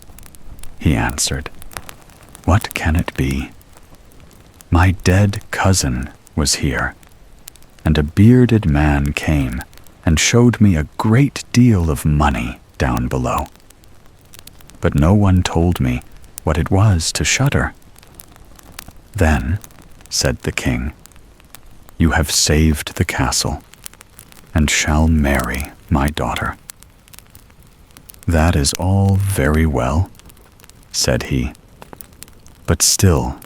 he answered. "What can it be?" "My dead cousin was here, and a bearded man came and showed me a great deal of money down below. But no one told me what it was to shudder." "Then," said the king, "you have saved the castle, and shall marry my daughter." "That is all very well," said he, "but still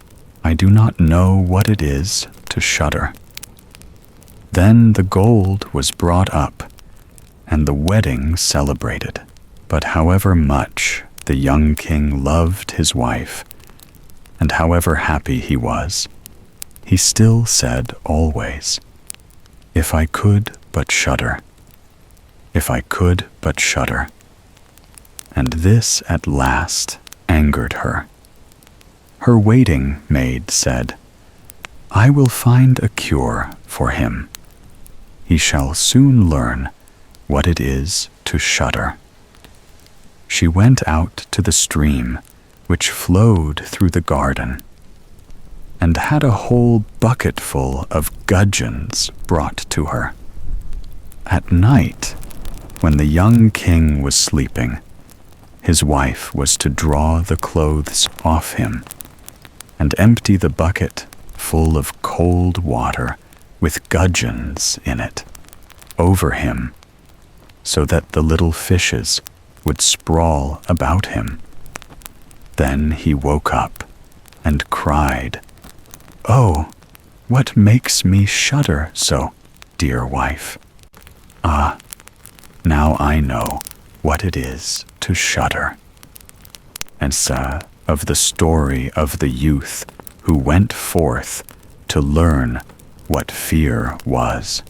I do not know what it is to shudder." Then the gold was brought up, and the wedding celebrated. But however much the young king loved his wife, and however happy he was, he still said always, "If I could but shudder, if I could but shudder." And this at last angered her. Her waiting maid said, "I will find a cure for him. He shall soon learn what it is to shudder." She went out to the stream which flowed through the garden, and had a whole bucketful of gudgeons brought to her. At night, when the young king was sleeping, his wife was to draw the clothes off him and empty the bucket full of cold water with gudgeons in it over him, so that the little fishes would sprawl about him. Then he woke up and cried, "Oh, what makes me shudder so, dear wife? Ah, now I know what it is to shudder." And so of the story of the youth who went forth to learn what fear was.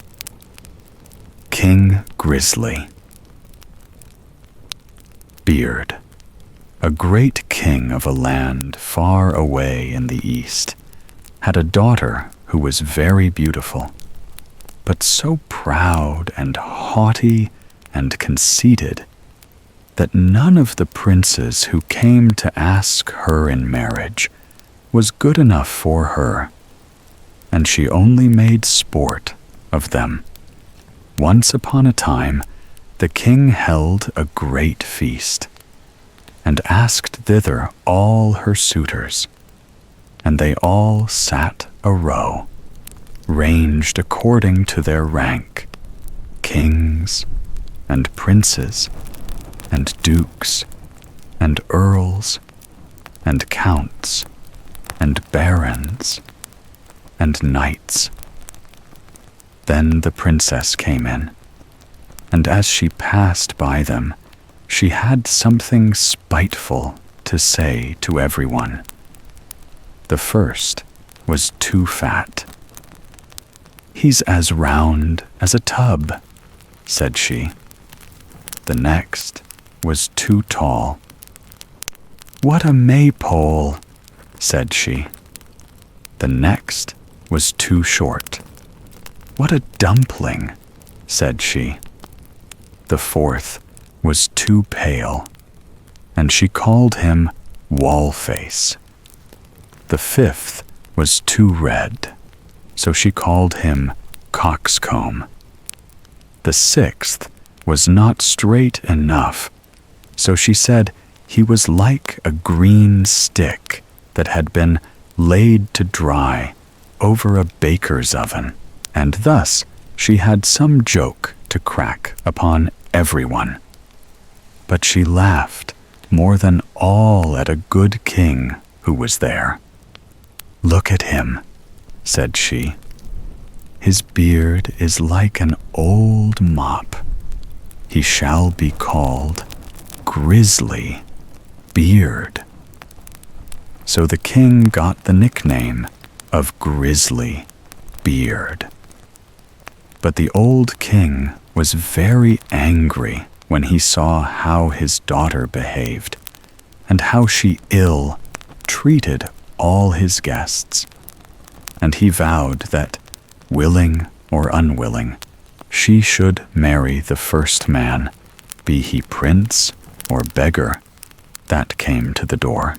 King Grizzly. Beard. A great king of a land far away in the east had a daughter who was very beautiful, but so proud and haughty and conceited that none of the princes who came to ask her in marriage was good enough for her, and she only made sport of them. Once upon a time, the king held a great feast, and asked thither all her suitors, and they all sat a row, ranged according to their rank, kings and princes and dukes and earls and counts and barons and nights. Then the princess came in, and as she passed by them, she had something spiteful to say to everyone. The first was too fat. "He's as round as a tub," said she. The next was too tall. "What a maypole," said she. The next was too short. "What a dumpling," said she. The fourth was too pale, and she called him Wallface. The fifth was too red, so she called him Coxcomb. The sixth was not straight enough, so she said he was like a green stick that had been laid to dry over a baker's oven, and thus she had some joke to crack upon everyone. But she laughed more than all at a good king who was there. "Look at him," said she. "His beard is like an old mop. He shall be called GRISLY-BEARD." So the king got the nickname of GRISLY-BEARD. But the old king was very angry when he saw how his daughter behaved, and how she ill-treated all his guests. And he vowed that, willing or unwilling, she should marry the first man, be he prince or beggar, that came to the door.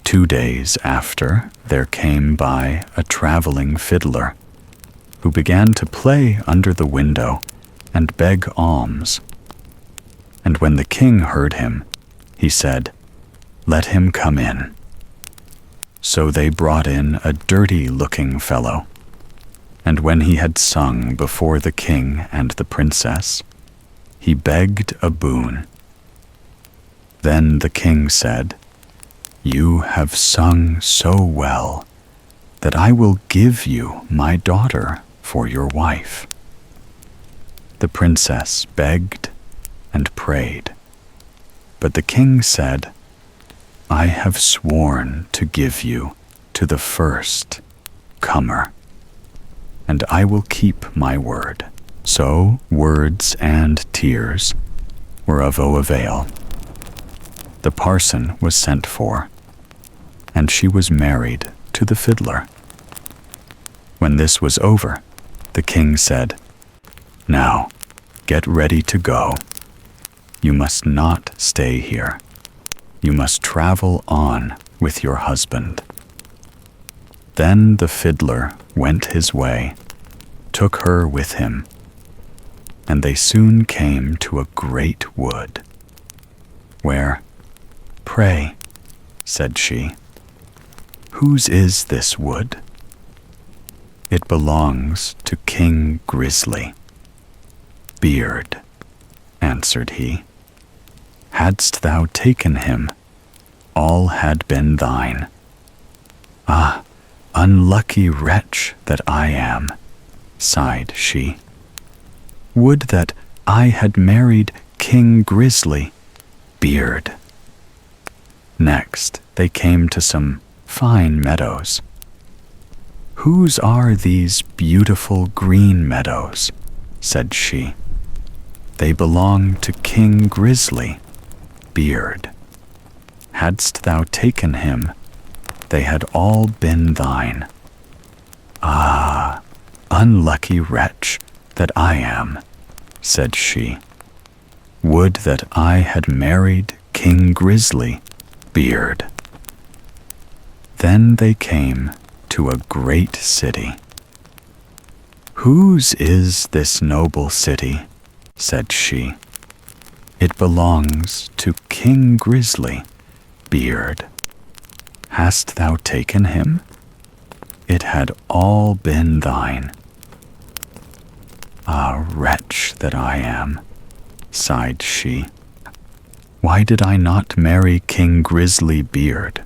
2 days after, there came by a traveling fiddler, who began to play under the window and beg alms. And when the king heard him, he said, "Let him come in." So they brought in a dirty-looking fellow, and when he had sung before the king and the princess, he begged a boon. Then the king said, "You have sung so well that I will give you my daughter for your wife." The princess begged and prayed, but the king said, "I have sworn to give you to the first comer, and I will keep my word." So words and tears were of no avail. The parson was sent for, and she was married to the fiddler. When this was over, the king said, "Now, get ready to go. You must not stay here. You must travel on with your husband." Then the fiddler went his way, took her with him, and they soon came to a great wood, where, "Pray," said she, "whose is this wood?" "It belongs to King GRISLY-BEARD," answered he. "Hadst thou taken him, all had been thine." "Ah, unlucky wretch that I am," sighed she. "Would that I had married King GRISLY-BEARD." Next they came to some fine meadows. "Whose are these beautiful green meadows?" said she. "They belong to King GRISLY-BEARD. Hadst thou taken him, they had all been thine." "Ah, unlucky wretch that I am," said she. "Would that I had married King GRISLY-BEARD." Then they came to a great city. "Whose is this noble city?" said she. "It belongs to King GRISLY-BEARD. Hast thou taken him? It had all been thine." "Ah, wretch that I am," sighed she. "Why did I not marry King GRISLY-BEARD?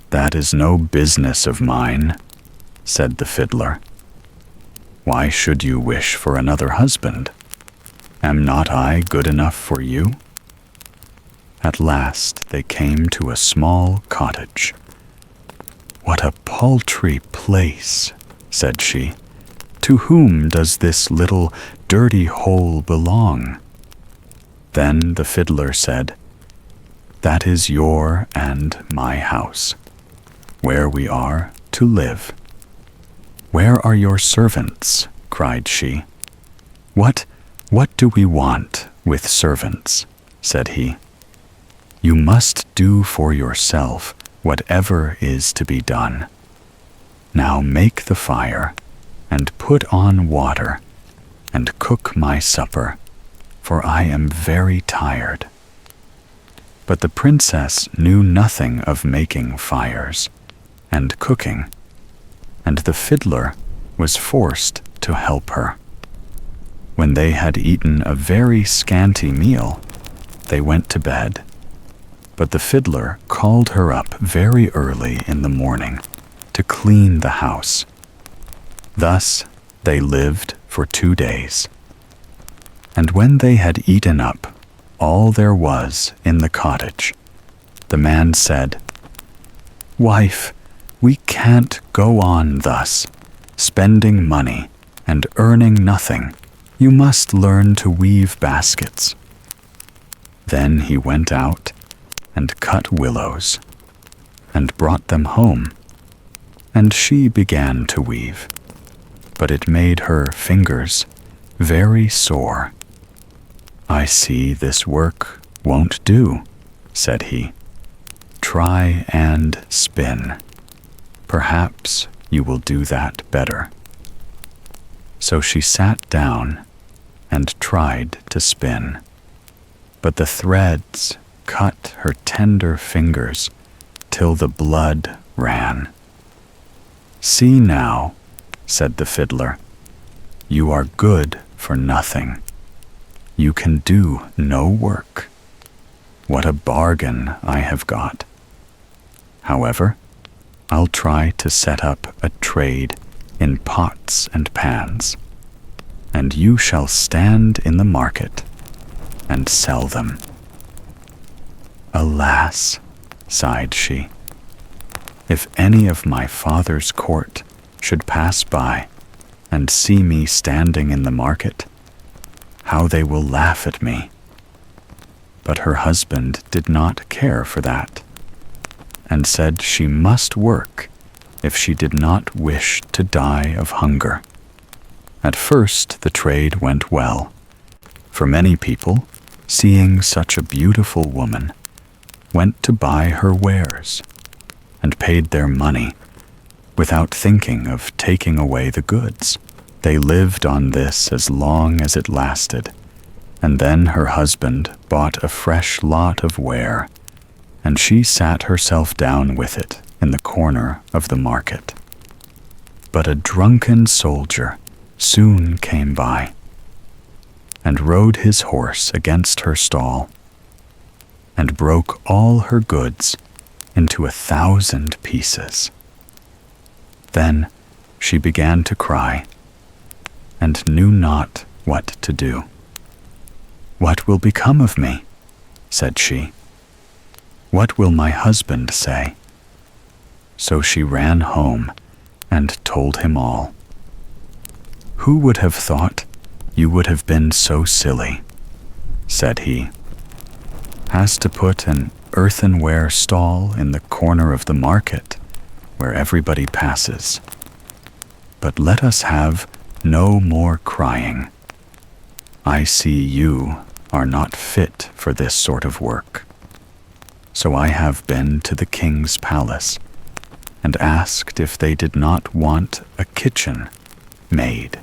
That is no business of mine. said the fiddler. "Why should you wish for another husband? Am not I good enough for you?" At last they came to a small cottage. "What a paltry place," said she. "To whom does this little dirty hole belong?" Then the fiddler said, "That is your and my house, where we are to live." "Where are your servants?" cried she. What do we want with servants?" said he. "You must do for yourself whatever is to be done. Now make the fire, and put on water, and cook my supper, for I am very tired." But the princess knew nothing of making fires and cooking, and the fiddler was forced to help her. When they had eaten a very scanty meal, they went to bed, but the fiddler called her up very early in the morning to clean the house. Thus they lived for 2 days. And when they had eaten up all there was in the cottage, the man said, "Wife, we can't go on thus, spending money and earning nothing. You must learn to weave baskets." Then he went out and cut willows, and brought them home, and she began to weave, but it made her fingers very sore. "I see this work won't do," said he. "Try and spin. Perhaps you will do that better." So she sat down and tried to spin, but the threads cut her tender fingers till the blood ran. "See now," said the fiddler, "you are good for nothing. You can do no work. What a bargain I have got. However, I'll try to set up a trade in pots and pans, and you shall stand in the market and sell them." "Alas," sighed she, "if any of my father's court should pass by and see me standing in the market, how they will laugh at me." But her husband did not care for that, and said she must work if she did not wish to die of hunger. At first the trade went well, for many people, seeing such a beautiful woman, went to buy her wares, and paid their money, without thinking of taking away the goods. They lived on this as long as it lasted, and then her husband bought a fresh lot of ware, and she sat herself down with it in the corner of the market. But a drunken soldier soon came by, and rode his horse against her stall, and broke all her goods into 1,000 pieces. Then she began to cry, and knew not what to do. "What will become of me?" said she. "What will my husband say?" So she ran home and told him all. "Who would have thought you would have been so silly?" said he. "Has to put an earthenware stall in the corner of the market where everybody passes. But let us have no more crying. I see you are not fit for this sort of work. So I have been to the king's palace and asked if they did not want a kitchen made,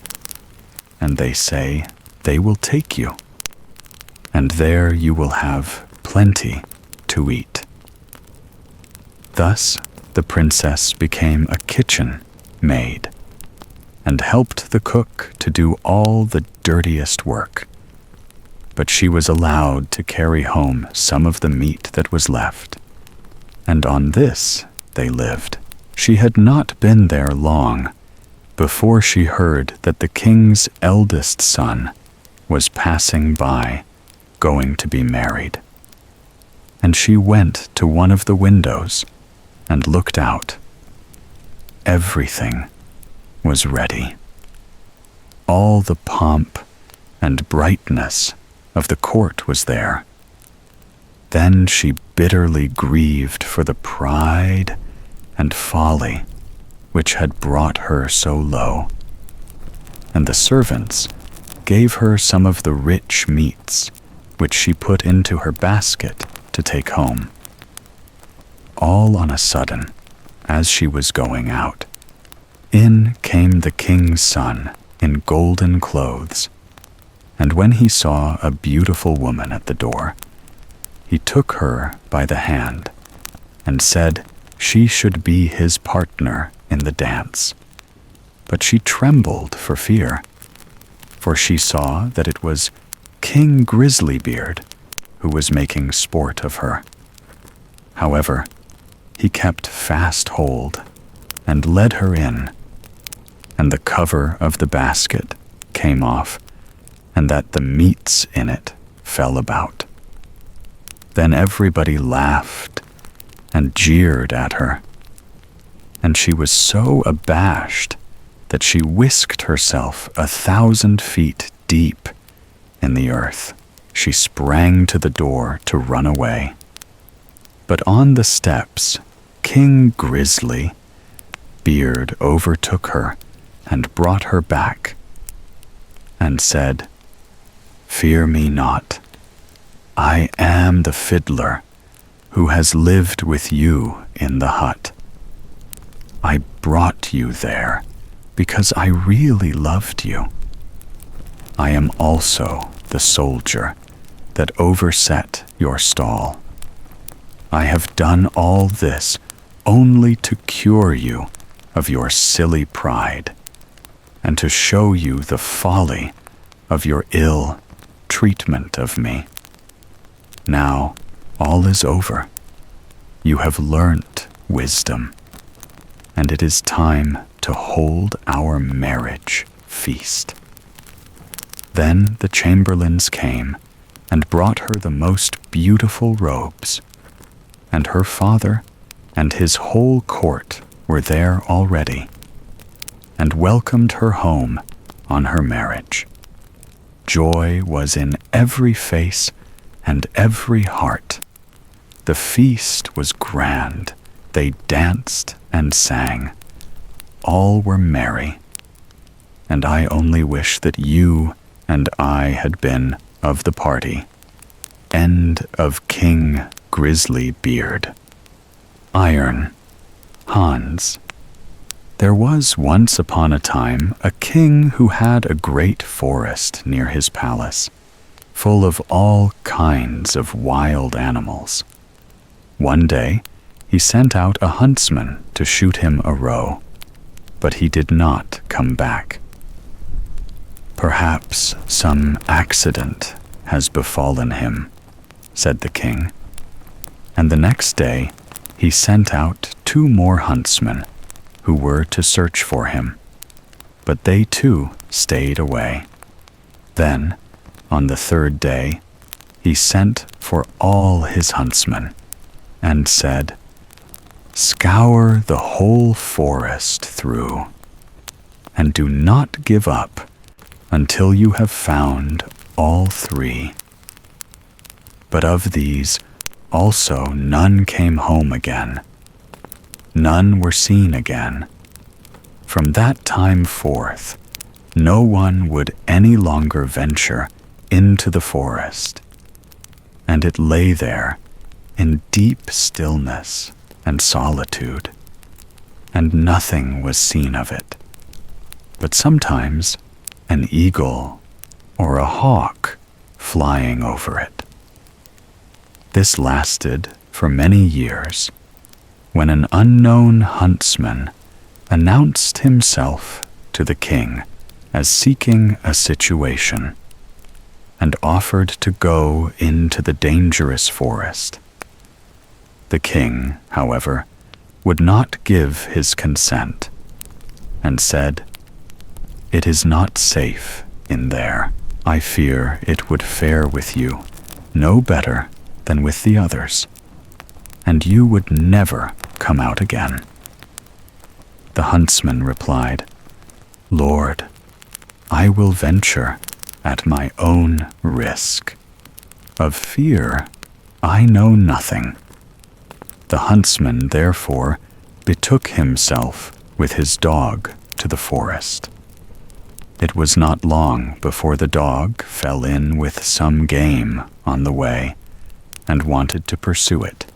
and they say they will take you, and there you will have plenty to eat." Thus the princess became a kitchen maid, and helped the cook to do all the dirtiest work. But she was allowed to carry home some of the meat that was left, and on this they lived. She had not been there long before she heard that the king's eldest son was passing by, going to be married. And she went to one of the windows and looked out. Everything was ready. All the pomp and brightness of the court was there. Then she bitterly grieved for the pride and folly which had brought her so low. And the servants gave her some of the rich meats which she put into her basket to take home. All on a sudden, as she was going out, in came the king's son in golden clothes, and when he saw a beautiful woman at the door, he took her by the hand and said she should be his partner in the dance. But she trembled for fear, for she saw that it was King GRISLY-BEARD who was making sport of her. However, he kept fast hold and led her in, and the cover of the basket came off, and that the meats in it fell about. Then everybody laughed and jeered at her, and she was so abashed that she whisked herself 1,000 feet deep in the earth. She sprang to the door to run away. But on the steps, King GRISLY-BEARD overtook her and brought her back, and said, "Fear me not. I am the fiddler who has lived with you in the hut. I brought you there because I really loved you. I am also the soldier that overset your stall. I have done all this only to cure you of your silly pride and to show you the folly of your ill treatment of me. Now all is over. You have learnt wisdom, and it is time to hold our marriage feast." Then the chamberlains came and brought her the most beautiful robes, and her father and his whole court were there already, and welcomed her home on her marriage. Joy was in every face and every heart. The feast was grand. They danced and sang. All were merry. And I only wish that you and I had been of the party. End of King GRISLY-BEARD. Iron. Hans. There was once upon a time a king who had a great forest near his palace, full of all kinds of wild animals. One day, he sent out a huntsman to shoot him a roe, but he did not come back. "Perhaps some accident has befallen him," said the king. And the next day, he sent out 2 more huntsmen who were to search for him, but they too stayed away. Then, on the 3rd day, he sent for all his huntsmen and said, "Scour the whole forest through, and do not give up until you have found all 3. But of these also none came home again. None were seen again. From that time forth, no one would any longer venture into the forest, and it lay there in deep stillness and solitude, and nothing was seen of it, but sometimes an eagle or a hawk flying over it. This lasted for many years, when an unknown huntsman announced himself to the king as seeking a situation, and offered to go into the dangerous forest. The king, however, would not give his consent, and said "It is not safe in there. I fear it would fare with you no better than with the others, and you would never come out again." The huntsman replied, "Lord, I will venture at my own risk. Of fear I know nothing." The huntsman therefore betook himself with his dog to the forest. It was not long before the dog fell in with some game on the way and wanted to pursue it.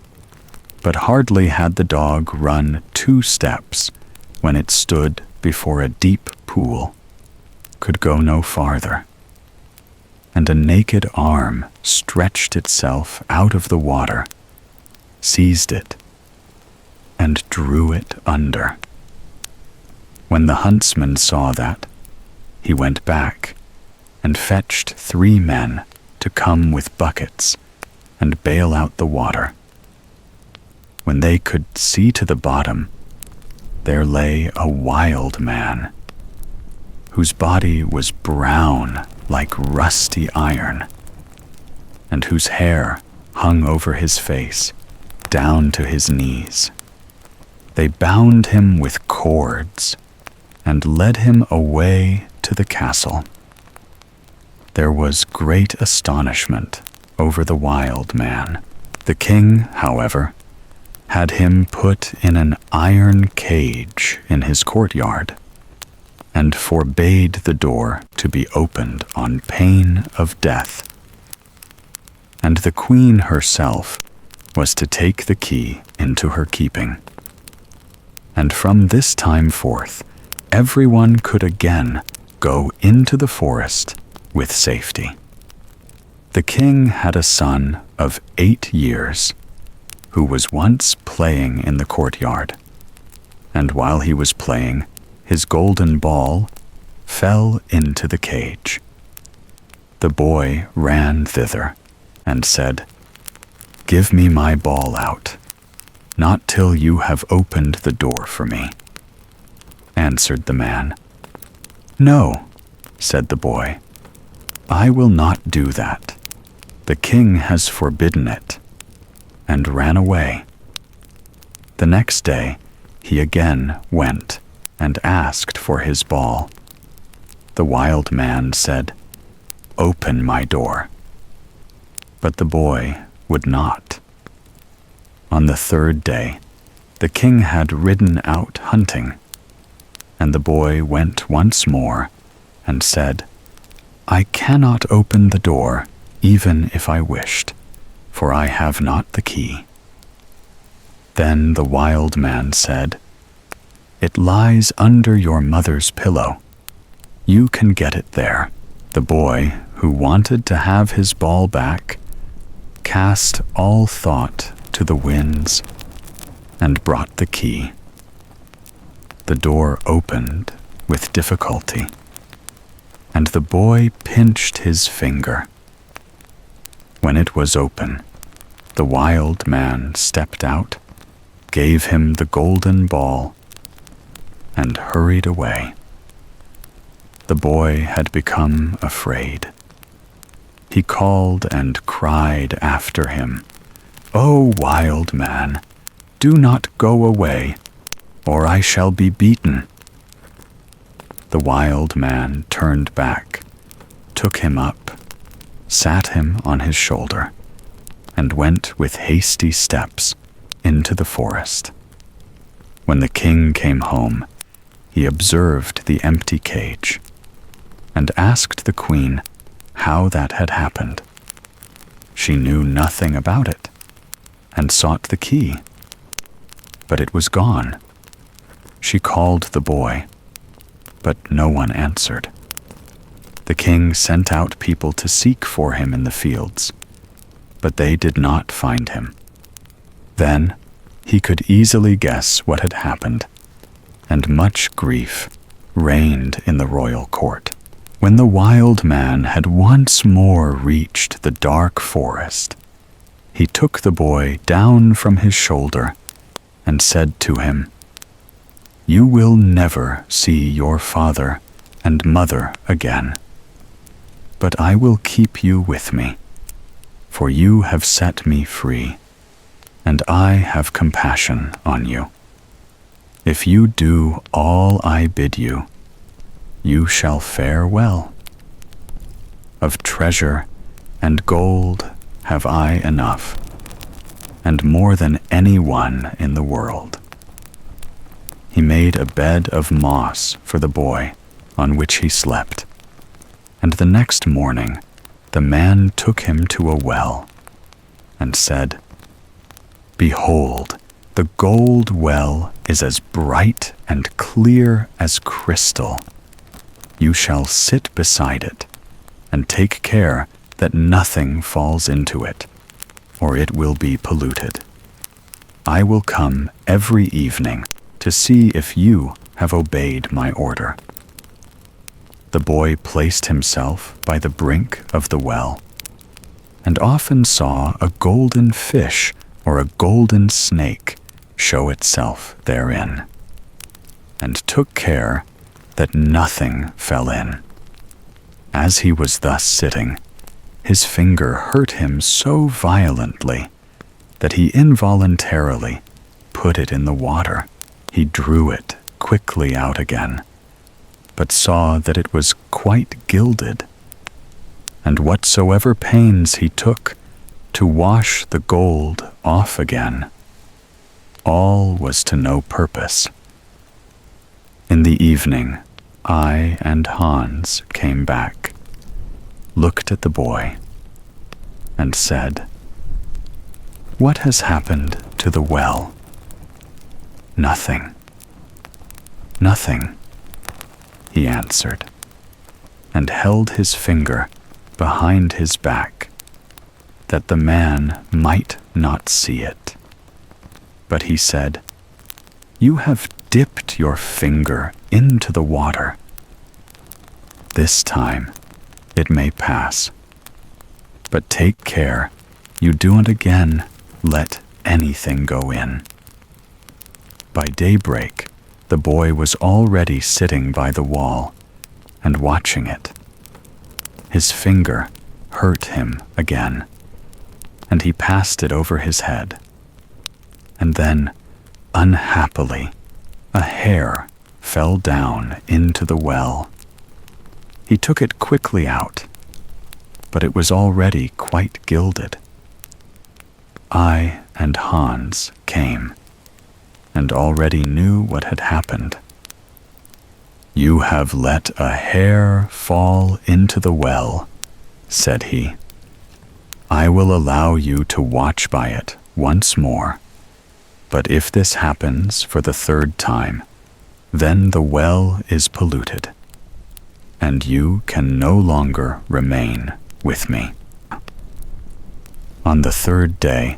But hardly had the dog run 2 steps when it stood before a deep pool, could go no farther, and a naked arm stretched itself out of the water, seized it, and drew it under. When the huntsman saw that, he went back and fetched 3 men to come with buckets and bail out the water. When they could see to the bottom, there lay a wild man, whose body was brown like rusty iron, and whose hair hung over his face down to his knees. They bound him with cords and led him away to the castle. There was great astonishment over the wild man. The king, however, had him put in an iron cage in his courtyard, and forbade the door to be opened on pain of death. And the queen herself was to take the key into her keeping. And from this time forth, everyone could again go into the forest with safety. The king had a son of 8 years, who was once playing in the courtyard, and while he was playing, his golden ball fell into the cage. The boy ran thither and said, "Give me my ball out, not till you have opened the door for me." Answered the man. "No," said the boy, "I will not do that. The king has forbidden it," and ran away. The next day he again went and asked for his ball. The wild man said, "Open my door." But the boy would not. On the 3rd day, the king had ridden out hunting, and the boy went once more and said, "I cannot open the door even if I wished, for I have not the key." Then the wild man said, "It lies under your mother's pillow. You can get it there." The boy, who wanted to have his ball back, cast all thought to the winds and brought the key. The door opened with difficulty, and the boy pinched his finger. When it was open, the wild man stepped out, gave him the golden ball, and hurried away. The boy had become afraid. He called and cried after him, "O wild man, do not go away, or I shall be beaten." The wild man turned back, took him up, sat him on his shoulder, and went with hasty steps into the forest. When the king came home, he observed the empty cage, and asked the queen how that had happened. She knew nothing about it, and sought the key, but it was gone. She called the boy, but no one answered. The king sent out people to seek for him in the fields, but they did not find him. Then he could easily guess what had happened, and much grief reigned in the royal court. When the wild man had once more reached the dark forest, he took the boy down from his shoulder and said to him, "You will never see your father and mother again. But I will keep you with me, for you have set me free, and I have compassion on you. If you do all I bid you, you shall fare well. Of treasure and gold have I enough, and more than anyone in the world. He made a bed of moss for the boy on which he slept, and the next morning the man took him to a well and said, "Behold, the gold well is as bright and clear as crystal. You shall sit beside it and take care that nothing falls into it, or it will be polluted. I will come every evening to see if you have obeyed my order." The boy placed himself by the brink of the well, and often saw a golden fish or a golden snake show itself therein, and took care that nothing fell in. As he was thus sitting, his finger hurt him so violently that he involuntarily put it in the water. He drew it quickly out again, but saw that it was quite gilded, and whatsoever pains he took to wash the gold off again, all was to no purpose. In the evening, I and Hans came back, looked at the boy, and said, "What has happened to the well?" "Nothing, nothing," he answered, and held his finger behind his back, that the man might not see it. But he said, "You have dipped your finger into the water. This time it may pass, but take care you don't again let anything go in." By daybreak, the boy was already sitting by the wall and watching it. His finger hurt him again, and he passed it over his head. And then, unhappily, a hair fell down into the well. He took it quickly out, but it was already quite gilded. I and Hans came, and already knew what had happened. "You have let a hair fall into the well," said he. "I will allow you to watch by it once more, but if this happens for the third time, then the well is polluted, and you can no longer remain with me." On the third day,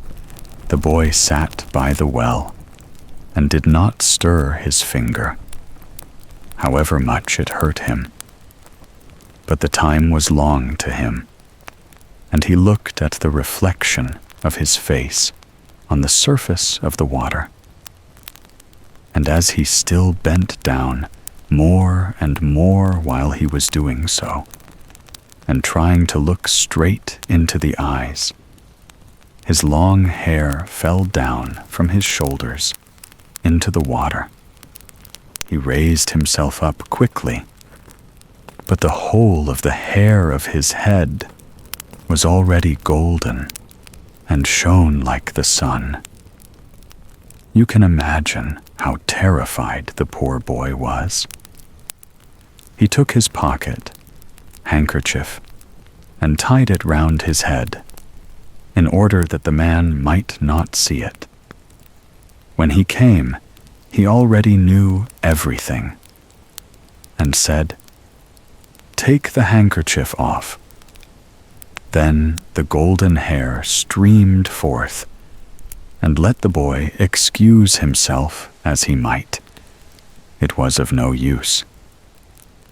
the boy sat by the well and did not stir his finger, however much it hurt him. But the time was long to him, and he looked at the reflection of his face on the surface of the water. And as he still bent down more and more while he was doing so, and trying to look straight into the eyes, his long hair fell down from his shoulders into the water. He raised himself up quickly, but the whole of the hair of his head was already golden and shone like the sun. You can imagine how terrified the poor boy was. He took his pocket handkerchief and tied it round his head, in order that the man might not see it. When he came, he already knew everything, and said, "Take the handkerchief off." Then the golden hair streamed forth, and let the boy excuse himself as he might. It was of no use.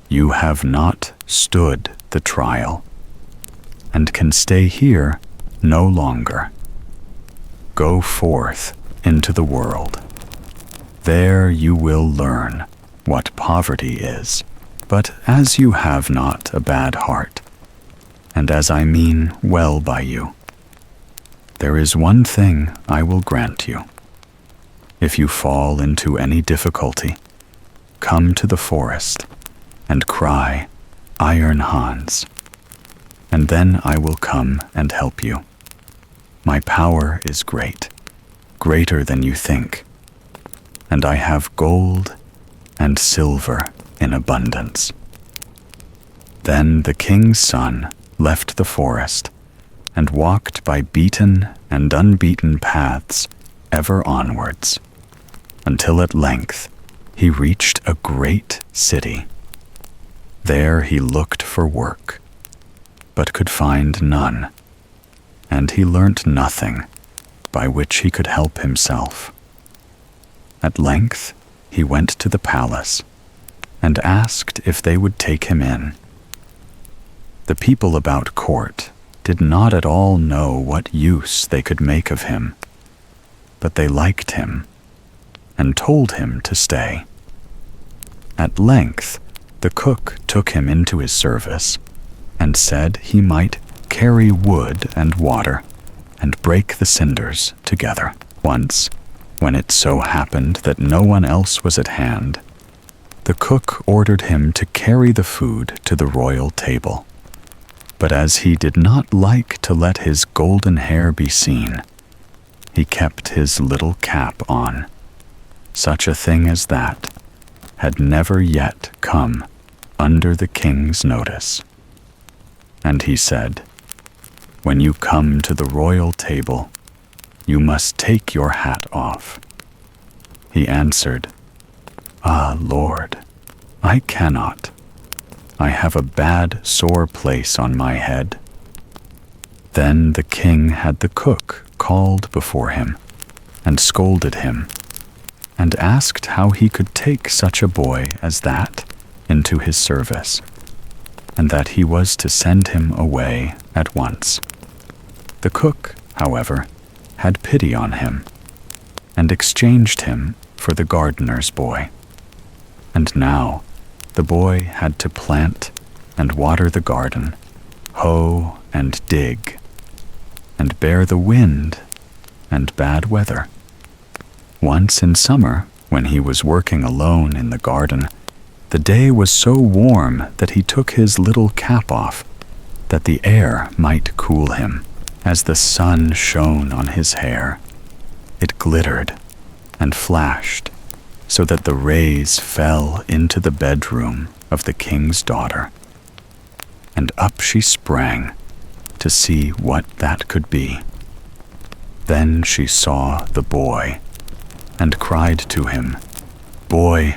You have not stood the trial, and can stay here no longer. Go forth into the world. There you will learn what poverty is But as you have not a bad heart, and as I mean well by you, there is one thing I will grant you. If you fall into any difficulty, come to the forest and cry, 'Iron Hans,' and then I will come and help you. My power is great, greater than you think, and I have gold and silver in abundance." Then the king's son left the forest and walked by beaten and unbeaten paths ever onwards, until at length he reached a great city. There he looked for work, but could find none, and he learnt nothing by which he could help himself. At length he went to the palace and asked if they would take him in. The people about court did not at all know what use they could make of him, but they liked him and told him to stay. At length the cook took him into his service and said he might carry wood and water and break the cinders together. Once, when it so happened that no one else was at hand, the cook ordered him to carry the food to the royal table. But as he did not like to let his golden hair be seen, he kept his little cap on. Such a thing as that had never yet come under the king's notice. And he said, "When you come to the royal table, you must take your hat off." He answered, "Ah, Lord, I cannot. I have a bad sore place on my head." Then the king had the cook called before him and scolded him, and asked how he could take such a boy as that into his service, and that he was to send him away at once. The cook, however, had pity on him, and exchanged him for the gardener's boy. And now the boy had to plant and water the garden, hoe and dig, and bear the wind and bad weather. Once in summer, when he was working alone in the garden, the day was so warm that he took his little cap off, that the air might cool him. As the sun shone on his hair, it glittered and flashed, so that the rays fell into the bedroom of the king's daughter. And up she sprang to see what that could be. Then she saw the boy and cried to him, "Boy,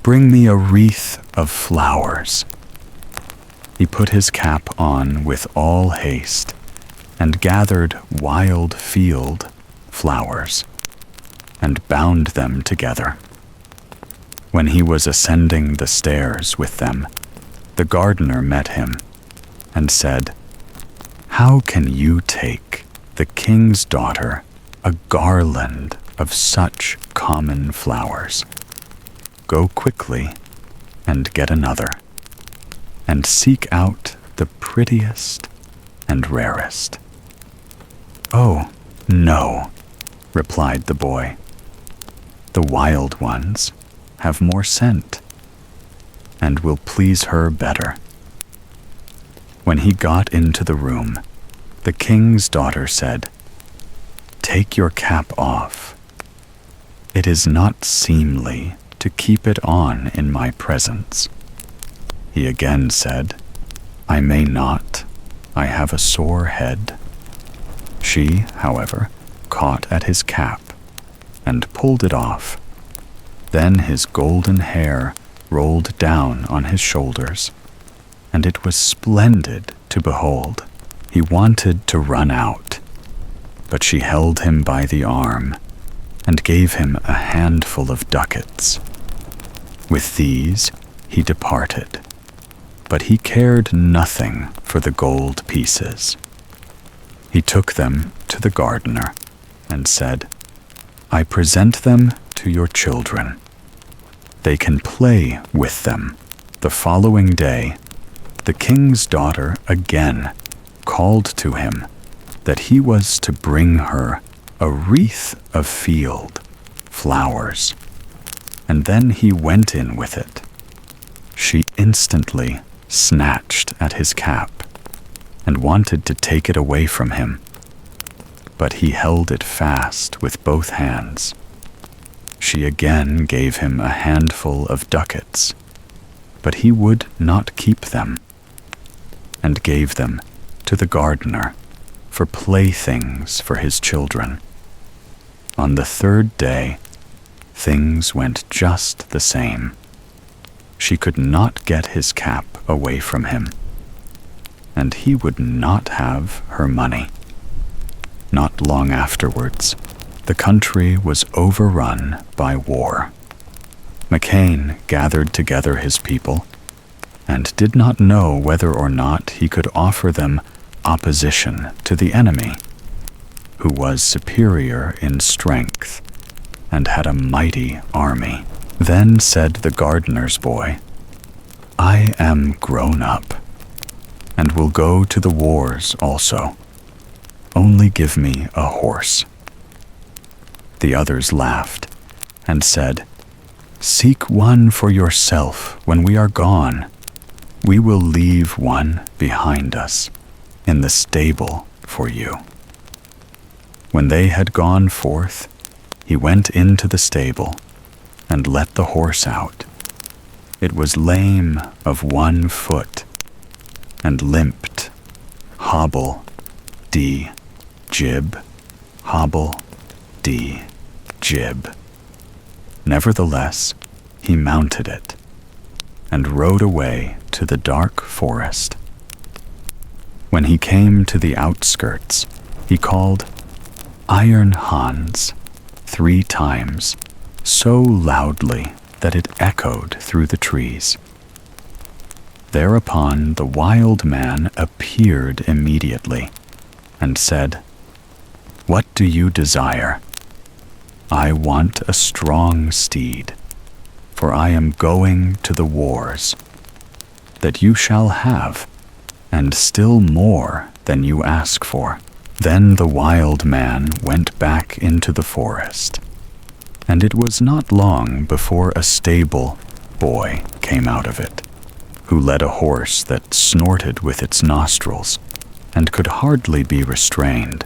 bring me a wreath of flowers." He put his cap on with all haste and gathered wild field flowers and bound them together. When he was ascending the stairs with them, the gardener met him and said, "How can you take the king's daughter a garland of such common flowers? Go quickly and get another, and seek out the prettiest and rarest." "Oh, no," replied the boy. "The wild ones have more scent and will please her better." When he got into the room, the king's daughter said, "Take your cap off. It is not seemly to keep it on in my presence." He again said, "I may not. I have a sore head." She, however, caught at his cap and pulled it off. Then his golden hair rolled down on his shoulders, and it was splendid to behold. He wanted to run out, but she held him by the arm and gave him a handful of ducats. With these he departed, but he cared nothing for the gold pieces. He took them to the gardener and said, "I present them to your children. They can play with them The following day, the king's daughter again called to him that he was to bring her a wreath of field flowers, and then he went in with it. She instantly snatched at his cap and wanted to take it away from him, but he held it fast with both hands. She again gave him a handful of ducats, but he would not keep them, and gave them to the gardener for playthings for his children. On the third day, things went just the same. She could not get his cap away from him, and he would not have her money. Not long afterwards, the country was overrun by war. McCain gathered together his people and did not know whether or not he could offer them opposition to the enemy, who was superior in strength and had a mighty army. Then said the gardener's boy, "I am grown up, and will go to the wars also. Only give me a horse." The others laughed and said, "Seek one for yourself when we are gone. We will leave one behind us in the stable for you." When they had gone forth, he went into the stable and let the horse out. It was lame of one foot and limped, hobble, dee, jib, hobble, dee, jib. Nevertheless, he mounted it and rode away to the dark forest. When he came to the outskirts, he called, "Iron Hans," 3 times, so loudly that it echoed through the trees. Thereupon the wild man appeared immediately and said, "What do you desire?" "I want a strong steed, for I am going to the wars." "That you shall have, and still more than you ask for." Then the wild man went back into the forest, and it was not long before a stable boy came out of it, who led a horse that snorted with its nostrils and could hardly be restrained.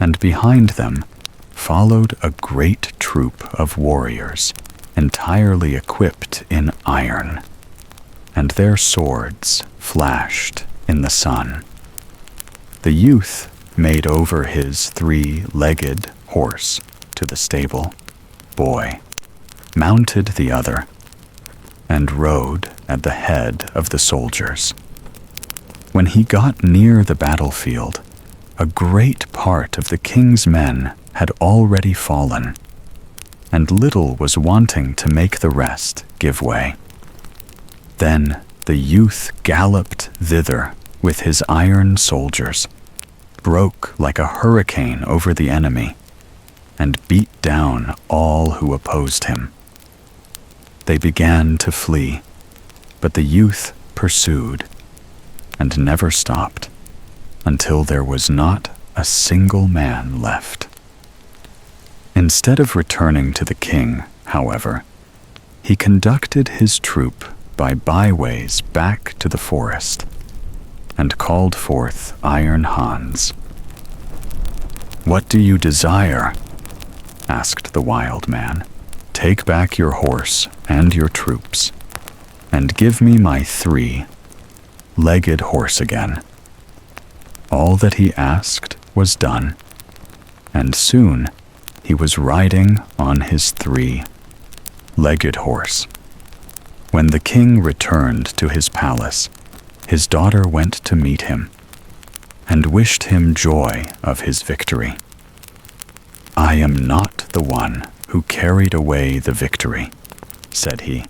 And behind them followed a great troop of warriors, entirely equipped in iron, and their swords flashed in the sun. The youth made over his 3-legged horse to the stable boy, mounted the other, and rode at the head of the soldiers. When he got near the battlefield, a great part of the king's men had already fallen, and little was wanting to make the rest give way. Then the youth galloped thither with his iron soldiers, broke like a hurricane over the enemy, and beat down all who opposed him. They began to flee, but the youth pursued, and never stopped, until there was not a single man left. Instead of returning to the king, however, he conducted his troop by byways back to the forest, and called forth Iron Hans. "What do you desire?" asked the wild man. "Take back your horse and your troops, and give me my 3-legged horse again." All that he asked was done, and soon he was riding on his 3-legged horse. When the king returned to his palace, his daughter went to meet him and wished him joy of his victory. "I am not the one who carried away the victory," said he,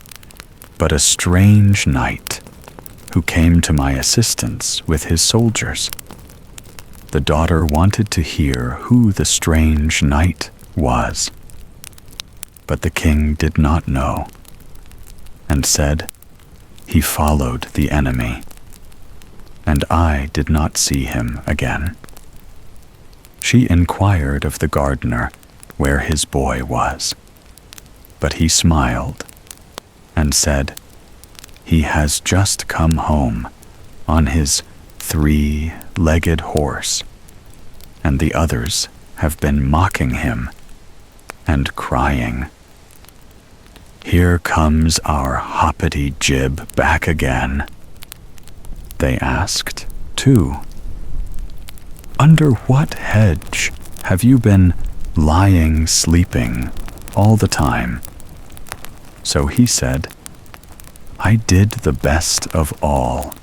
"but a strange knight who came to my assistance with his soldiers." The daughter wanted to hear who the strange knight was, but the king did not know, and said, he followed the enemy, and I did not see him again. She inquired of the gardener where his boy was, but he smiled and said, "He has just come home on his 3-legged horse, and the others have been mocking him and crying, 'Here comes our hoppity jib back again.'" They asked, too, "Under what hedge have you been lying sleeping all the time?" So he said, "I did the best of all,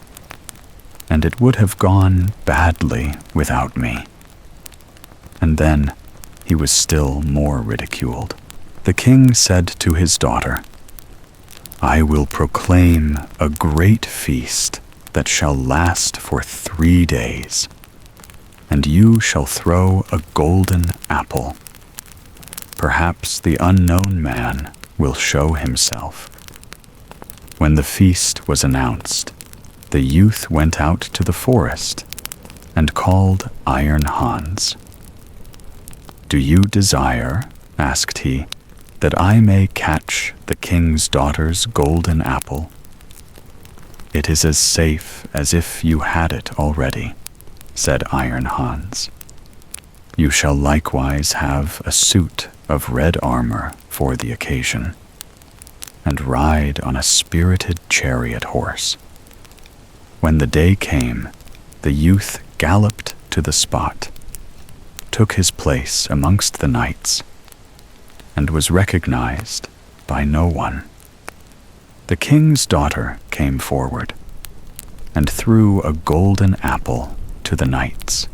and it would have gone badly without me." And then he was still more ridiculed. The king said to his daughter, "I will proclaim a great feast that shall last for 3 days, and you shall throw a golden apple. Perhaps the unknown man will show himself." When the feast was announced, the youth went out to the forest and called Iron Hans. "Do you desire," asked he, "that I may catch the king's daughter's golden apple? It is as safe as if you had it already," said Iron Hans. "You shall likewise have a suit of red armor for the occasion, and ride on a spirited chariot horse." When the day came, the youth galloped to the spot, took his place amongst the knights, and was recognized by no one. The king's daughter came forward and threw a golden apple to the knights,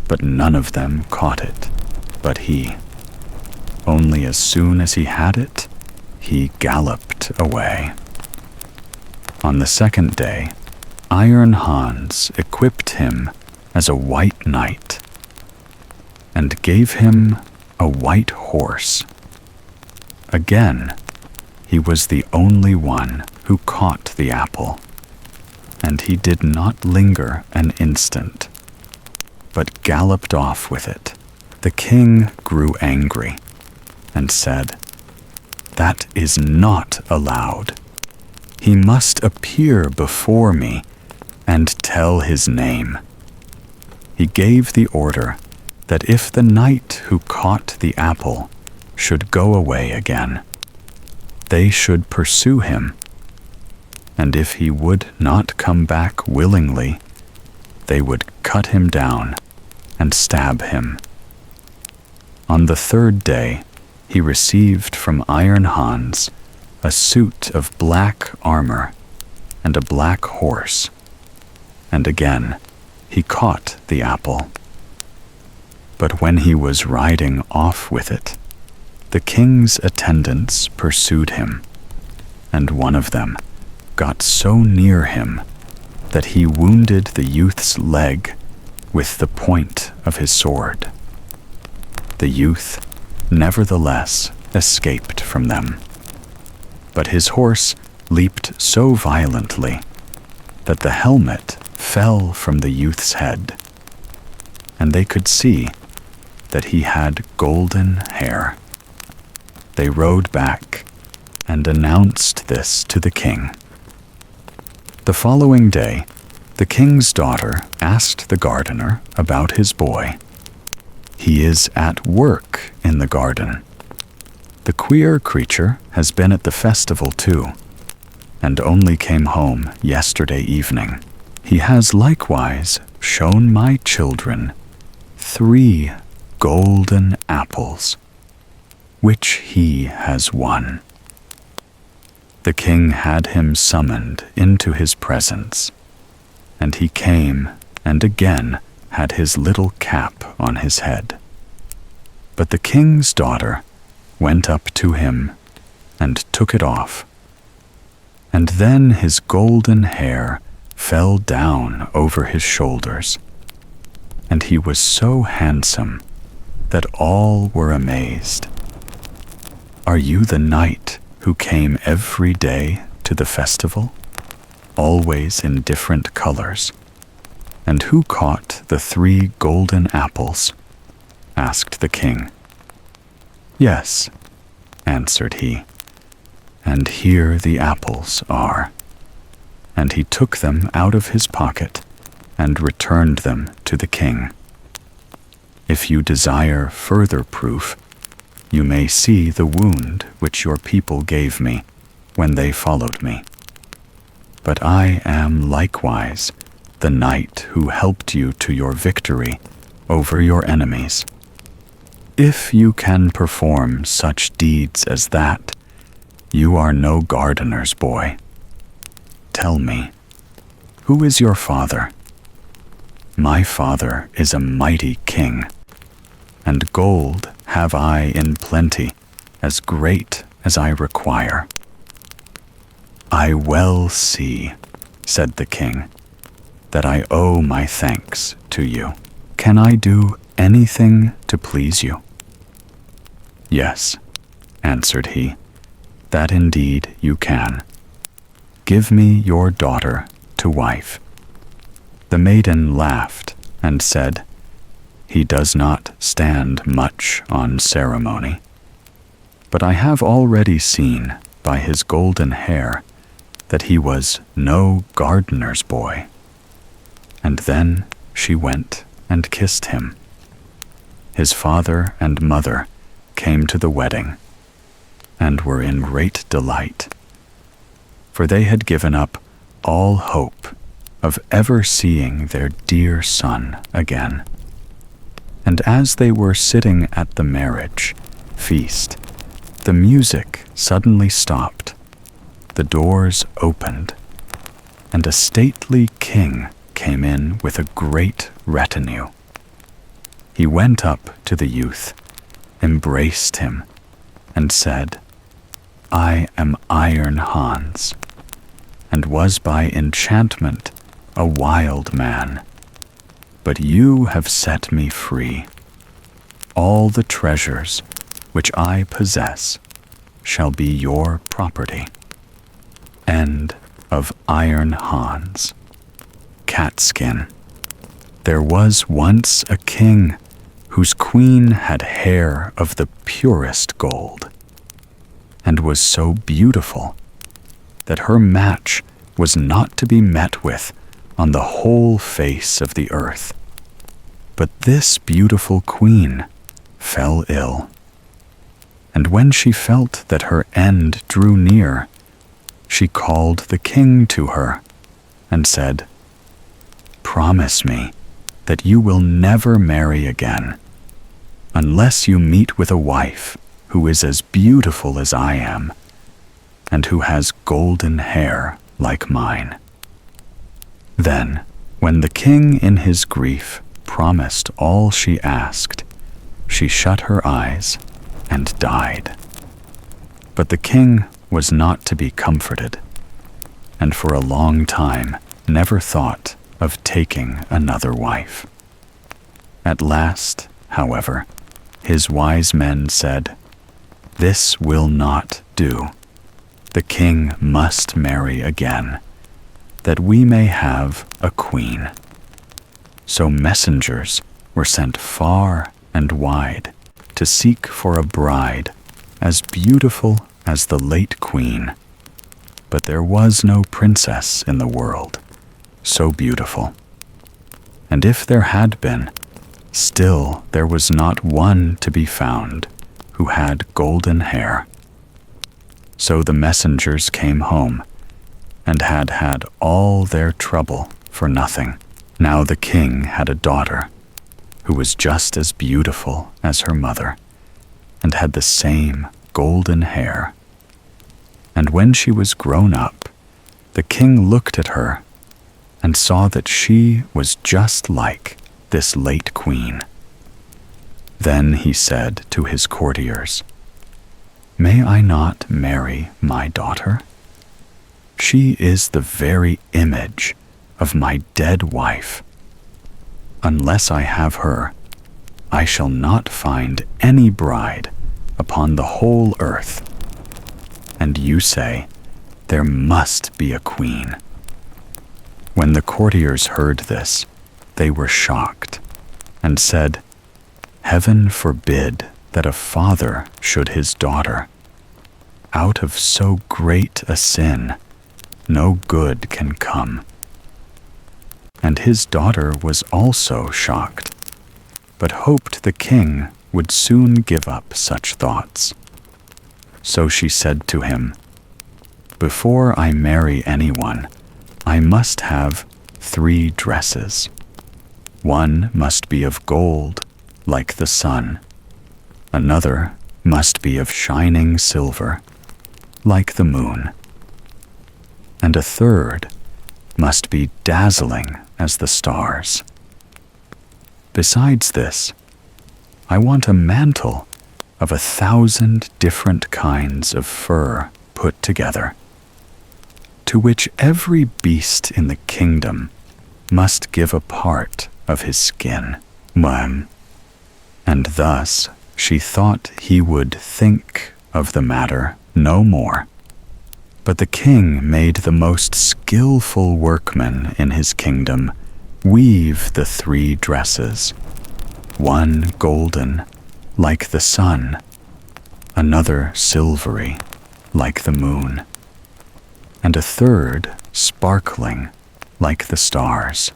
but none of them caught it but he. Only as soon as he had it, he galloped away. On the second day, Iron Hans equipped him as a white knight and gave him a white horse. Again, he was the only one who caught the apple, and he did not linger an instant, but galloped off with it. The king grew angry and said, "That is not allowed. He must appear before me and tell his name." He gave the order that if the knight who caught the apple should go away again, they should pursue him, and if he would not come back willingly, they would cut him down and stab him. On the third day, he received from Iron Hans a suit of black armor and a black horse, and again he caught the apple. But when he was riding off with it, the king's attendants pursued him, and one of them got so near him that he wounded the youth's leg with the point of his sword. The youth nevertheless escaped from them, but his horse leaped so violently that the helmet fell from the youth's head, and they could see that he had golden hair. They rode back and announced this to the king. The following day, the king's daughter asked the gardener about his boy. "He is at work in the garden. The queer creature has been at the festival too, and only came home yesterday evening. He has likewise shown my children 3 golden apples, which he has won." The king had him summoned into his presence, and he came and again had his little cap on his head. But the king's daughter went up to him and took it off, and then his golden hair fell down over his shoulders, and he was so handsome that all were amazed. "Are you the knight who came every day to the festival, always in different colors? And who caught the 3 golden apples?" asked the king. "Yes," answered he, "and here the apples are." And he took them out of his pocket and returned them to the king. If you desire further proof, you may see the wound which your people gave me when they followed me. But I am likewise the knight who helped you to your victory over your enemies. If you can perform such deeds as that, you are no gardener's boy. Tell me, who is your father?" "My father is a mighty king, and gold have I in plenty, as great as I require." "I well see," said the king, "that I owe my thanks to you. Can I do anything to please you?" "Yes," answered he, "that indeed you can. Give me your daughter to wife." The maiden laughed and said, "He does not stand much on ceremony, but I have already seen by his golden hair that he was no gardener's boy." And then she went and kissed him. His father and mother came to the wedding and were in great delight, for they had given up all hope of ever seeing their dear son again. And as they were sitting at the marriage feast, the music suddenly stopped, the doors opened, and a stately king came in with a great retinue. He went up to the youth, embraced him, and said, "I am Iron Hans, and was by enchantment a wild man, but you have set me free. All the treasures which I possess shall be your property." End of Iron Hans. Catskin. There was once a king whose queen had hair of the purest gold, and was so beautiful that her match was not to be met with on the whole face of the earth. But this beautiful queen fell ill, and when she felt that her end drew near, she called the king to her and said, "Promise me that you will never marry again, unless you meet with a wife who is as beautiful as I am, and who has golden hair like mine." Then, when the king in his grief promised all she asked, she shut her eyes and died. But the king was not to be comforted, and for a long time never thought of taking another wife. At last, however, his wise men said, "This will not do. The king must marry again, that we may have a queen." So messengers were sent far and wide to seek for a bride as beautiful as the late queen. But there was no princess in the world so beautiful. And if there had been, still there was not one to be found who had golden hair. So the messengers came home and had all their trouble for nothing. Now the king had a daughter who was just as beautiful as her mother and had the same golden hair. And when she was grown up, the king looked at her and saw that she was just like this late queen. Then he said to his courtiers, "May I not marry my daughter? She is the very image of my dead wife. Unless I have her, I shall not find any bride upon the whole earth. And you say There must be a queen. When the courtiers heard this, they were shocked and said, "Heaven forbid that a father should his daughter. Out of so great a sin, no good can come." And his daughter was also shocked, but hoped the king would soon give up such thoughts. So she said to him, "Before I marry anyone, I must have 3 dresses. One must be of gold, like the sun. Another must be of shining silver, like the moon. And a third must be dazzling as the stars. Besides this, I want a mantle of 1,000 different kinds of fur put together, to which every beast in the kingdom must give a part of his skin." And thus she thought he would think of the matter no more. But the king made the most skillful workmen in his kingdom weave the 3 dresses, one golden, like the sun, another silvery, like the moon, and a third sparkling, like the stars.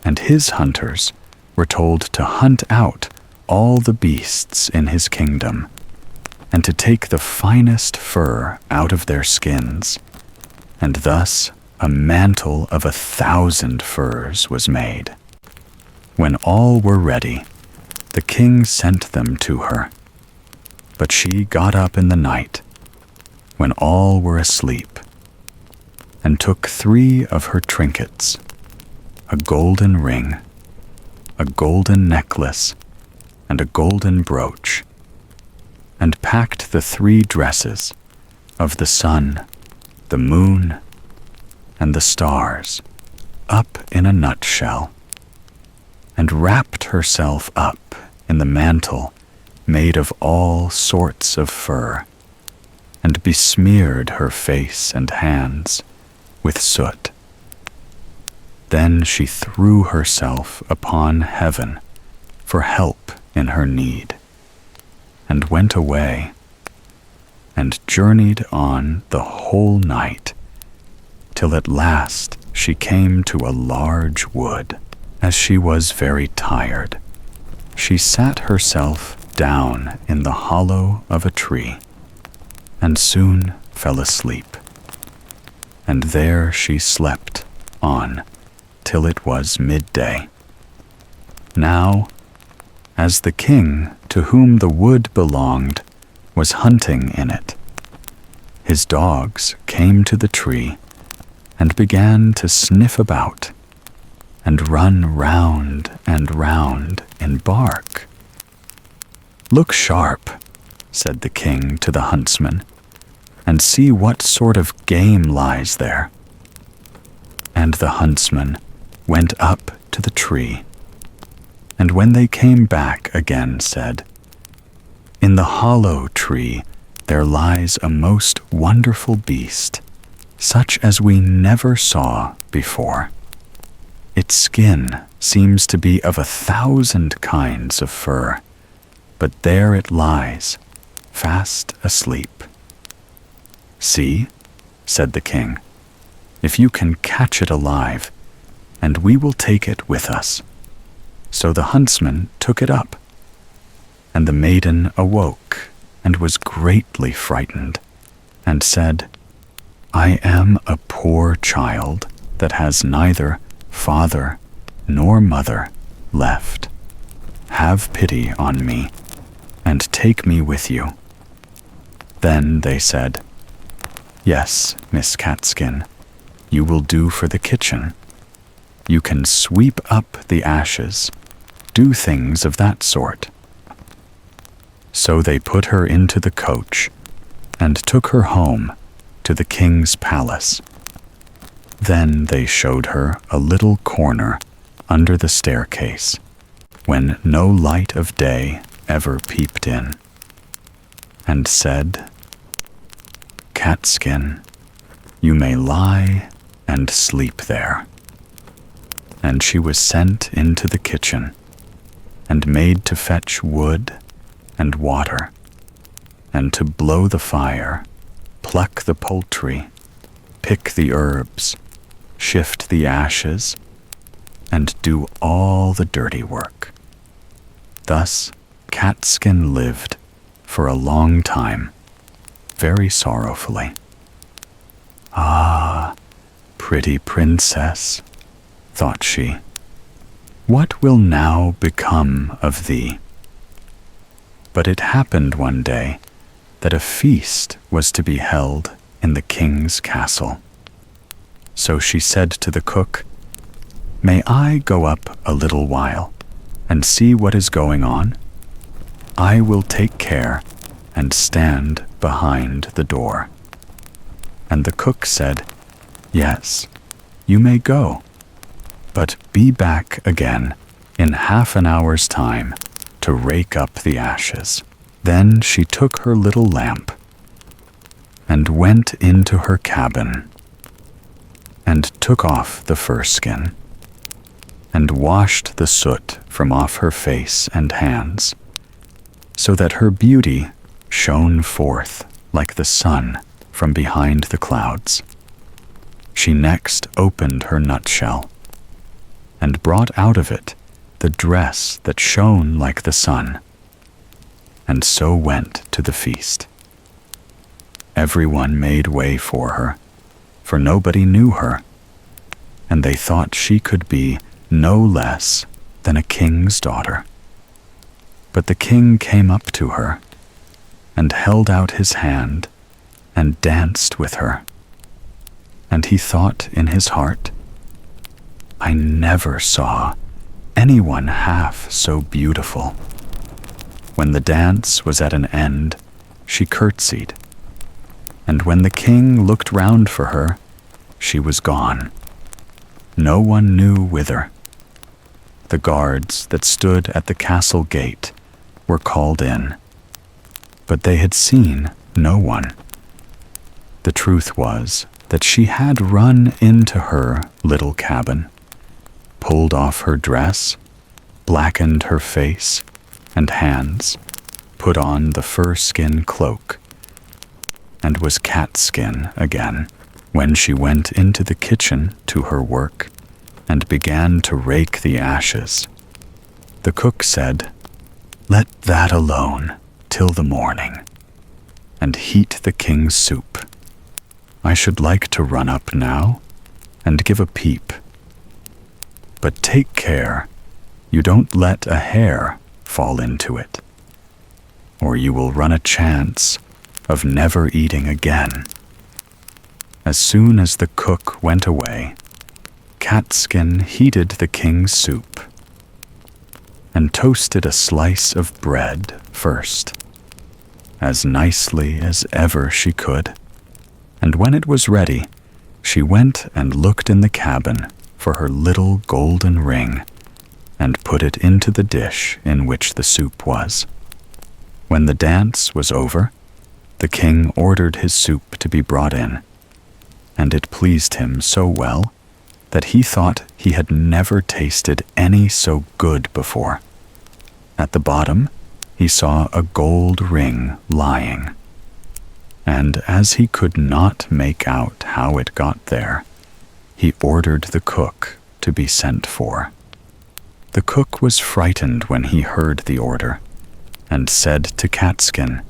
And his hunters were told to hunt out all the beasts in his kingdom, and to take the finest fur out of their skins, and thus a mantle of 1,000 furs was made. When all were ready, the king sent them to her. But she got up in the night, when all were asleep, and took 3 of her trinkets, a golden ring, a golden necklace, and a golden brooch, and packed the 3 dresses of the sun, the moon, and the stars up in a nutshell, and wrapped herself up in the mantle made of all sorts of fur, and besmeared her face and hands with soot. Then she threw herself upon heaven for help in her need, and went away, and journeyed on the whole night, till at last she came to a large wood. As she was very tired, she sat herself down in the hollow of a tree, and soon fell asleep. And there she slept on till it was midday. Now, as the king to whom the wood belonged was hunting in it, his dogs came to the tree and began to sniff about and run round and round and bark. "Look sharp," said the king to the huntsman, "and see what sort of game lies there." And the huntsman went up to the tree, and when they came back again said, "In the hollow tree there lies a most wonderful beast, such as we never saw before. Its skin seems to be of 1,000 kinds of fur, but there it lies, fast asleep." "See," said the king, "if you can catch it alive, and we will take it with us." So the huntsman took it up, and the maiden awoke and was greatly frightened, and said, "I am a poor child that has neither father nor mother left. Have pity on me, and take me with you." Then they said, "Yes, Miss Catskin, you will do for the kitchen. You can sweep up the ashes, do things of that sort." So they put her into the coach and took her home to the king's palace. Then they showed her a little corner under the staircase, when no light of day ever peeped in, and said, "Catskin, You may lie and sleep there." And she was sent into the kitchen, and made to fetch wood and water, and to blow the fire, pluck the poultry, pick the herbs, shift the ashes, and do all the dirty work. Thus Catskin lived for a long time, very sorrowfully. "Ah, pretty princess," thought she, "what will now become of thee?" But it happened one day that a feast was to be held in the king's castle. So she said to the cook, "May I go up a little while and see what is going on? I will take care and stand behind the door." And the cook said, "Yes, you may go, but be back again in half an hour's time to rake up the ashes." Then she took her little lamp and went into her cabin and took off the fur skin and washed the soot from off her face and hands, so that her beauty shone forth like the sun from behind the clouds. She next opened her nutshell and brought out of it the dress that shone like the sun, and so went to the feast. Everyone made way for her, for nobody knew her, and they thought she could be no less than a king's daughter. But the king came up to her and held out his hand and danced with her. And he thought in his heart, "I never saw anyone half so beautiful." When the dance was at an end, she curtsied, and when the king looked round for her, she was gone. No one knew whither. The guards that stood at the castle gate were called in, but they had seen no one. The truth was that she had run into her little cabin, pulled off her dress, blackened her face and hands, put on the fur-skin cloak, and was Catskin again when she went into the kitchen to her work and began to rake the ashes. The cook said, "Let that alone till the morning, and heat the king's soup. I should like to run up now and give a peep. But take care you don't let a hair fall into it, or you will run a chance of never eating again." As soon as the cook went away, Catskin heated the king's soup and toasted a slice of bread first, as nicely as ever she could, and when it was ready, she went and looked in the cabin for her little golden ring and put it into the dish in which the soup was. When the dance was over, the king ordered his soup to be brought in, and it pleased him so well that he thought he had never tasted any so good before. At the bottom, he saw a gold ring lying, and as he could not make out how it got there, he ordered the cook to be sent for. The cook was frightened when he heard the order, and said to Catskin,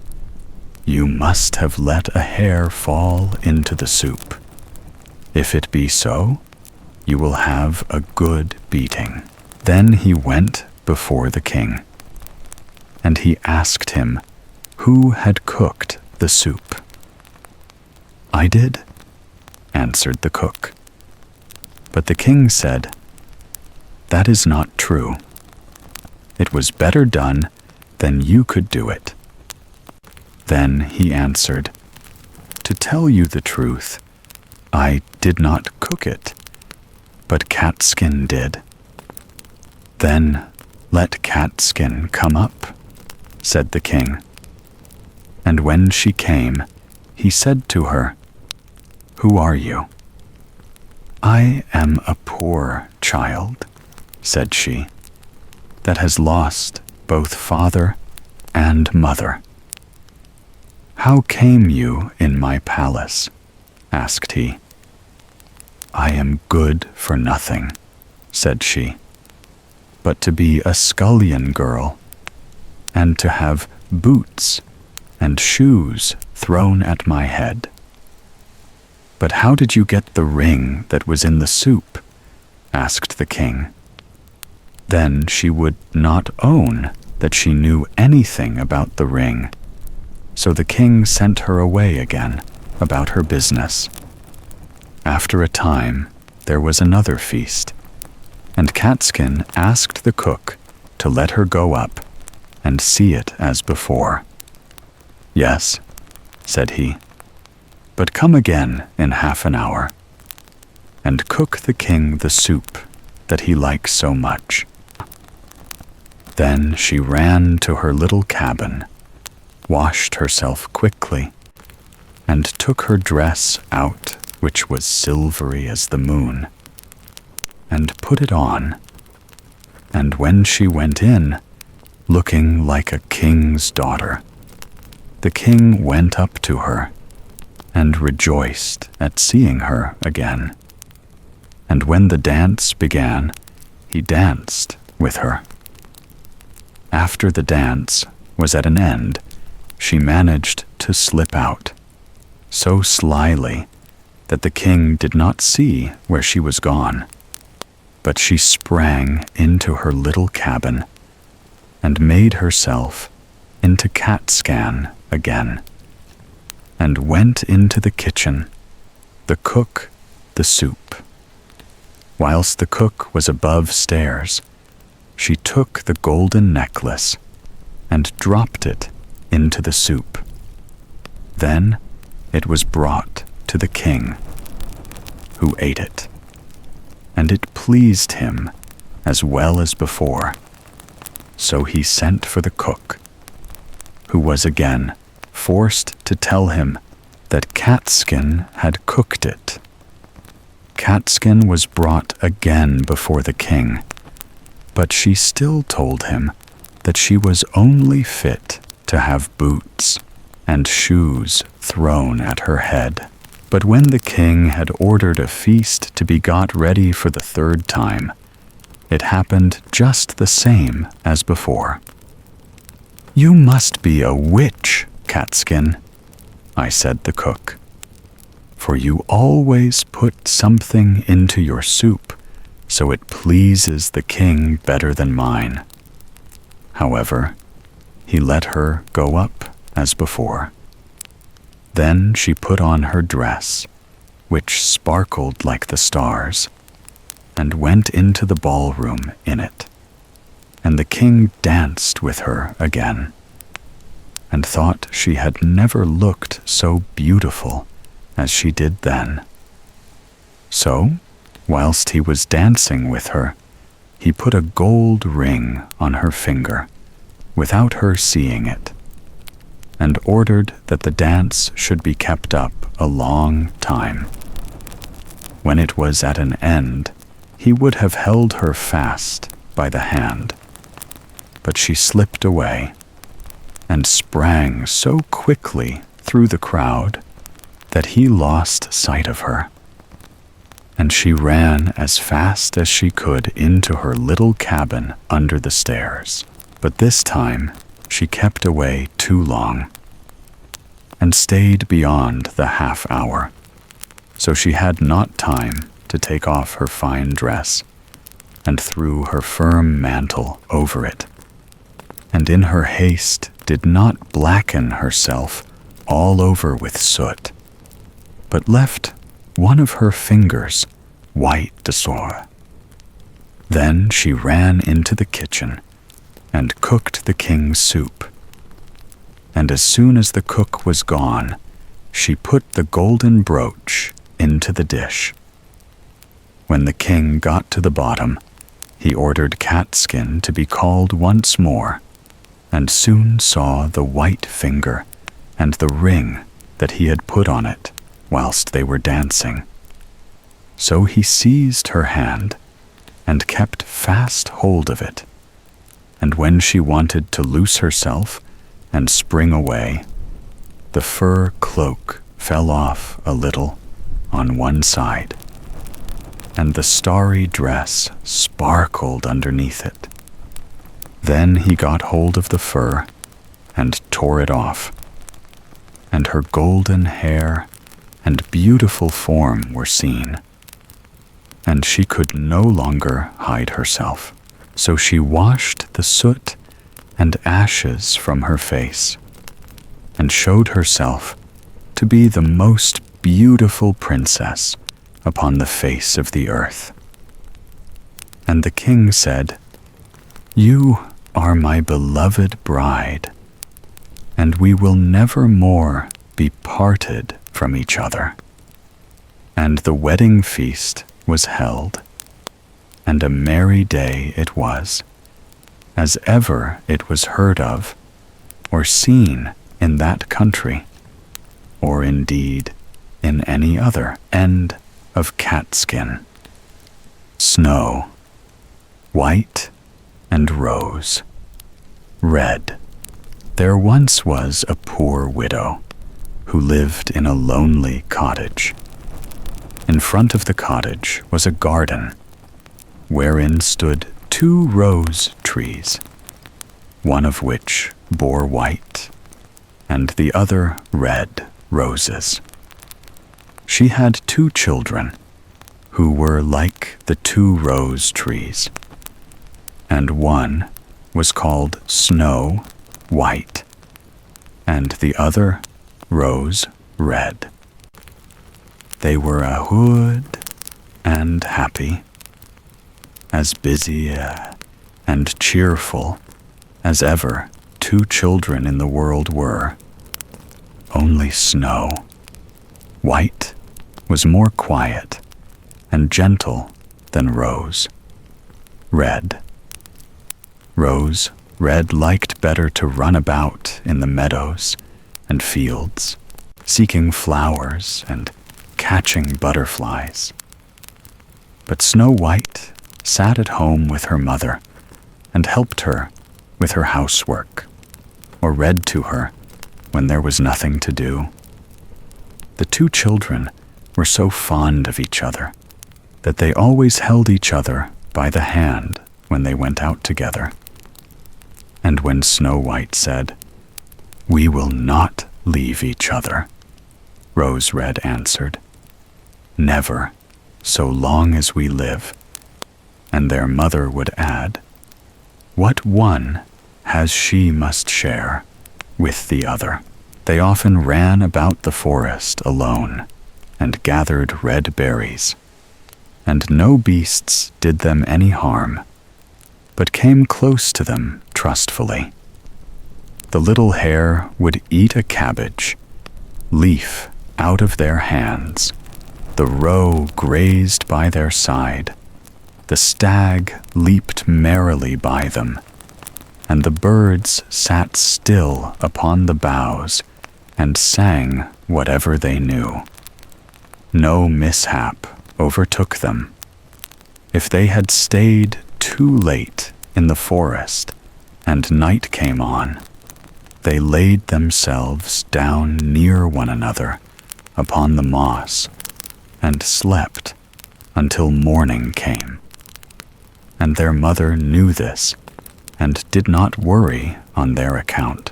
"You must have let a hair fall into the soup. If it be so, you will have a good beating." Then he went before the king, and he asked him who had cooked the soup. "I did," answered the cook. But the king said, "That is not true. It was better done than you could do it." Then he answered, "To tell you the truth, I did not cook it, but Catskin did." "Then let Catskin come up," said the king. And when she came, he said to her, Who are you?" "I am a poor child," said she, "that has lost both father and mother." "How came you in my palace?" asked he. "I am good for nothing," said she, "but to be a scullion girl, and to have boots and shoes thrown at my head." "But how did you get the ring that was in the soup?" asked the king. Then she would not own that she knew anything about the ring, so the king sent her away again about her business. After a time, there was another feast, and Catskin asked the cook to let her go up and see it as before. "Yes," said he, "but come again in half an hour, and cook the king the soup that he likes so much." Then she ran to her little cabin, washed herself quickly, and took her dress out, which was silvery as the moon, and put it on. And when she went in, looking like a king's daughter, the king went up to her and rejoiced at seeing her again. And when the dance began, he danced with her. After the dance was at an end, she managed to slip out, so slyly that the king did not see where she was gone. But she sprang into her little cabin and made herself into Catskin again, and went into the kitchen, the cook the soup. Whilst the cook was above stairs, she took the golden necklace and dropped it into the soup. Then it was brought to the king, who ate it, and it pleased him as well as before. So he sent for the cook, who was again forced to tell him that Catskin had cooked it. Catskin was brought again before the king, but she still told him that she was only fit to have boots and shoes thrown at her head. But when the king had ordered a feast to be got ready for the third time, it happened just the same as before. "You must be a witch, Catskin," I said the cook, "for you always put something into your soup so it pleases the king better than mine." However, he let her go up as before. Then she put on her dress, which sparkled like the stars, and went into the ballroom in it. And the king danced with her again, and thought she had never looked so beautiful as she did then. So, whilst he was dancing with her, he put a gold ring on her finger, without her seeing it, and ordered that the dance should be kept up a long time. When it was at an end, he would have held her fast by the hand, but she slipped away and sprang so quickly through the crowd that he lost sight of her. And she ran as fast as she could into her little cabin under the stairs. But this time she kept away too long, and stayed beyond the half hour, so she had not time to take off her fine dress, and threw her firm mantle over it, and in her haste did not blacken herself all over with soot, but left one of her fingers white de sore. Then she ran into the kitchen and cooked the king's soup. And as soon as the cook was gone, she put the golden brooch into the dish. When the king got to the bottom, he ordered Catskin to be called once more, and soon saw the white finger and the ring that he had put on it whilst they were dancing. So he seized her hand and kept fast hold of it, and when she wanted to loose herself and spring away, the fur cloak fell off a little on one side, and the starry dress sparkled underneath it. Then he got hold of the fur and tore it off, and her golden hair and beautiful form were seen, and she could no longer hide herself. So she washed the soot and ashes from her face, and showed herself to be the most beautiful princess upon the face of the earth. And the king said, "You are my beloved bride, and we will never more be parted from each other." And the wedding feast was held, and a merry day it was, as ever it was heard of or seen in that country, or indeed in any other end of catskin. Snow, white and rose, red. There once was a poor widow who lived in a lonely cottage. In front of the cottage was a garden, wherein stood 2 rose trees, one of which bore white, and the other red roses. She had 2 children, who were like the 2 rose trees, and one was called Snow White, and the other Rose Red. They were good and happy, as busy and cheerful as ever 2 children in the world were. Only Snow White was more quiet and gentle than Rose Red. Rose Red liked better to run about in the meadows and fields, seeking flowers and catching butterflies. But Snow White sat at home with her mother and helped her with her housework, or read to her when there was nothing to do. The 2 children were so fond of each other that they always held each other by the hand when they went out together. And when Snow White said, "We will not leave each other," Rose Red answered, "Never, so long as we live." And their mother would add, "What one has she must share with the other." They often ran about the forest alone and gathered red berries, and no beasts did them any harm, but came close to them trustfully. The little hare would eat a cabbage leaf out of their hands, the roe grazed by their side, the stag leaped merrily by them, and the birds sat still upon the boughs and sang whatever they knew. No mishap overtook them. If they had stayed too late in the forest and night came on, they laid themselves down near one another upon the moss and slept until morning came. And their mother knew this and did not worry on their account.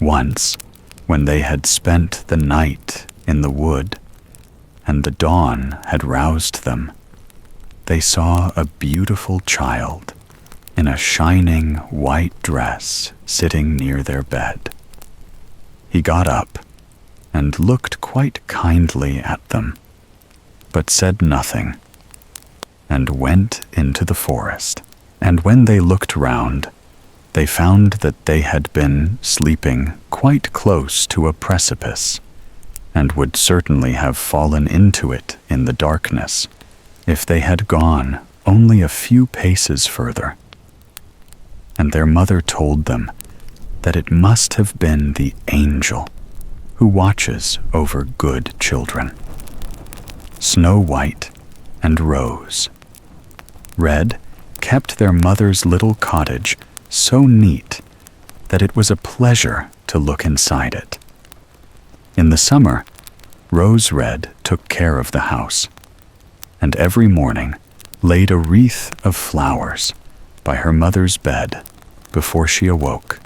Once, when they had spent the night in the wood and the dawn had roused them, they saw a beautiful child in a shining white dress sitting near their bed. He got up and looked quite kindly at them, but said nothing, and went into the forest. And when they looked round, they found that they had been sleeping quite close to a precipice, and would certainly have fallen into it in the darkness if they had gone only a few paces further. And their mother told them that it must have been the angel who watches over good children. Snow White and Rose Red kept their mother's little cottage so neat that it was a pleasure to look inside it. In the summer, Rose Red took care of the house, and every morning laid a wreath of flowers by her mother's bed before she awoke,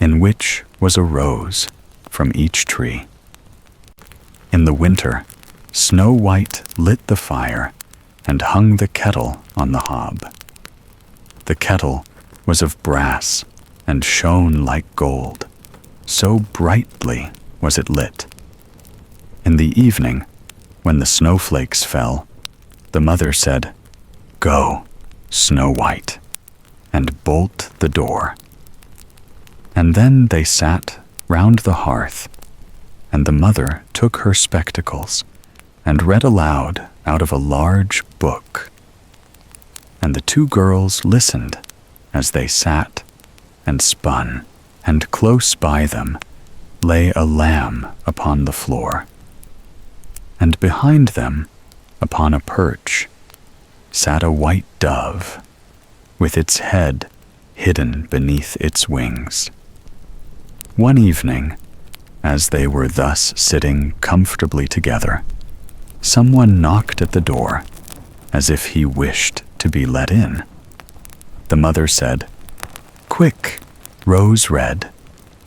in which was a rose from each tree. In the winter, Snow White lit the fire and hung the kettle on the hob. The kettle was of brass and shone like gold, so brightly was it lit. In the evening, when the snowflakes fell, the mother said, "Go, Snow White, and bolt the door." And then they sat round the hearth, and the mother took her spectacles and read aloud out of a large book. And the two girls listened as they sat and spun, and close by them lay a lamb upon the floor. And behind them, upon a perch, sat a white dove, with its head hidden beneath its wings. One evening, as they were thus sitting comfortably together, someone knocked at the door, as if he wished to be let in. The mother said, "Quick, Rose Red,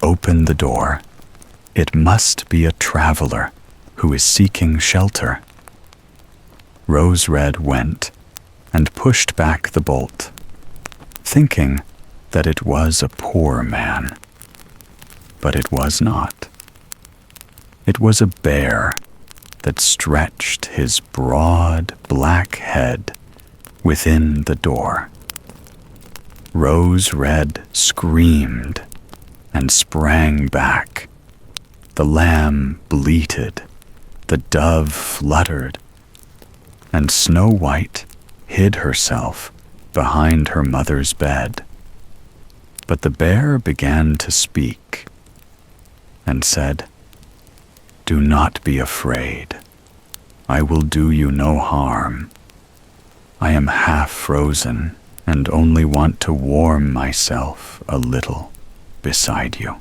open the door. It must be a traveler who is seeking shelter." Rose Red went and pushed back the bolt, thinking that it was a poor man. But it was not. It was a bear that stretched his broad black head within the door. Rose Red screamed and sprang back. The lamb bleated, the dove fluttered, and Snow White hid herself behind her mother's bed. But the bear began to speak and said, "Do not be afraid. I will do you no harm. I am half frozen and only want to warm myself a little beside you."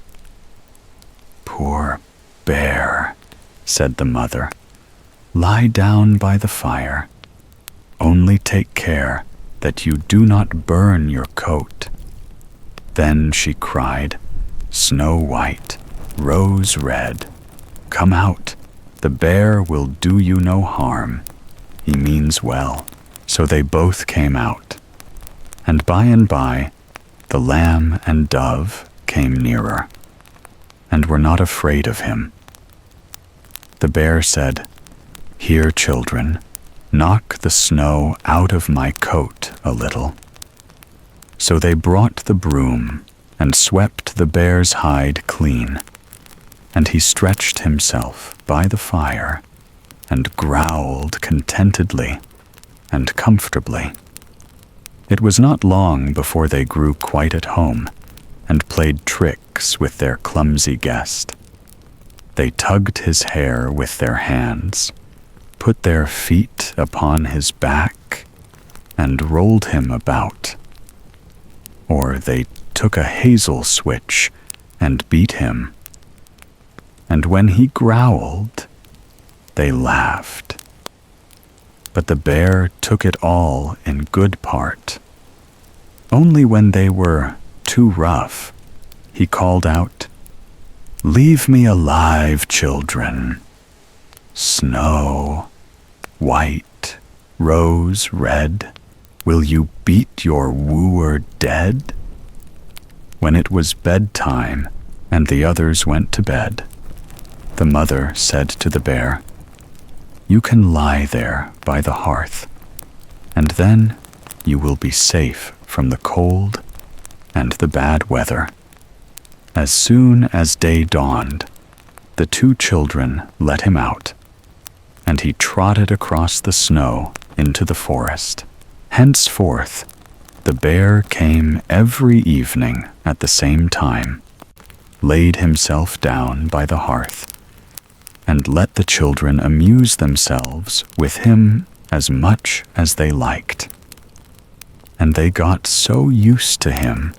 "Poor bear," said the mother, "lie down by the fire. Only take care that you do not burn your coat." Then she cried, "Snow White, Rose Red, come out. The bear will do you no harm. He means well." So they both came out, and by, the lamb and dove came nearer, and were not afraid of him. The bear said, "Here, children, knock the snow out of my coat a little." So they brought the broom and swept the bear's hide clean, and he stretched himself by the fire and growled contentedly and comfortably. It was not long before they grew quite at home and played tricks with their clumsy guest. They tugged his hair with their hands, put their feet upon his back, and rolled him about. Or they took a hazel switch and beat him. And when he growled, they laughed. But the bear took it all in good part. Only when they were too rough, he called out, "Leave me alive, children. Snow White, Rose Red, will you beat your wooer dead?" When it was bedtime and the others went to bed, the mother said to the bear, "You can lie there by the hearth, and then you will be safe from the cold and the bad weather." As soon as day dawned, the two children let him out, and he trotted across the snow into the forest. Henceforth, the bear came every evening at the same time, laid himself down by the hearth and let the children amuse themselves with him as much as they liked. And they got so used to him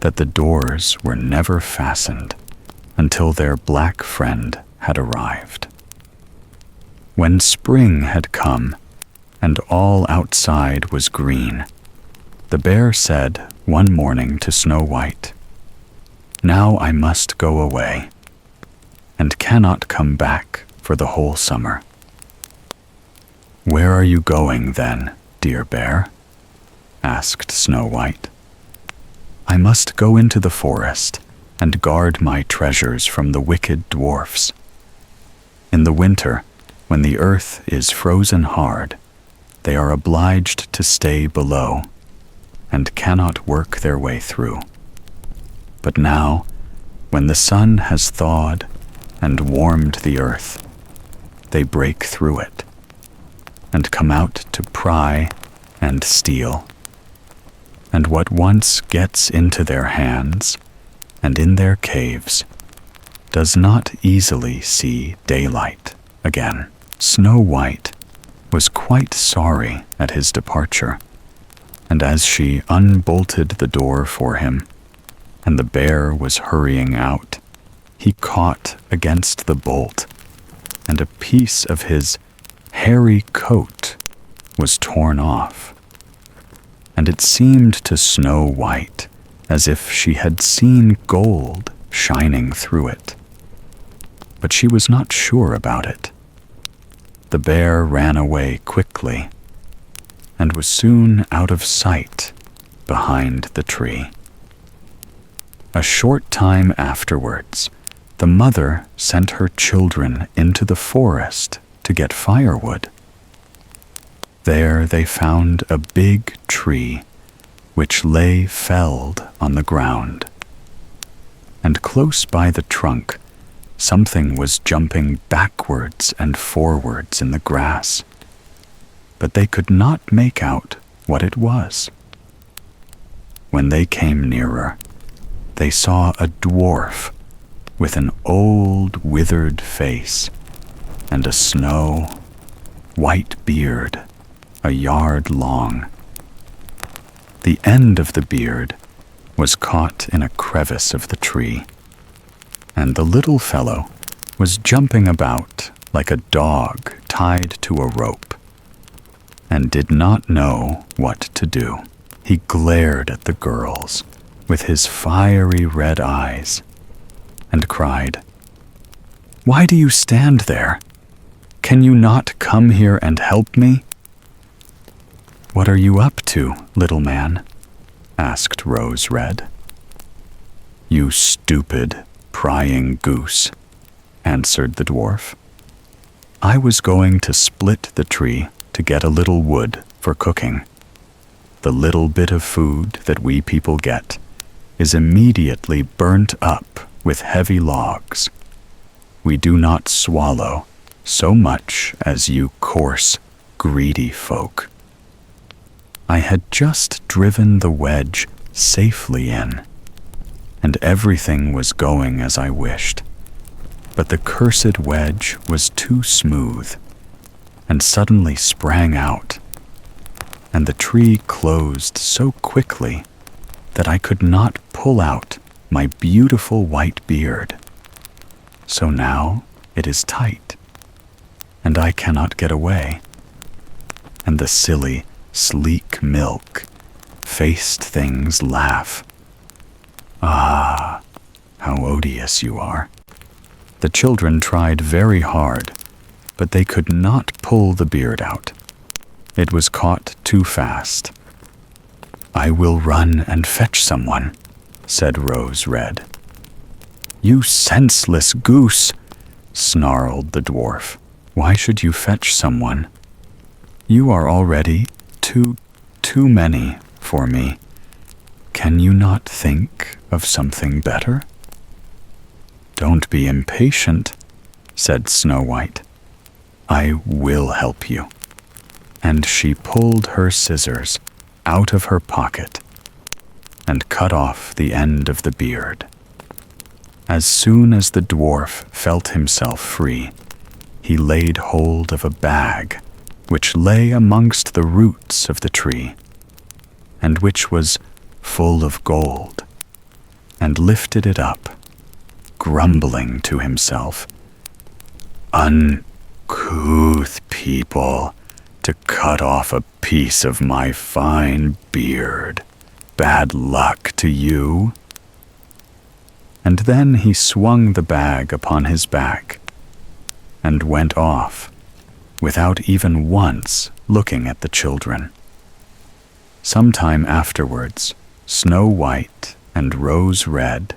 that the doors were never fastened until their black friend had arrived. When spring had come and all outside was green, the bear said one morning to Snow White, "Now I must go away, and cannot come back for the whole summer." "Where are you going then, dear bear?" asked Snow White. "I must go into the forest and guard my treasures from the wicked dwarfs. In the winter, when the earth is frozen hard, they are obliged to stay below and cannot work their way through. But now, when the sun has thawed and warmed the earth, they break through it and come out to pry and steal. And what once gets into their hands and in their caves does not easily see daylight again." Snow White was quite sorry at his departure, and as she unbolted the door for him, and the bear was hurrying out, he caught against the bolt, and a piece of his hairy coat was torn off. And it seemed to Snow White as if she had seen gold shining through it. But she was not sure about it. The bear ran away quickly and was soon out of sight behind the tree. A short time afterwards, the mother sent her children into the forest to get firewood. There they found a big tree which lay felled on the ground, and close by the trunk something was jumping backwards and forwards in the grass, but they could not make out what it was. When they came nearer, they saw a dwarf with an old withered face and a snow-white beard a yard long. The end of the beard was caught in a crevice of the tree, and the little fellow was jumping about like a dog tied to a rope, and did not know what to do. He glared at the girls with his fiery red eyes and cried, "Why do you stand there? Can you not come here and help me?" "What are you up to, little man?" asked Rose Red. "You stupid, prying goose," answered the dwarf. "I was going to split the tree to get a little wood for cooking. The little bit of food that we people get is immediately burnt up with heavy logs. We do not swallow so much as you coarse, greedy folk." I had just driven the wedge safely in, and everything was going as I wished, but the cursed wedge was too smooth, and suddenly sprang out, and the tree closed so quickly that I could not pull out my beautiful white beard. So now it is tight, and I cannot get away, and the silly, sleek milk-faced things laugh. Ah, how odious you are. The children tried very hard, but they could not pull the beard out. It was caught too fast. "I will run and fetch someone," said Rose Red. "You senseless goose," snarled the dwarf. "Why should you fetch someone? You are already too many for me. Can you not think of something better?" "Don't be impatient," said Snow White. "I will help you." And she pulled her scissors out of her pocket and cut off the end of the beard. As soon as the dwarf felt himself free, he laid hold of a bag which lay amongst the roots of the tree, and which was full of gold, and lifted it up, grumbling to himself, "Uncouth people, to cut off a piece of my fine beard. Bad luck to you." And then he swung the bag upon his back and went off, without even once looking at the children. Some time afterwards, Snow White and Rose Red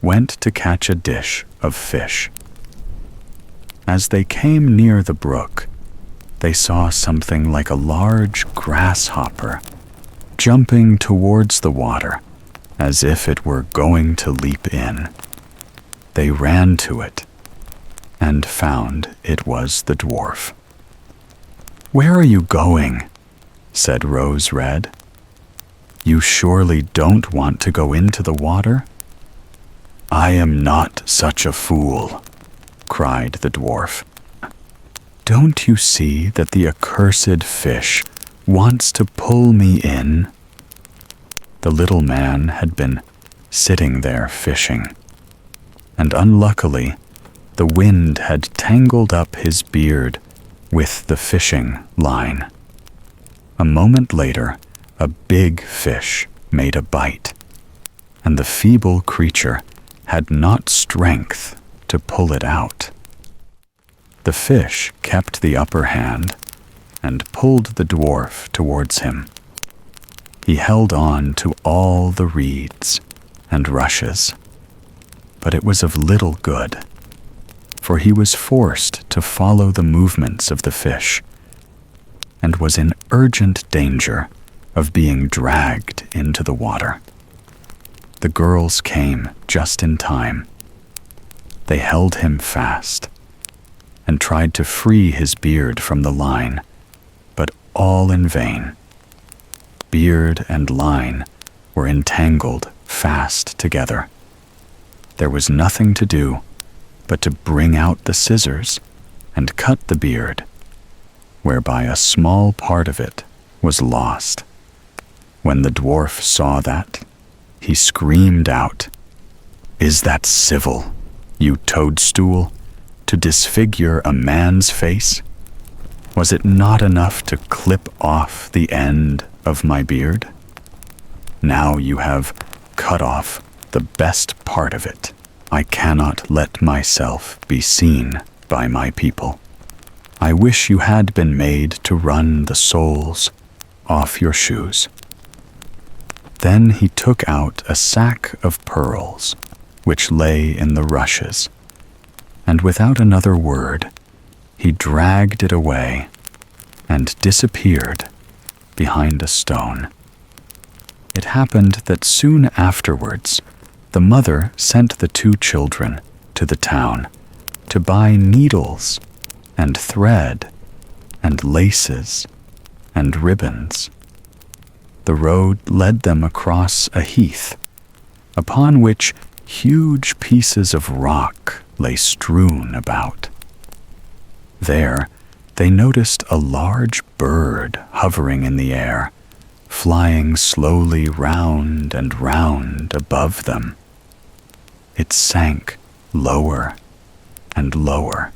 went to catch a dish of fish. As they came near the brook, they saw something like a large grasshopper jumping towards the water as if it were going to leap in. They ran to it and found it was the dwarf. "Where are you going?" said Rose Red. "You surely don't want to go into the water?" "I am not such a fool," cried the dwarf. "Don't you see that the accursed fish wants to pull me in?" The little man had been sitting there fishing, and unluckily the wind had tangled up his beard with the fishing line. A moment later, a big fish made a bite, and the feeble creature had not strength to pull it out. The fish kept the upper hand and pulled the dwarf towards him. He held on to all the reeds and rushes, but it was of little good, for he was forced to follow the movements of the fish and was in urgent danger of being dragged into the water. The girls came just in time. They held him fast and tried to free his beard from the line, but all in vain. Beard and line were entangled fast together. There was nothing to do but to bring out the scissors and cut the beard, whereby a small part of it was lost. When the dwarf saw that, he screamed out, "Is that civil, you toadstool, to disfigure a man's face? Was it not enough to clip off the end of my beard? Now you have cut off the best part of it. I cannot let myself be seen by my people. I wish you had been made to run the soles off your shoes." Then he took out a sack of pearls, which lay in the rushes, and without another word, he dragged it away and disappeared behind a stone. It happened that soon afterwards, the mother sent the two children to the town to buy needles and thread and laces and ribbons. The road led them across a heath, upon which huge pieces of rock lay strewn about. There they noticed a large bird hovering in the air, flying slowly round and round above them. It sank lower and lower,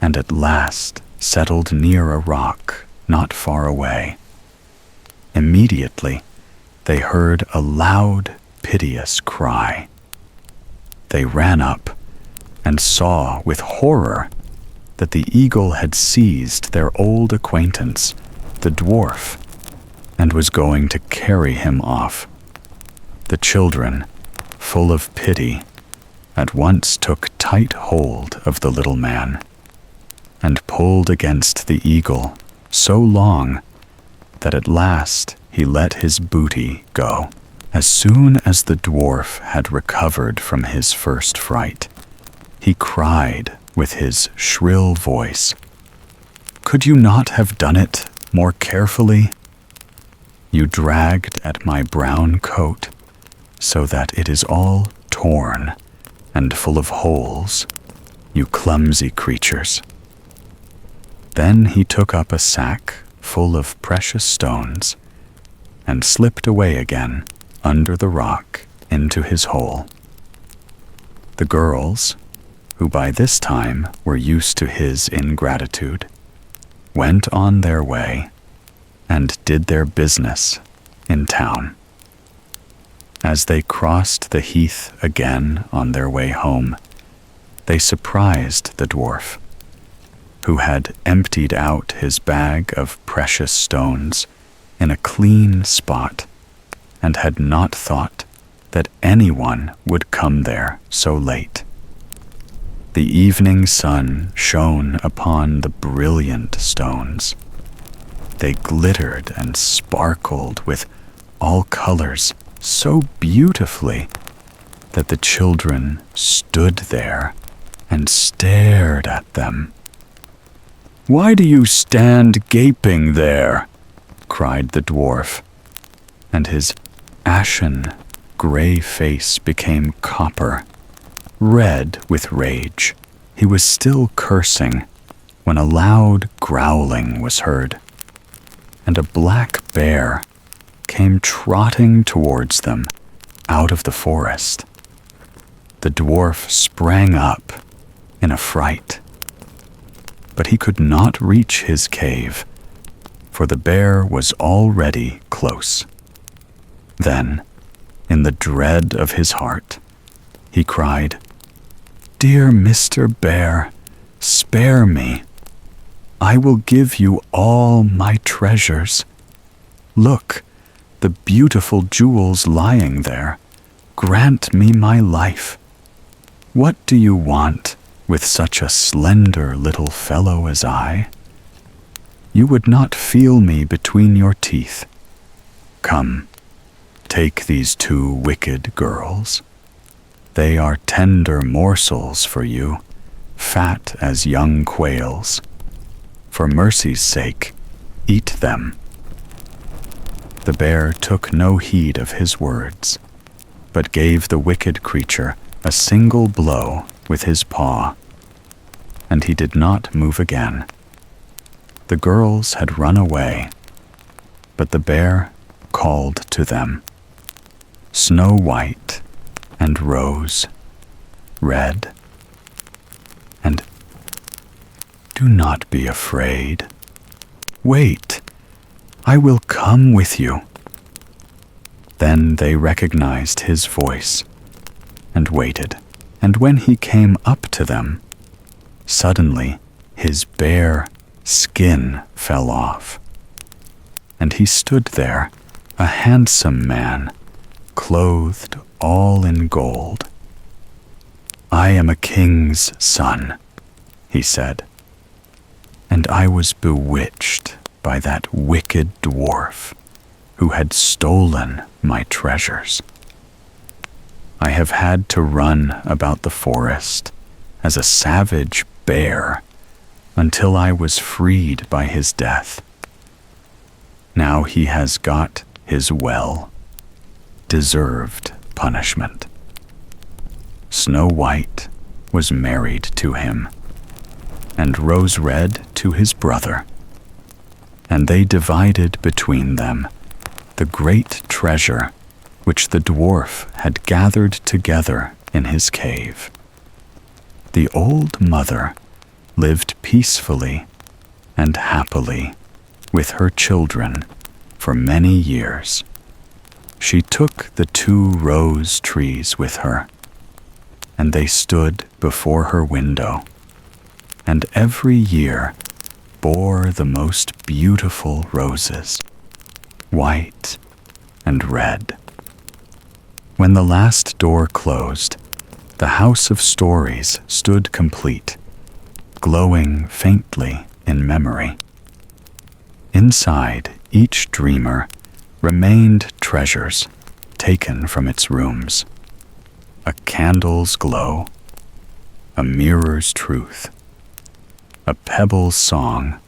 and at last settled near a rock not far away. Immediately they heard a loud, piteous cry. They ran up and saw with horror that the eagle had seized their old acquaintance, the dwarf, and was going to carry him off. The children, full of pity, at once took tight hold of the little man and pulled against the eagle so long that at last he let his booty go. As soon as the dwarf had recovered from his first fright, he cried with his shrill voice, "Could you not have done it more carefully? You dragged at my brown coat so that it is all torn and full of holes, you clumsy creatures." Then he took up a sack full of precious stones and slipped away again under the rock into his hole. The girls, who by this time were used to his ingratitude, went on their way and did their business in town. As they crossed the heath again on their way home, they surprised the dwarf, who had emptied out his bag of precious stones in a clean spot and had not thought that anyone would come there so late. The evening sun shone upon the brilliant stones. They glittered and sparkled with all colors so beautifully that the children stood there and stared at them. "Why do you stand gaping there?" cried the dwarf, and his ashen, gray face became copper, red with rage. He was still cursing when a loud growling was heard, and a black bear came trotting towards them out of the forest. The dwarf sprang up in a fright, but he could not reach his cave, for the bear was already close. Then, in the dread of his heart, he cried, "Dear Mr. Bear, spare me. I will give you all my treasures. Look, the beautiful jewels lying there. Grant me my life. What do you want with such a slender little fellow as I? You would not feel me between your teeth. Come, take these 2 wicked girls. They are tender morsels for you, fat as young quails. For mercy's sake, eat them." The bear took no heed of his words, but gave the wicked creature a single blow with his paw, and he did not move again. The girls had run away, but the bear called to them, Snow White and Rose Red, and "Do not be afraid. Wait, I will come with you." Then they recognized his voice and waited, and when he came up to them, suddenly his bare skin fell off, and he stood there, a handsome man, clothed all in gold. "I am a king's son," he said, "and I was bewitched by that wicked dwarf who had stolen my treasures. I have had to run about the forest as a savage bear until I was freed by his death. Now he has got his well-deserved punishment. Snow White was married to him, and Rose Red to his brother, and they divided between them the great treasure which the dwarf had gathered together in his cave. The old mother lived peacefully and happily with her children for many years. She took the 2 rose trees with her, and they stood before her window, and every year bore the most beautiful roses, white and red. When the last door closed, the house of stories stood complete, glowing faintly in memory. Inside each dreamer remained treasures taken from its rooms: a candle's glow, a mirror's truth, a pebble's song,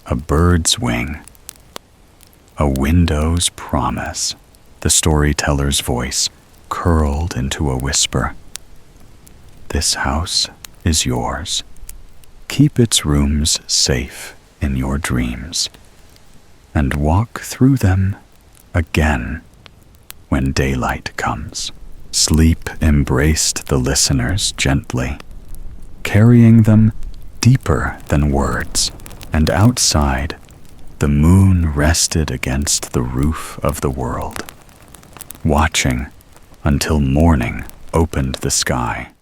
a bird's wing, a window's promise. The storyteller's voice curled into a whisper. This house is yours. Keep its rooms safe in your dreams, and walk through them again when daylight comes. Sleep embraced the listeners gently, carrying them deeper than words, and outside, the moon rested against the roof of the world, watching until morning opened the sky.